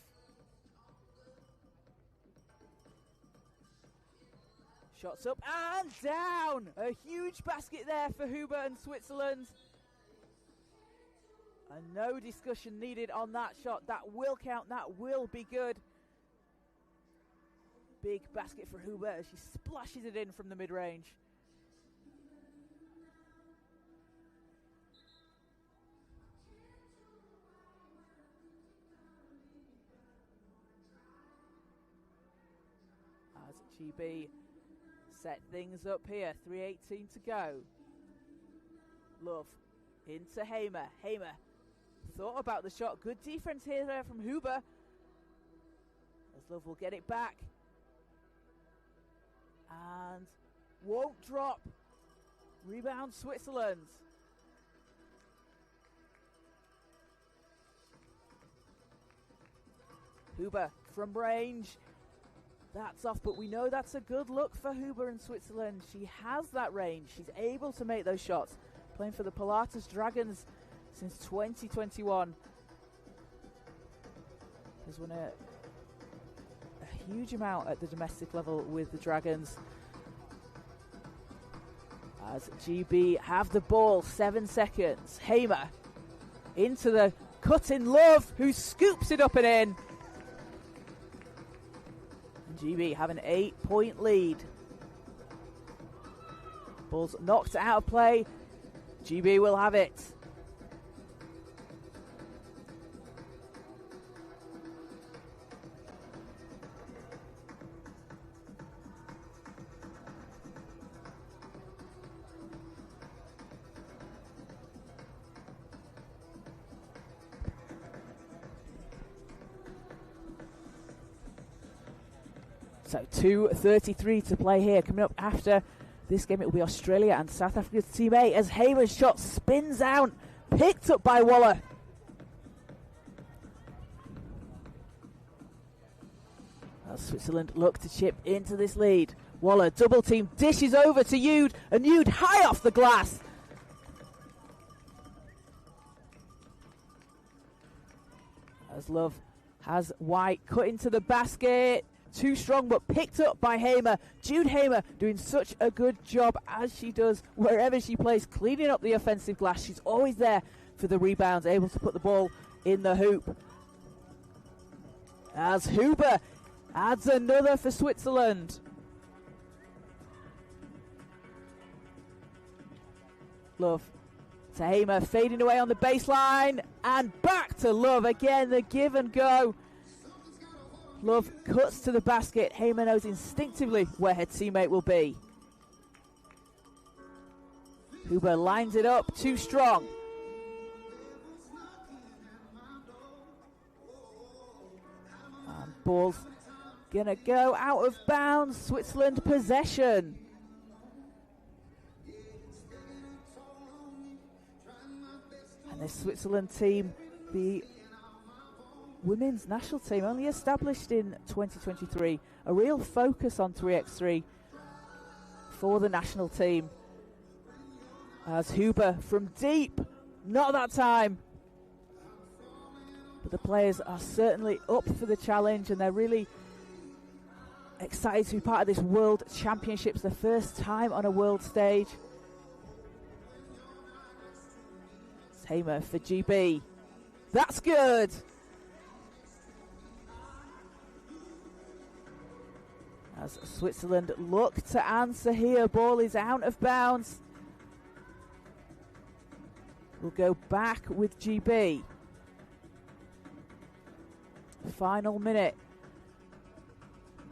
Shots up and down. A huge basket there for Huber and Switzerland. And no discussion needed on that shot. That will count. That will be good. Big basket for Huber as she splashes it in from the mid-range. As GB set things up here, 3:18 to go. Love into Hamer. Hamer thought about the shot. Good defense here there from Huber. As Love will get it back. And won't drop. Rebound Switzerland. Huber from range. That's off, but we know that's a good look for Huber and Switzerland. She has that range. She's able to make those shots. Playing for the Pilatus Dragons since 2021. Has won a huge amount at the domestic level with the Dragons. As GB have the ball, 7 seconds. Hamer into the cut-in Love, who scoops it up and in. And GB have an 8-point lead. Ball's knocked out of play. GB will have it. So 2:33 to play here. Coming up after this game, it will be Australia and South Africa's Team A as Hamer's shot spins out, picked up by Waller. As Switzerland look to chip into this lead. Waller double team, dishes over to Yude, and Yude high off the glass. As Love has White cut into the basket. Too strong, but picked up by Hamer. Jude Hamer doing such a good job as she does wherever she plays, cleaning up the offensive glass. She's always there for the rebounds, able to put the ball in the hoop. As Huber adds another for Switzerland. Love to Hamer, fading away on the baseline, and back to Love again, the give and go. Love cuts to the basket. Hamer knows instinctively where her teammate will be. Huber lines it up, too strong. And ball's gonna go out of bounds. Switzerland possession. And the Switzerland team, the women's national team, only established in 2023. A real focus on 3x3 for the national team. As Huber from deep, not that time. But the players are certainly up for the challenge, and they're really excited to be part of this World Championships, the first time on a world stage. It's Hamer for GB. That's good. As Switzerland look to answer here, ball is out of bounds. We'll go back with GB. Final minute.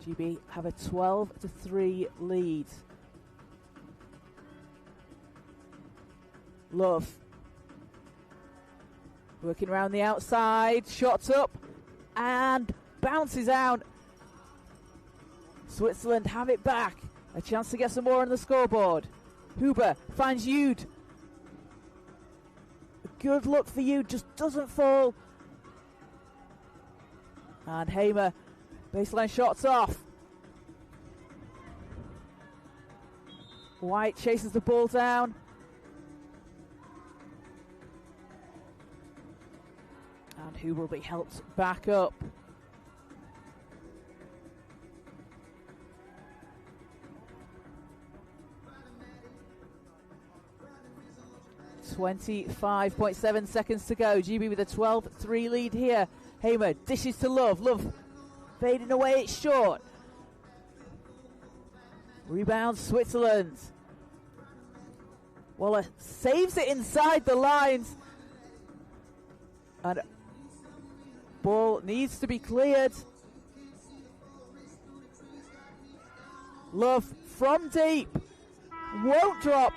GB have a 12-3 lead. Love working around the outside, shots up and bounces out. Switzerland have it back. A chance to get some more on the scoreboard. Huber finds Yude. A good look for Yude, just doesn't fall. And Hamer, baseline shots off. White chases the ball down. And Huber will be helped back up. 25.7 seconds to go. GB with a 12-3 lead here. Hamer dishes to Love. Love fading away, it's short. Rebound Switzerland. Waller saves it inside the lines. And ball needs to be cleared. Love from deep. Won't drop.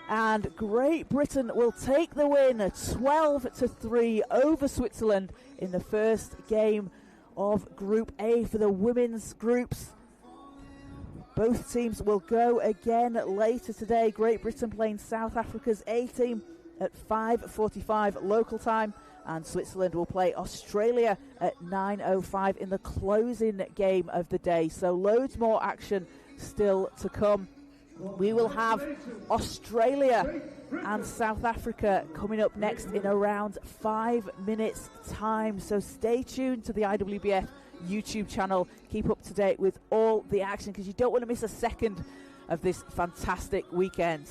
And Great Britain will take the win 12-3 over Switzerland in the first game of Group A for the women's groups. Both teams will go again later today. Great Britain playing South Africa's A team at 5:45 local time, and Switzerland will play Australia at 9:05 in the closing game of the day. So loads more action still to come. We will have Australia and South Africa coming up next in around 5 minutes time. So stay tuned to the IWBF YouTube channel. Keep up to date with all the action because you don't want to miss a second of this fantastic weekend.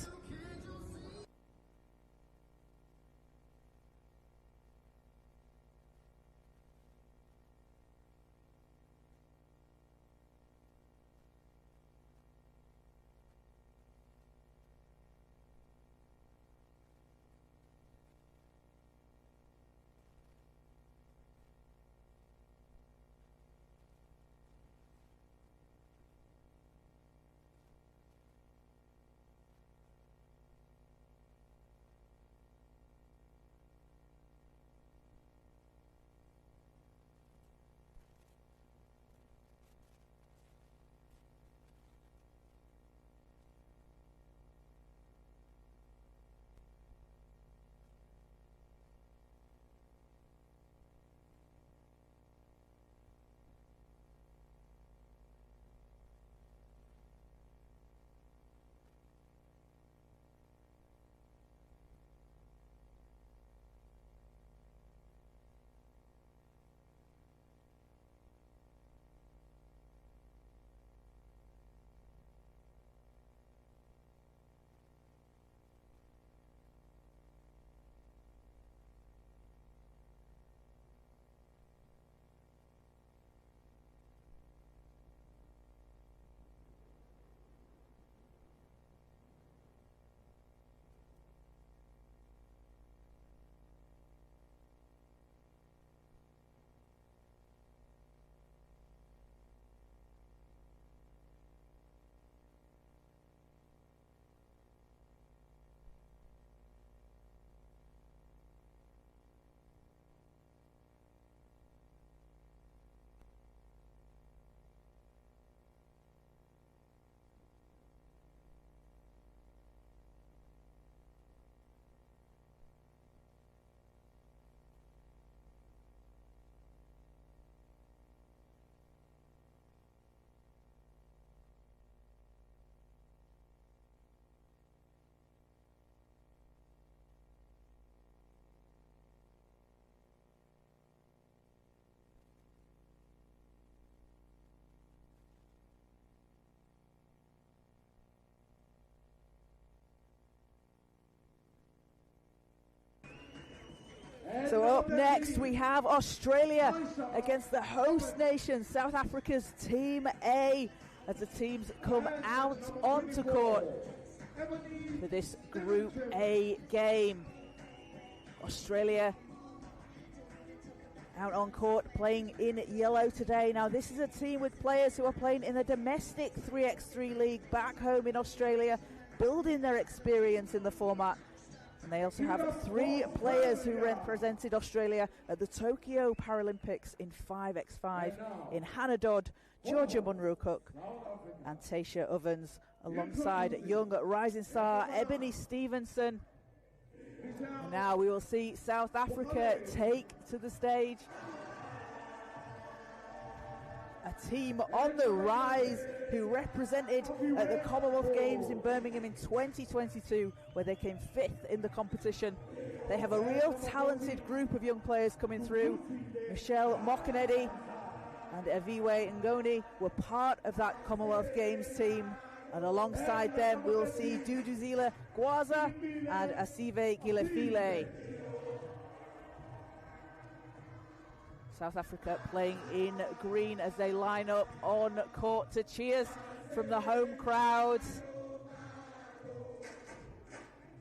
So up next we have Australia against the host nation, South Africa's Team A, as the teams come out onto court for this Group A game. Australia out on court playing in yellow today. Now this is a team with players who are playing in the domestic 3x3 league back home in Australia, building their experience in the format. And they also have 3 players who represented Australia at the Tokyo Paralympics in 5x5 in Hannah Dodd, Georgia Munro-Cook and Tasha Ovens, alongside young rising star Ebony Stevenson. And now we will see South Africa take to the stage. A team on the rise who represented at the Commonwealth Games in Birmingham in 2022, where they came 5th in the competition. They have a real talented group of young players coming through. Michelle Mokanedi and Eviwe Ngoni were part of that Commonwealth Games team. And alongside them, we'll see Duduzile Gwaza and Asive Gilefile. South Africa playing in green as they line up on court to cheers from the home crowds.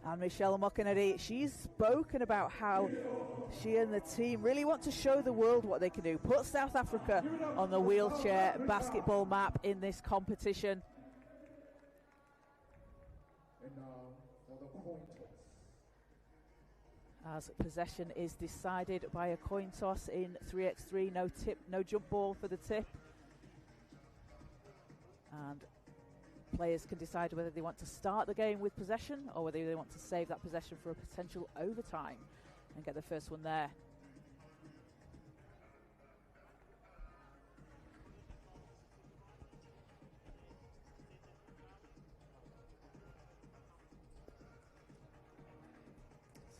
And Michelle Mokinedi, she's spoken about how she and the team really want to show the world what they can do. Put South Africa on the wheelchair basketball map in this competition. And now for the coin toss. As possession is decided by a coin toss in 3x3, no tip, no jump ball for the tip. And players can decide whether they want to start the game with possession or whether they want to save that possession for a potential overtime and get the first one there.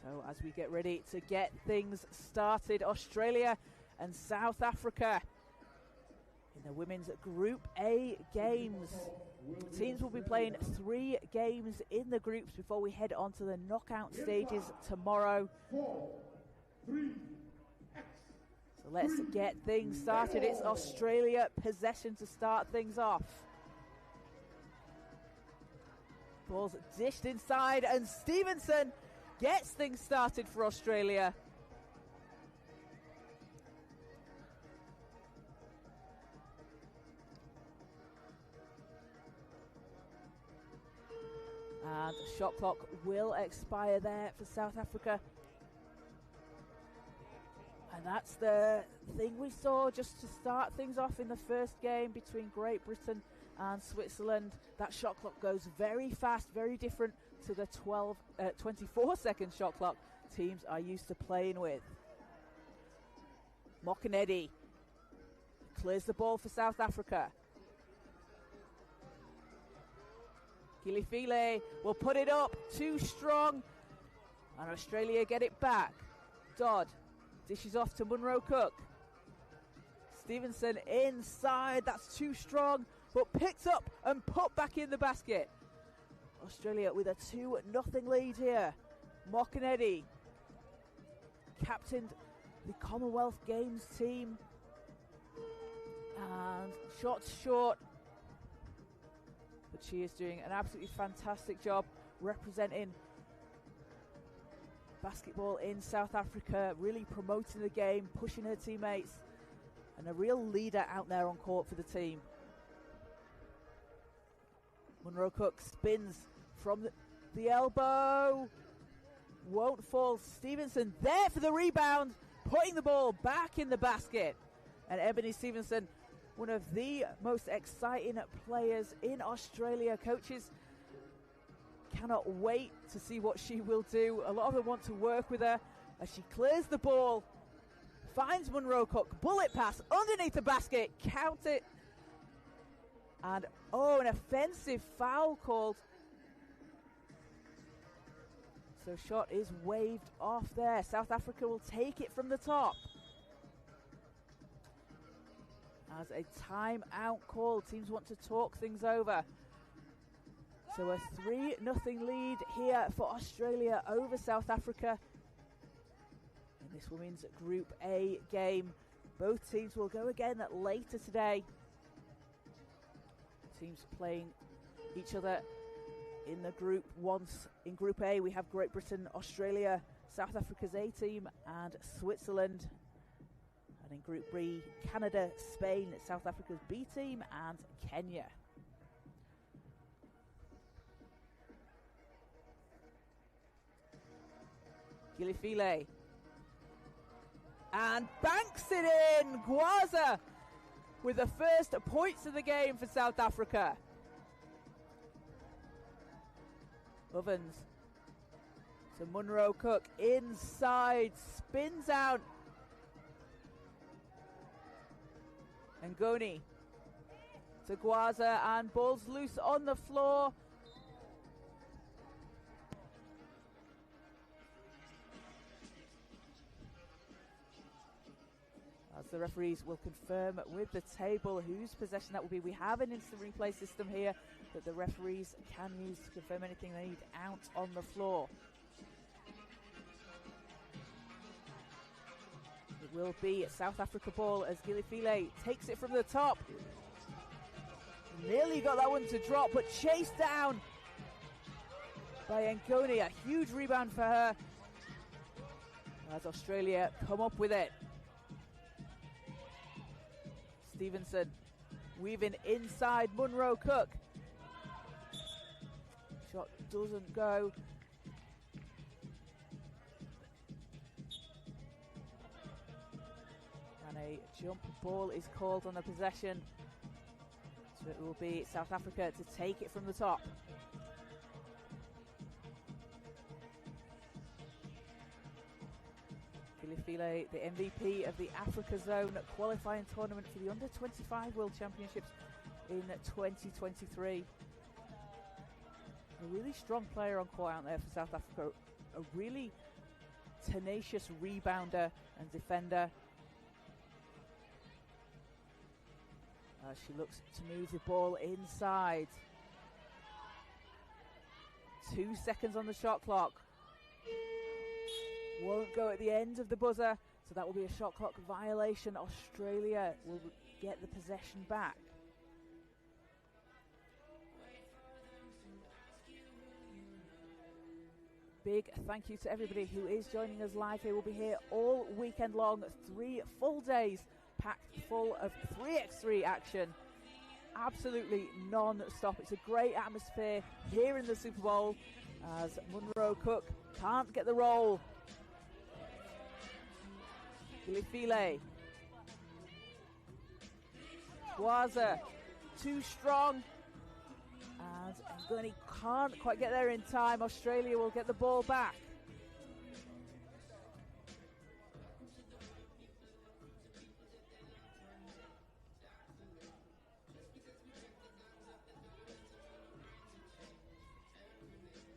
So as we get ready to get things started, Australia and South Africa in the women's Group A games. Teams will be playing 3 games in the groups before we head on to the knockout stages tomorrow. So let's get things started. It's Australia possession to start things off. Ball's dished inside and Stevenson gets things started for Australia. And shot clock will expire there for South Africa. And that's the thing we saw just to start things off in the first game between Great Britain and Switzerland. That shot clock goes very fast, very different to the 24-second shot clock teams are used to playing with. Mokinedi clears the ball for South Africa. Gilifile will put it up, too strong, and Australia get it back. Dodd dishes off to Munro Cook. Stevenson inside, that's too strong, but picked up and put back in the basket. Australia with a 2-0 lead here. Mokinedi captained the Commonwealth Games team, and shots short. But she is doing an absolutely fantastic job representing basketball in South Africa, really promoting the game, pushing her teammates, and a real leader out there on court for the team. Munro Cook spins from the elbow, won't fall. Stevenson there for the rebound, putting the ball back in the basket. And Ebony Stevenson, one of the most exciting players in Australia. Coaches cannot wait to see what she will do. A lot of them want to work with her as she clears the ball, finds Munro Cook, bullet pass underneath the basket, count it. And an offensive foul called. So shot is waved off there. South Africa will take it from the top. As a timeout call, teams want to talk things over. So a 3-0 lead here for Australia over South Africa in this women's Group A game. Both teams will go again later today. Teams playing each other in the group once. In Group A, we have Great Britain, Australia, South Africa's A team, and Switzerland. And in Group B, Canada, Spain, South Africa's B team, and Kenya. Gilifile. And banks it in! Gwaza with the first points of the game for South Africa. Ovens to Munro Cook inside, spins out. And Ngoni to Gwaza, and ball's loose on the floor. As the referees will confirm with the table whose possession that will be. We have an instant replay system here that the referees can use to confirm anything they need out on the floor. It will be South Africa ball as Gilifile takes it from the top. Nearly got that one to drop, but chased down by Ngoni. A huge rebound for her as Australia come up with it. Stevenson weaving inside Munro Cook. Shot doesn't go. And a jump ball is called on the possession. So it will be South Africa to take it from the top. Gilifile, the MVP of the Africa Zone qualifying tournament for the Under-25 World Championships in 2023. A really strong player on court out there for South Africa. A really tenacious rebounder and defender. She looks to move the ball inside. 2 seconds on the shot clock. Won't go at the end of the buzzer, so that will be a shot clock violation. Australia will get the possession back. Big thank you to everybody who is joining us live here. We'll be here all weekend long, 3 full days packed full of 3x3 action. Absolutely non-stop. It's a great atmosphere here in the Super Bowl as Munro Cook can't get the roll. Gilifile. Gwaza, too strong. And Ngoni can't quite get there in time. Australia will get the ball back.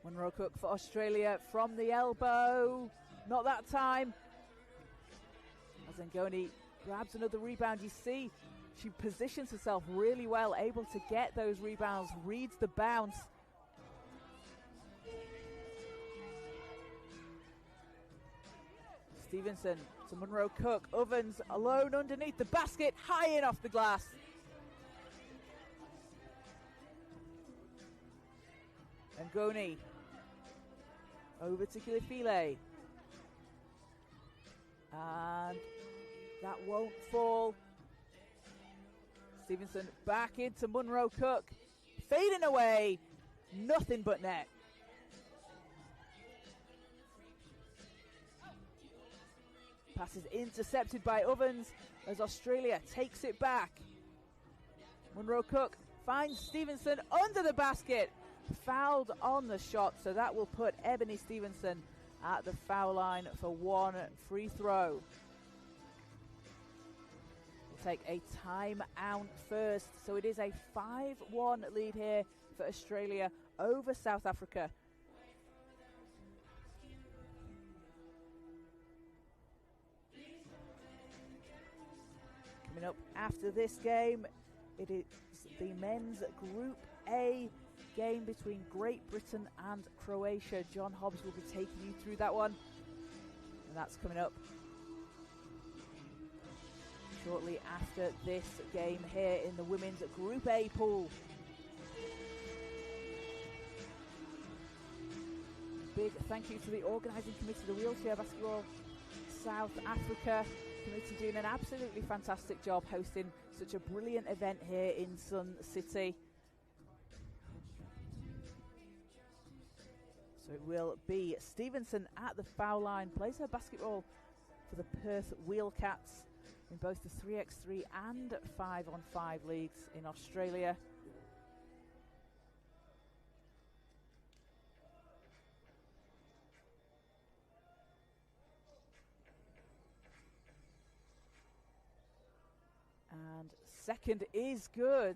Munro Cook for Australia from the elbow. Not that time. As Ngoni grabs another rebound, you see she positions herself really well, able to get those rebounds, reads the bounce. Stevenson to Munro Cook. Ovens alone underneath the basket, high in off the glass. Ngoni over to Gilifile. And that won't fall. Stevenson back into Munro Cook. Fading away. Nothing but net. Pass is intercepted by Ovens as Australia takes it back. Munro Cook finds Stevenson under the basket. Fouled on the shot, so that will put Ebony Stevenson at the foul line for one free throw. We'll take a timeout first, so it is a 5-1 lead here for Australia over South Africa. Coming up after this game, it is the men's Group A game between Great Britain and Croatia. John Hobbs will be taking you through that one, and that's coming up shortly after this game here in the women's Group A pool. Big thank you to the organising committee, the Wheelchair Basketball South Africa committee, doing an absolutely fantastic job hosting such a brilliant event here in Sun City. So it will be Stevenson at the foul line, plays her basketball for the Perth Wheelcats in both the 3x3 and 5-on-5 leagues in Australia. And second is good.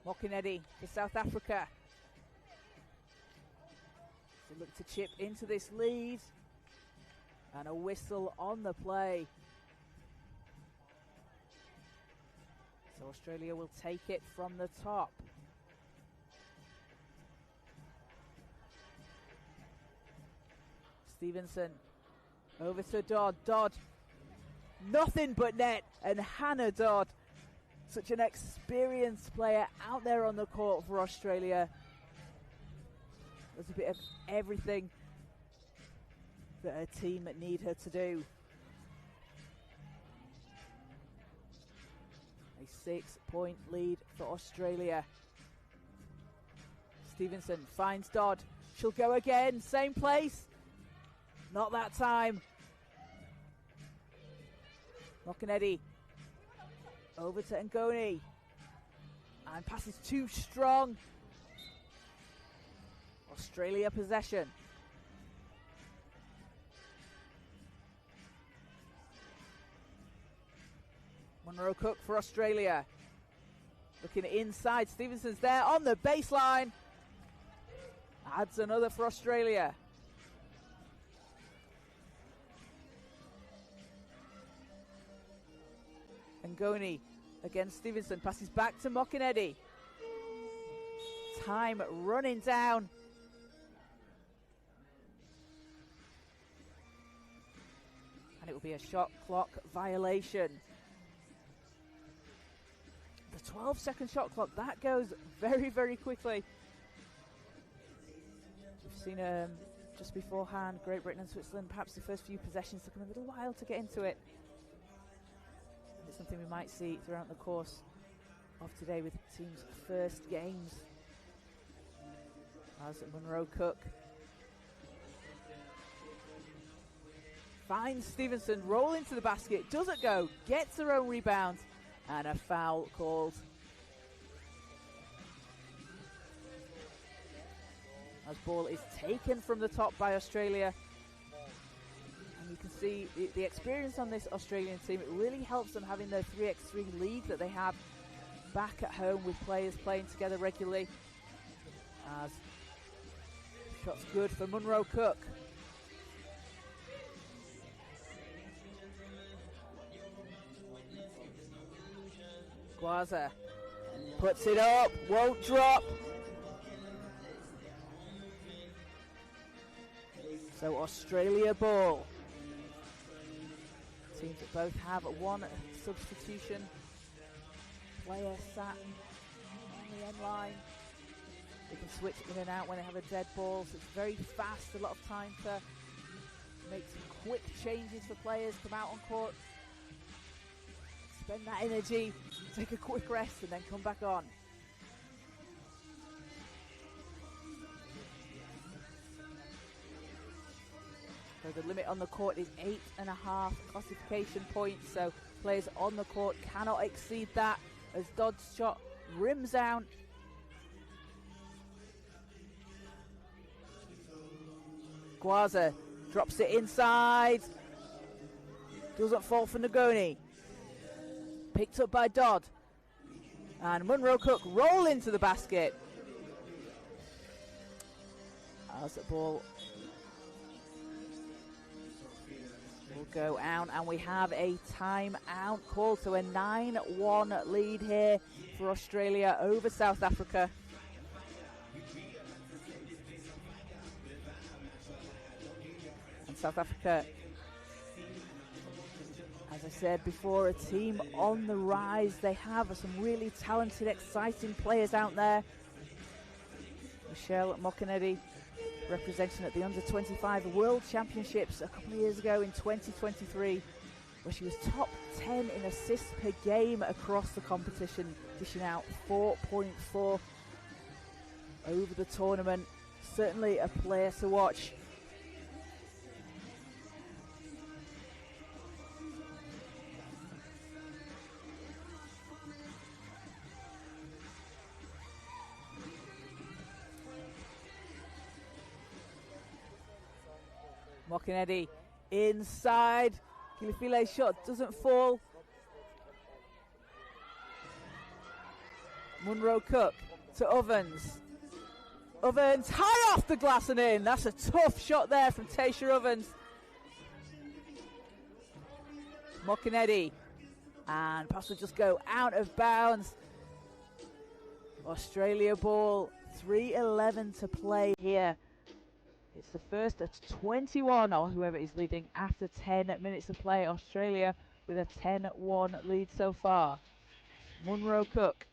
Mokinedi for South Africa. They look to chip into this lead. And a whistle on the play. So Australia will take it from the top. Stevenson over to Dodd. Dodd, nothing but net, and Hannah Dodd, such an experienced player out there on the court for Australia. There's a bit of everything that her team need her to do. A 6-point lead for Australia. Stevenson finds Dodd. She'll go again, same place. Not that time. Mokinetti over to Ngoni. And passes too strong. Australia possession. Munro Cook for Australia. Looking inside. Stevenson's there on the baseline. Adds another for Australia. Ngoni against Stevenson. Passes back to Mokinetti. Time running down. And it will be a shot clock violation. The 12-second shot clock, that goes very, very quickly. We've seen just beforehand, Great Britain and Switzerland, perhaps the first few possessions took them a little while to get into it. And it's something we might see throughout the course of today with the team's first games. As Munro Cook finds Stevenson, roll into the basket, doesn't go, gets her own rebound, and a foul called. As ball is taken from the top by Australia. And you can see the experience on this Australian team. It really helps them having their 3x3 league that they have back at home with players playing together regularly. As shot's good for Munro Cook. Gwaza puts it up, won't drop. So Australia ball. Teams that both have one substitution player sat on the end line. They can switch in and out when they have a dead ball, so it's very fast, a lot of time to make some quick changes for players, come out on court, spend that energy, take a quick rest and then come back on. So the limit on the court is 8.5 classification points, so players on the court cannot exceed that as Dodd's shot rims down. Gwaza drops it inside. Doesn't fall for Ngoni. Picked up by Dodd. And Munro Cook roll into the basket. As the ball will go out, and we have a timeout call. So a 9-1 lead here for Australia over South Africa. And South Africa, as I said before, a team on the rise. They have some really talented, exciting players out there. Michelle Mokinetti representing at the Under-25 World Championships a couple of years ago in 2023, where she was top 10 in assists per game across the competition, dishing out 4.4 over the tournament. Certainly a player to watch. Mokinetti inside. Gilifile's shot doesn't fall. Munro Cook to Ovens. Ovens high off the glass and in. That's a tough shot there from Tasha Ovens. Mokinetti And pass will just go out of bounds. Australia ball, 3:11 to play here. It's the first at 21, or whoever is leading after 10 minutes of play. Australia with a 10-1 lead so far. Munro Cook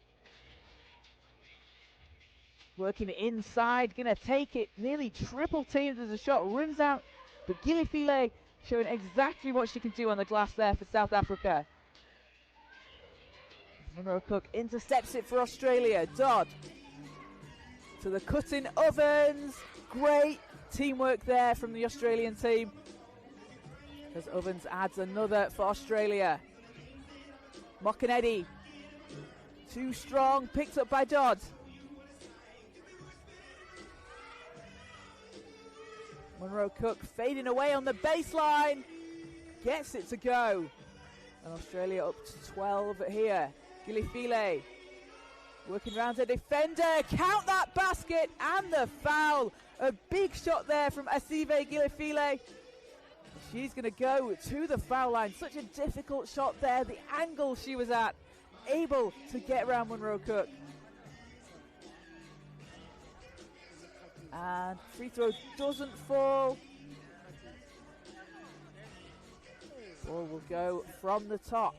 working inside, gonna take it, nearly triple teamed as a shot runs out, but Gilifile showing exactly what she can do on the glass there for South Africa. Munro Cook intercepts it for Australia. Dodd to the cutting Ovens. Great teamwork there from the Australian team, as Ovens adds another for Australia. Mokanedi, too strong, picked up by Dodd. Munro Cook fading away on the baseline, gets it to go. And Australia up to 12 here. Gilifile working around her defender, count that basket and the foul. A big shot there from Asive Gilifile. She's going to go to the foul line. Such a difficult shot there, the angle she was at, able to get around Munro Cook. And free throw doesn't fall. Ball will go from the top.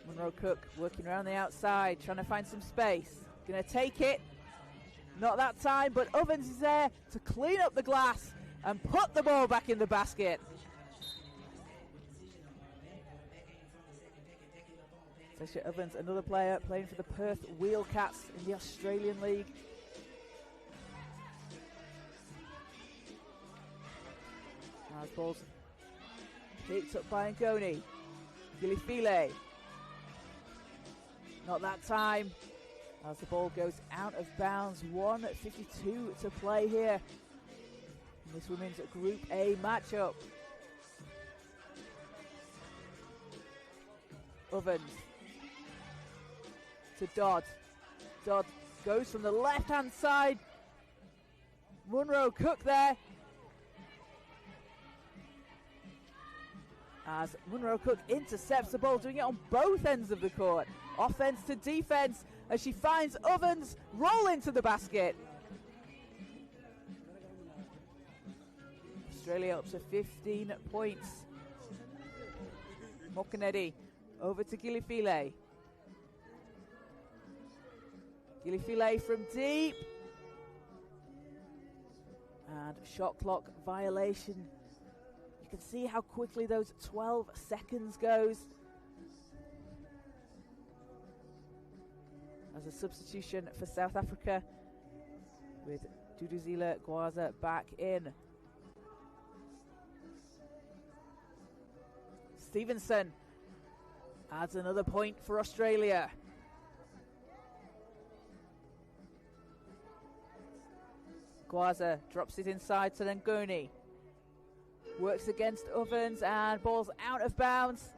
Munro Cook working around the outside, trying to find some space. Gonna take it. Not that time, but Ovens is there to clean up the glass and put the ball back in the basket. Sasha Ovens, another player playing for the Perth Wheelcats in the Australian League. As ball's picked up by Ngoni. Gilifile. Not that time, as the ball goes out of bounds. 1:52 to play here in this women's Group A matchup. Ovens to Dodd. Dodd goes from the left-hand side. Munro Cook there. As Munro Cook intercepts the ball, doing it on both ends of the court. Offense to defense as she finds Ovens, roll into the basket. Australia up to 15 points. Mokanedi over to Gilifile. Gilifile from deep. And shot clock violation. You can see how quickly those 12 seconds goes. As a substitution for South Africa, with Duduzile Gwaza back in. Stevenson adds another point for Australia. Gwaza drops it inside to Ngoni. Works against Ovens and ball's out of bounds.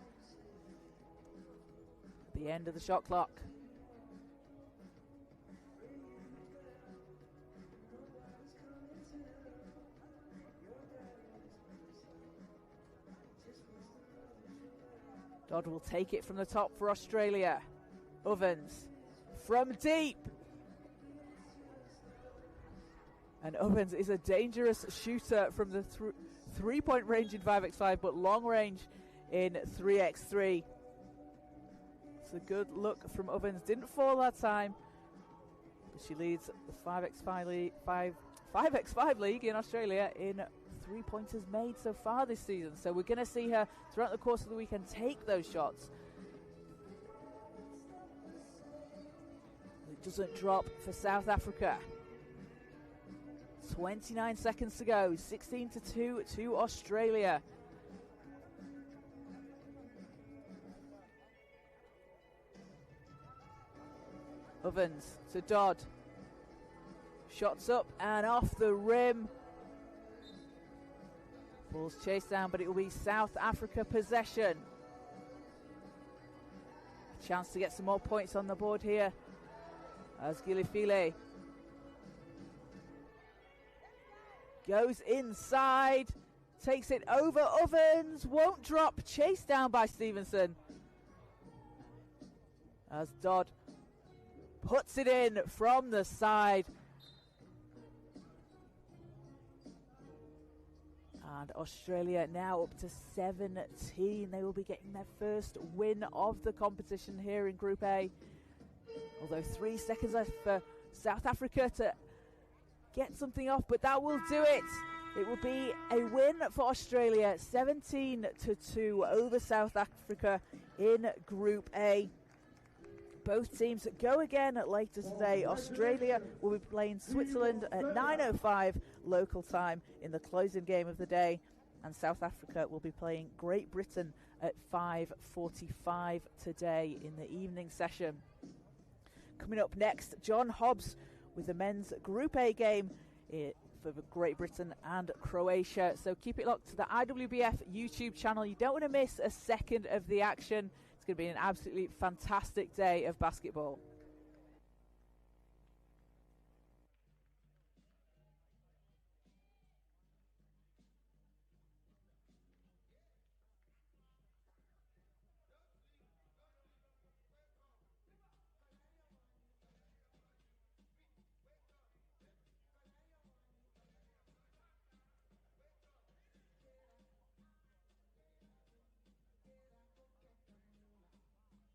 At the end of the shot clock. Dodd will take it from the top for Australia. Ovens from deep. And Ovens is a dangerous shooter from the three-point range in 5x5, but long range in 3x3. It's a good look from Ovens. Didn't fall that time. But she leads the 5x5 league in Australia in three-pointers made so far this season. So we're going to see her throughout the course of the weekend take those shots. It doesn't drop for South Africa. 29 seconds to go. 16-2 to Australia. Ovens to Dodd. Shots up and off the rim. Ball's chased down, but it will be South Africa possession. A chance to get some more points on the board here as Gilifile goes inside, takes it over Ovens, won't drop, chased down by Stevenson. As Dodd puts it in from the side. And Australia now up to 17. They will be getting their first win of the competition here in Group A. Although 3 seconds left for South Africa to get something off, but that will do it. It will be a win for Australia, 17-2 over South Africa in Group A. Both teams go again later today. Australia will be playing Switzerland at 9:05 local time in the closing game of the day, and South Africa will be playing Great Britain at 5:45 today in the evening session. Coming up next, John Hobbs with the men's Group A game for Great Britain and Croatia. So keep it locked to the IWBF YouTube channel. You don't want to miss a second of the action. It's going to be an absolutely fantastic day of basketball.